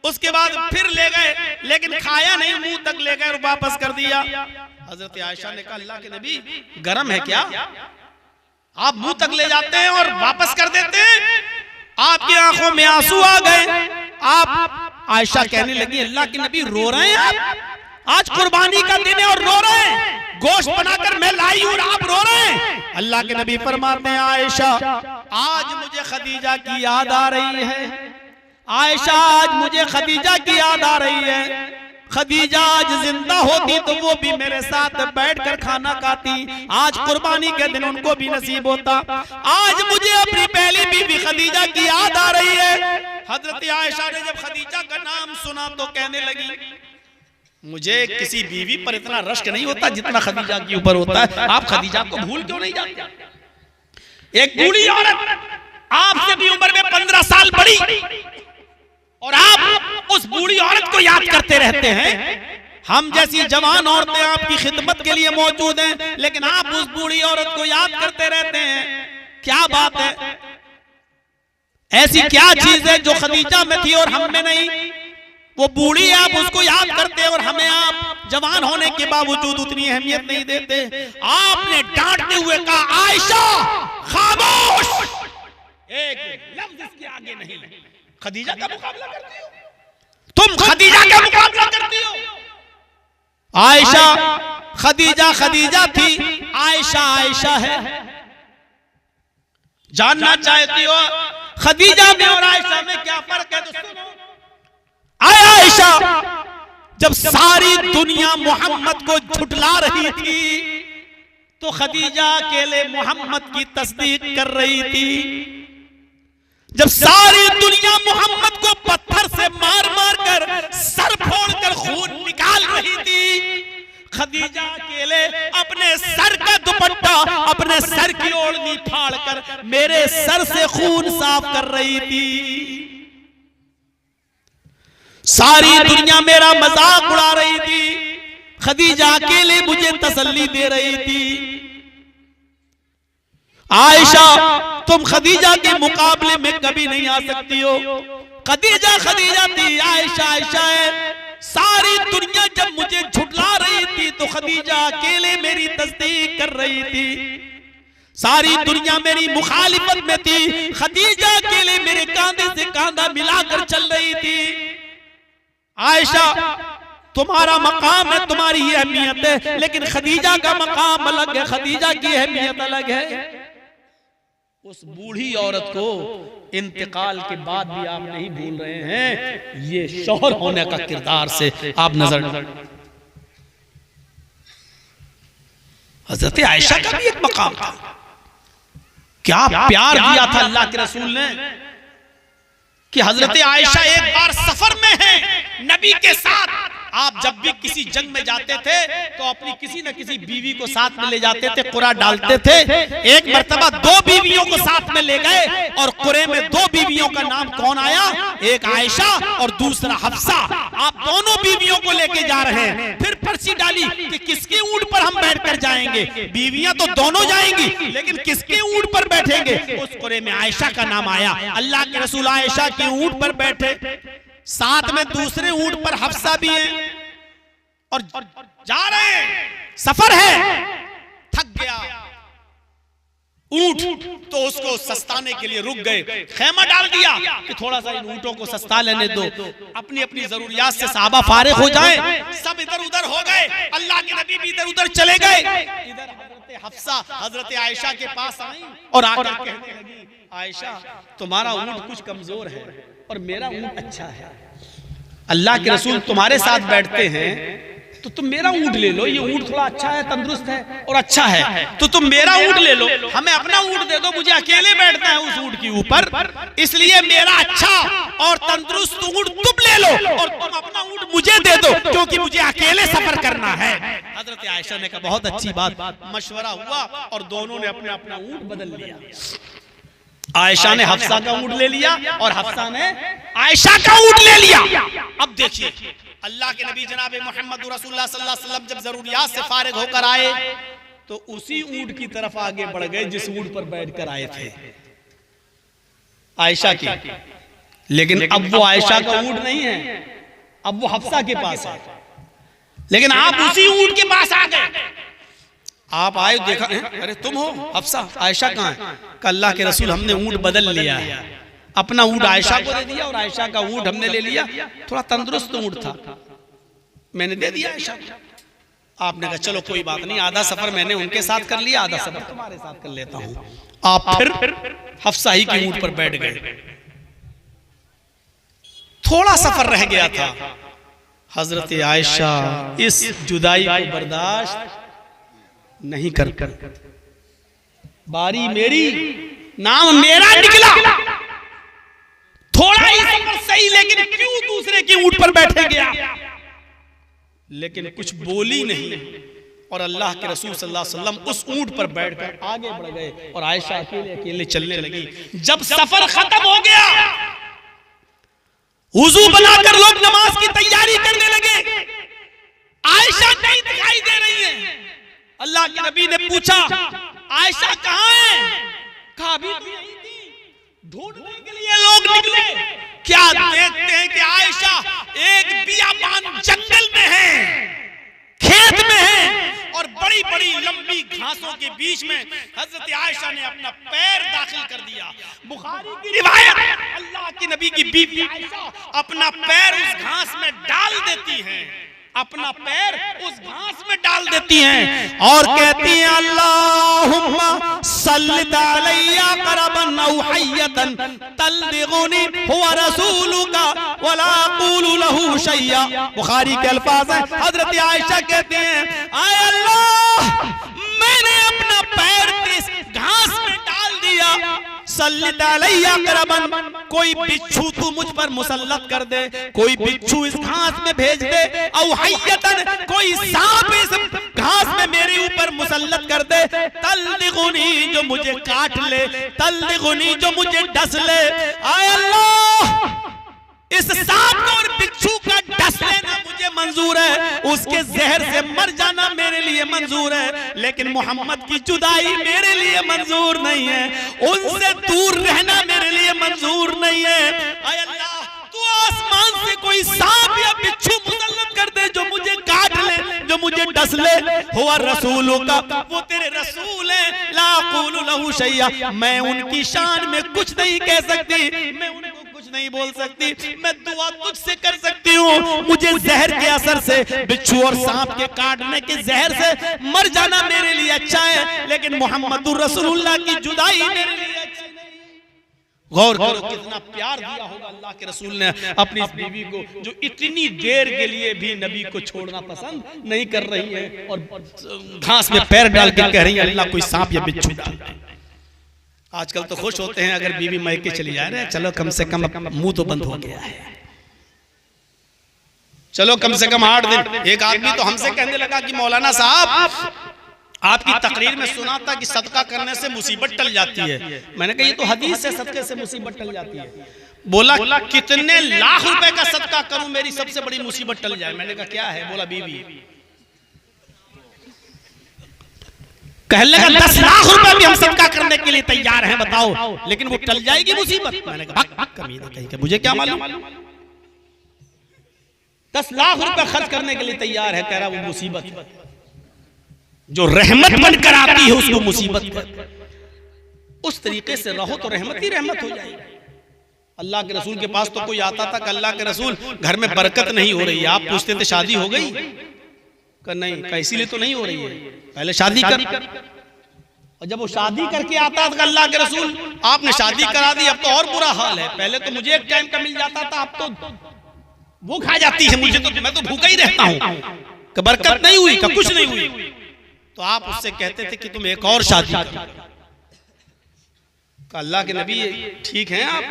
उसके बाद फिर ले गए, लेकिन खाया नहीं, मुंह तक ले गए और वापस कर दिया। हजरत आयशा ने कहा, अल्लाह के नबी, गरम है क्या? आप मुंह तक ले जाते हैं और वापस कर देते हैं। आपकी आंखों में आंसू आ गए। आप आयशा कहने लगी, अल्लाह के नबी रो रहे हैं आप? आज कुर्बानी का दिन है और रो रहे हैं, गोश्त बनाकर मैं लाई हूं और आप रो रहे हैं। अल्लाह के नबी फरमाते हैं, आयशा, आज मुझे खदीजा की याद आ रही है। आयशा, आज मुझे खदीजा की याद आ रही है। खदीजा आज जिंदा होती तो वो भी मेरे साथ बैठकर खाना खाती। आज कुर्बानी के दिन उनको भी नसीब होता। आज मुझे अपनी पहली बीवी खदीजा की याद आ रही है। हजरत आयशा ने जब खदीजा का नाम सुना तो कहने लगी, मुझे किसी बीवी पर इतना रश्क नहीं होता जितना खदीजा के ऊपर होता है। आप खदीजा को भूल क्यों नहीं जाते? एक बूढ़ी औरत, आपसे भी उम्र में 15 साल बड़ी, और आप उस बूढ़ी औरत को याद करते रहते हैं। हम जैसी जवान औरतें आपकी खिदमत के लिए मौजूद हैं, लेकिन आप उस बूढ़ी औरत को याद करते रहते हैं। क्या बात है? ऐसी क्या चीज है जो खदीजा में थी और हम में नहीं? वो बूढ़ी आप उसको याद करते हैं और हमें आप जवान होने के बावजूद उतनी अहमियत नहीं देते। आपने डांटते हुए कहा, आयशा खामोश, एक लफ्ज इसके आगे नहीं। खदीजा का मुकाबला करती हो तुम, खदीजा का मुकाबला करती हो। आयशा खदीजा खदीजा थी, आयशा आयशा है। जानना चाहती हो खदीजा में और आयशा में क्या फर्क है? तो सुनो, आयशा जब सारी दुनिया मोहम्मद को झुठला रही थी तो खदीजा अकेले मोहम्मद की तस्दीक कर रही थी। जब सारी दुनिया मोहम्मद को पत्थर से मार मार कर सर फोड़कर खून निकाल रही थी, खदीजा अकेले अपने सर का दुपट्टा, अपने सर की ओढ़नी फाड़कर मेरे सर से खून साफ कर रही थी। सारी दुनिया मेरा मजाक उड़ा रही थी, खदीजा अकेले मुझे तसल्ली दे रही थी। आयशा तुम खदीजा के मुकाबले में कभी नहीं आ सकती हो। खदीजा खदीजा थी, आयशा आयशा है। सारी दुनिया जब मुझे झुठला रही थी तो खदीजा अकेले मेरी तस्दीक कर रही थी। सारी दुनिया मेरी मुखालिफत में थी, खदीजा अकेले मेरे कांधे से कांधा मिलाकर चल रही थी। आयशा तुम्हारा मकाम है, तुम्हारी ही अहमियत है, लेकिन खदीजा का मकाम अलग है, खदीजा की अहमियत अलग है। उस बूढ़ी औरत को इंतकाल के बाद भी आप नहीं भूल रहे हैं। ये शौहर होने का किरदार से आप नजर, हजरत आयशा का भी एक मकाम था। क्या प्यार दिया था अल्लाह के रसूल ने कि हजरत आयशा एक बार सफर में है नबी के साथ। आप जब भी किसी जंग में जाते थे तो अपनी किसी न किसी बीवी को साथ में ले जाते थे, कुरा डालते थे। एक मर्तबा 2 बीवियों को साथ में ले गए और कुरे में 2 बीवियों का नाम कौन आया? एक आयशा और दूसरा हफ्सा। आप दोनों बीवियों को लेके जा रहे हैं। फिर पर्ची डाली कि किसके ऊंट पर हम बैठकर जाएंगे। बीवियां तो दोनों जाएंगी, लेकिन किसके ऊंट पर बैठेंगे? उस कुरे में आयशा का नाम आया। अल्लाह के रसूल आयशा के ऊंट पर बैठे, साथ में दूसरे ऊंट पर हफ्सा भी है और जा रहे हैं। सफर है, थक गया ऊंट, तो उसको सस्ताने के लिए रुक गए, खेमा डाल दिया कि थोड़ा सा इन ऊंटों को सस्ता लेने दो, अपनी अपनी जरूरियात से साहबा फारिग हो जाएं। सब इधर उधर हो गए, अल्लाह के नबी भी इधर उधर चले गए। इधर हजरत हफ्सा हजरत आयशा के पास आई और आकर कहने लगी, आयशा तुम्हारा ऊंट कुछ कमजोर है और मेरा ऊंट अच्छा है। अल्लाह के रसूल तुम्हारे साथ बैठते हैं तो तुम मेरा ऊंट ले लो, ये ऊंट थोड़ा अच्छा है, तंदुरुस्त है और अच्छा है, तो तुम मेरा ऊंट ले लो, हमें अपना ऊंट दे दो, मुझे अकेले बैठना है उस ऊंट के ऊपर, इसलिए मेरा अच्छा और तंदुरुस्त ऊंट तुम ले लो और तुम अपना ऊंट मुझे दे दो, क्योंकि मुझे अकेले सफर करना है। हजरत आयशा ने कहा बहुत अच्छी बात। मशवरा हुआ और दोनों ने अपना अपना ऊंट बदल लिया। आयशा ने हफ्सा का ऊंट ले लिया और हफ्सा ने आयशा का ऊंट ले लिया। अब देखिए अल्लाह के नबी जनाब मोहम्मद रसूलुल्लाह सल्लल्लाहु अलैहि वसल्लम जब जरूरियात से फारिग होकर आए तो उसी ऊंट की तरफ आगे बढ़ गए जिस ऊंट पर बैठकर आए थे, आयशा की। लेकिन अब वो आयशा का ऊंट नहीं है, अब वो हफ्सा के पास है। लेकिन आप उसी ऊंट के पास आ गए। आप आए, देखा, अरे तुम हो हफ्सा, आयशा कहाँ है? अल्लाह के रसूल हमने ऊंट बदल लिया है, अपना ऊंट आयशा को दे दिया और आयशा का ऊंट हमने ले लिया। थोड़ा तंदुरुस्त ऊंट था, मैंने दे दिया आयशा को। आपने कहा चलो कोई बात नहीं, आधा सफर मैंने उनके साथ कर लिया, आधा सफर तुम्हारे साथ कर लेता हूं। आप फिर हफ्सा ही के ऊंट पर बैठ गए। थोड़ा सफर रह गया था। हजरत आयशा इस जुदाई को बर्दाश्त नहीं कर, बारी मेरी, नाम मेरा निकला। थोड़ा ही सफर सही, लेकिन क्यों दूसरे के ऊंट पर बैठे गया? लेकिन कुछ बोली नहीं और अल्लाह के रसूल सल्लल्लाहु अलैहि वसल्लम उस ऊंट पर बैठकर आगे बढ़ गए और आयशा अकेले अकेले चलने लगी। जब सफर खत्म हो गया, वुजू बनाकर लोग नमाज की तैयारी करने लगे। अल्लाह के नबी ने पूछा आयशा कहाँ है? कहा अभी तो यहीं थी, ढूंढने के लिए लोग निकले। क्या देखते हैं कि आयशा एक बियाबान जंगल में है, खेत में है, और बड़ी बड़ी लंबी घासों के बीच में हजरत आयशा ने अपना पैर दाखिल कर दिया। बुखारी की रिवायत, अल्लाह की नबी की बीवी आयशा अपना पैर उस घास में डाल देती हैं, अपना पैर उस घास में डाल देती हैं और कहती हैं अल्लाहुम्मा सल्लित अलैया करबन औ हय्यतन तल्दिगुनी हुवा रसूलुका वला अक़ूलु लहू शैया। बुखारी के अल्फाज हैं। हजरत आयशा कहती हैं आय अल्लाह, मैंने अपना पैर इस घास में डाल दिया, सल्लित अलैया करबन, कोई बिच्छू तू मुझ पर मुसल्लत कर दे, कोई बिच्छू इस घास में भेज दे, औ हय्यतन, कोई सांप इस घास में मेरे ऊपर मुसल्लत कर दे, तल्दिगुनी, जो मुझे काट ले, तल्दिगुनी, जो मुझे डस ले। आय अल्लाह, इस सांप और बिच्छू का डस लेना मुझे मंजूर है, उसके जहर से मर जाना मेरे लिए मंजूर है, लेकिन मोहम्मद की जुदाई मेरे लिए मंजूर नहीं है, उनसे दूर रहना मेरे लिए मंजूर नहीं है। आय अल्लाह, तू आसमान से कोई सांप या बिच्छू मुसल्लत कर दे जो मुझे काट ले, जो मुझे डस ले। हुआ रसूलों का, वो तेरे रसूल है, ला अक़ूलु लहू शैया, मैं उनकी शान में कुछ नहीं कह सकती, मैं उनको कुछ नहीं बोल सकती, मैं दुआ तुझसे कर सकती हूँ। मुझे जहर के असर से, बिच्छू और सांप के काटने के जहर से मर जाना मेरे लिए अच्छा है, लेकिन मोहम्मदुर रसूलुल्लाह की जुदाई मेरे लिए अच्छी नहीं। गौर करो कितना प्यार दिया होगा अल्लाह के रसूल ने अपनी इस बीवी को, जो इतनी देर के लिए भी नबी को छोड़ना पसंद नहीं कर रही है और घास में पैर डाल के कह रही है अल्लाह कोई सांप या बिच्छू डाल दे। आजकल तो खुश होते हैं अगर बीवी मैके चली जा रहे हैं, चलो कम से कम मुंह तो बंद हो गया है, चलो कम से कम 8 दिन। एक आदमी तो हमसे कहने लगा कि मौलाना साहब, आपकी तकरीर में सुना था कि सदका करने से मुसीबत टल जाती है। मैंने कहा ये तो हदीस है, सदके से मुसीबत टल जाती है। बोला कितने लाख रुपए का सदका करूं मेरी सबसे बड़ी मुसीबत टल जाए। मैंने कहा क्या है? बोला बीवी। कहने लगा 10 लाख रुपए भी हम सदका करने के लिए तैयार हैं, बताओ, लेकिन वो टल जाएगी मुसीबत। मैंने कहा कमीना कहीं के, मुझे क्या मालूम, 10 लाख रुपए खर्च करने के लिए तैयार है, कह रहा वो मुसीबत, जो रहमत बनकर आती है उसको मुसीबत कर। उस तरीके से रहो तो रहमत ही रहमत हो जाएगी। अल्लाह के रसूल के पास तो कोई आता था कि अल्लाह के रसूल घर में बरकत नहीं हो रही है। आप पूछते थे शादी हो गई? का नहीं, का इसीलिए तो नहीं हो रही है, पहले शादी कर। और जब वो शादी करके आता था अल्लाह के रसूल, आपने शादी करा दी, अब तो और बुरा हाल है, पहले तो मुझे एक टाइम का मिल जाता था, अब तो वो खा जाती है मुझे, तो मैं तो भूखा ही रहता हूँ। कि बरकत नहीं हुई, का कुछ नहीं हुई। तो आप उससे कहते थे कि तुम एक और शादी करो। अल्लाह के नबी ठीक हैं आप?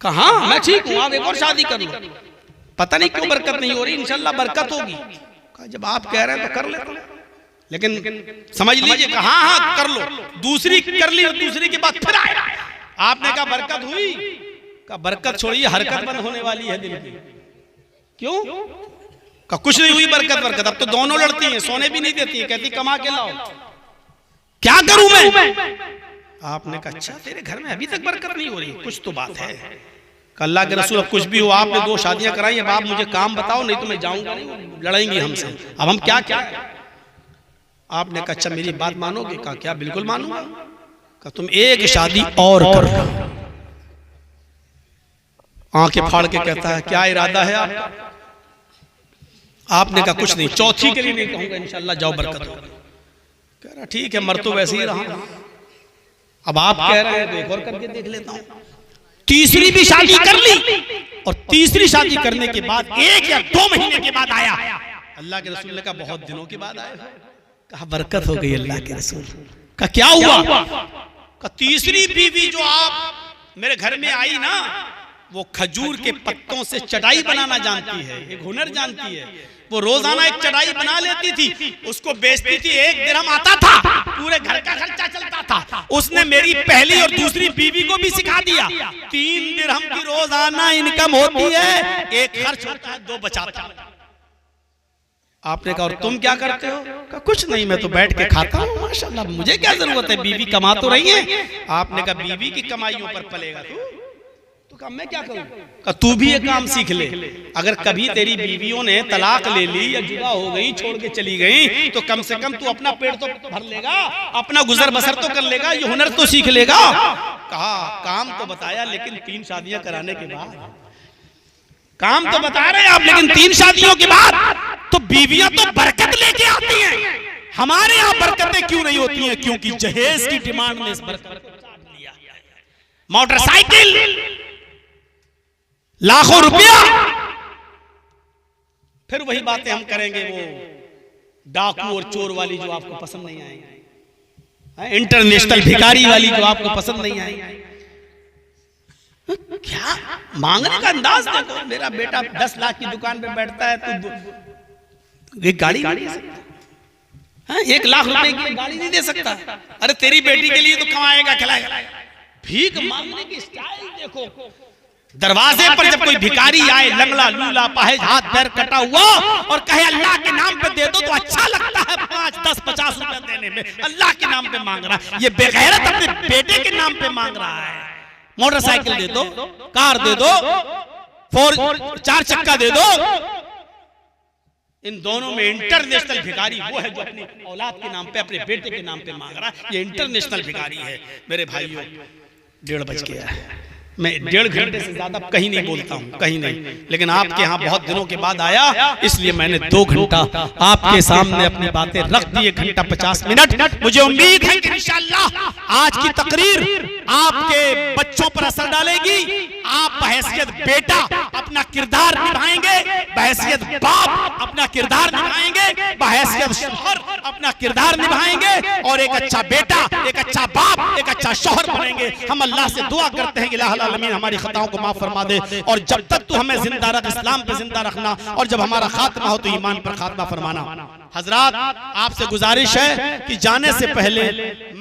कहा मैं ठीक हूं, आप एक और शादी कर लो। पता नहीं क्यों बरकत नहीं हो रही, इंशाल्लाह बरकत होगी। जब आप कह रहे हैं तो कर लेते, लेकिन समझ लीजिए कहा हाँ कर लो, दूसरी कर ली, दूसरी के बाद फिर आए। आपने कहा बरकत हुई? का बरकत छोड़िए, हरकत बंद होने वाली है दिल की। क्यों? का कुछ नहीं हुई बरकत। अब तो दोनों लड़ती हैं, सोने भी नहीं देती है, कहती कमा के लाओ। क्या करूं मैं? आपने कहा अच्छा तेरे घर में अभी तक बरकत नहीं हो रही, कुछ तो बात है। अल्लाह के रसूल अब कुछ भी हो, आपने 2 शादियां कराई, अब आप मुझे काम बताओ, नहीं तो मैं जाऊंगा नहीं, लड़ेंगी हमसे। अब हम क्या क्या? आपने कहा अच्छा मेरी बात मानोगे? कहा क्या? बिल्कुल मानूंगा। कहा तुम एक शादी और कर लो। आंखें फाड़ के कहता है क्या इरादा है आपका? आपने कहा कुछ नहीं, चौथी के लिए नहीं कहूंगा, इंशाल्लाह जाओ बरकत होगी। कह रहा ठीक है, मर तो वैसे ही रहा, अब आप कह रहे हैं तो एक और करके देख लेता हूं। तीसरी भी शादी कर ली, और तीसरी शादी करने के बाद 1 या 2 महीने के बाद आया। अल्लाह के रसूल ने कहा बहुत दिनों के बाद आया। कहा बरकत हो गई अल्लाह के रसूल। कहा क्या हुआ? कहा तीसरी बीवी जो आप मेरे घर में आई ना, वो खजूर के पत्तों से चटाई बनाना जानती है, एक हुनर जानती है। वो रोजाना एक चटाई बना लेती थी, उसको बेचती थी, 1 दिरहम आता था, पूरे घर का खर्चा चलता था। उसने मेरी पहली और दूसरी बीवी को भी सिखा दिया, 3 दिरहम की रोजाना इनकम होती है, 1 खर्च होता है, 2 बचाता। आपने कहा और तुम क्या करते हो? कहा कुछ नहीं, मैं तो बैठ के खाता हूँ माशाल्लाह, मुझे क्या जरूरत है, बीवी कमा तो रही है। आपने कहा बीवी की कमाइयों पर पलेगा तू? तो कहा मैं क्या करूं? कहा तू भी ये काम सीख ले। अगर कभी तेरी बीवियों ने तलाक ले ली या जुदा हो गई, छोड़ के चली गई, तो कम से कम तू अपना पेट तो भर लेगा, अपना गुजर बसर तो कर लेगा, ये हुनर तो सीख लेगा। कहा काम तो बताया, लेकिन 3 शादियां कराने के बाद। काम तो बता रहे हैं आप, लेकिन 3 शादियों के बाद तो बीवियां तो बरकत लेके आती हैं। हमारे यहाँ बरकतें क्यों नहीं होती हैं? क्योंकि जहेज की डिमांड में इस बरकत को चाट लिया। मोटरसाइकिल, लाखों रुपया। फिर वही बातें हम करेंगे, वो डाकू और चोर वाली जो आपको पसंद नहीं आएगी, इंटरनेशनल भिखारी वाली जो आपको पसंद नहीं आएगी। क्या मांगने का अंदाज देखो। मेरा बेटा 10 लाख की दुकान पे बैठता है, तो एक गाड़ी नहीं दे सकता, 1 लाख रुपए की गाड़ी नहीं दे सकता। अरे तेरी बेटी के लिए तो कमाएगा, खिलाएगा। भीख मांगने की स्टाइल देखो। दरवाजे पर जब कोई भिखारी आए, लंगड़ा लूला पाहे, हाथ पैर कटा हुआ, और कहे अल्लाह के नाम पे दे दो, तो अच्छा लगता है 5, 10, 50 रुपए देने में। अल्लाह के नाम पे मांग रहा है, ये बेगैरत अपने बेटे के नाम पे मांग रहा है। मोटरसाइकिल दे दो, कार दे दो, 4 चक्का दे दो। इन दोनों में इंटरनेशनल भिखारी वो है जो अपनी औलाद के नाम पे, अपने बेटे के नाम पे मांग रहा है। ये इंटरनेशनल भिखारी है। मेरे भाइयों, 1:30 बज गया है। मैं 1.5 घंटे से ज्यादा कहीं नहीं बोलता हूँ, कहीं नहीं, लेकिन आपके यहाँ बहुत दिनों के बाद आया, इसलिए मैंने 2 घंटा आपके सामने अपनी बातें रख दी। 1 घंटा 50 मिनट। मुझे उम्मीद है कि इंशाअल्लाह आज की तकरीर आपके बच्चों पर असर डालेगी। आप बहैसियत बेटा अपना किरदार निभाएंगे, बहैसियत बाप अपना किरदार निभाएंगे, बहैसियत शौहर अपना किरदार निभाएंगे, और एक अच्छा बेटा, एक अच्छा बाप, एक अच्छा शौहर बनेंगे। हम अल्लाह से दुआ करते हैं कि अल्लाह आमीन हमारी खताओं को माफ फरमा दे, और जब तक तू हमें जिंदा रख, इस्लाम पे जिंदा रखना, और जब हमारा खात्मा हो तो ईमान पर खात्मा फरमाना। हजरात, आपसे गुजारिश है कि जाने से पहले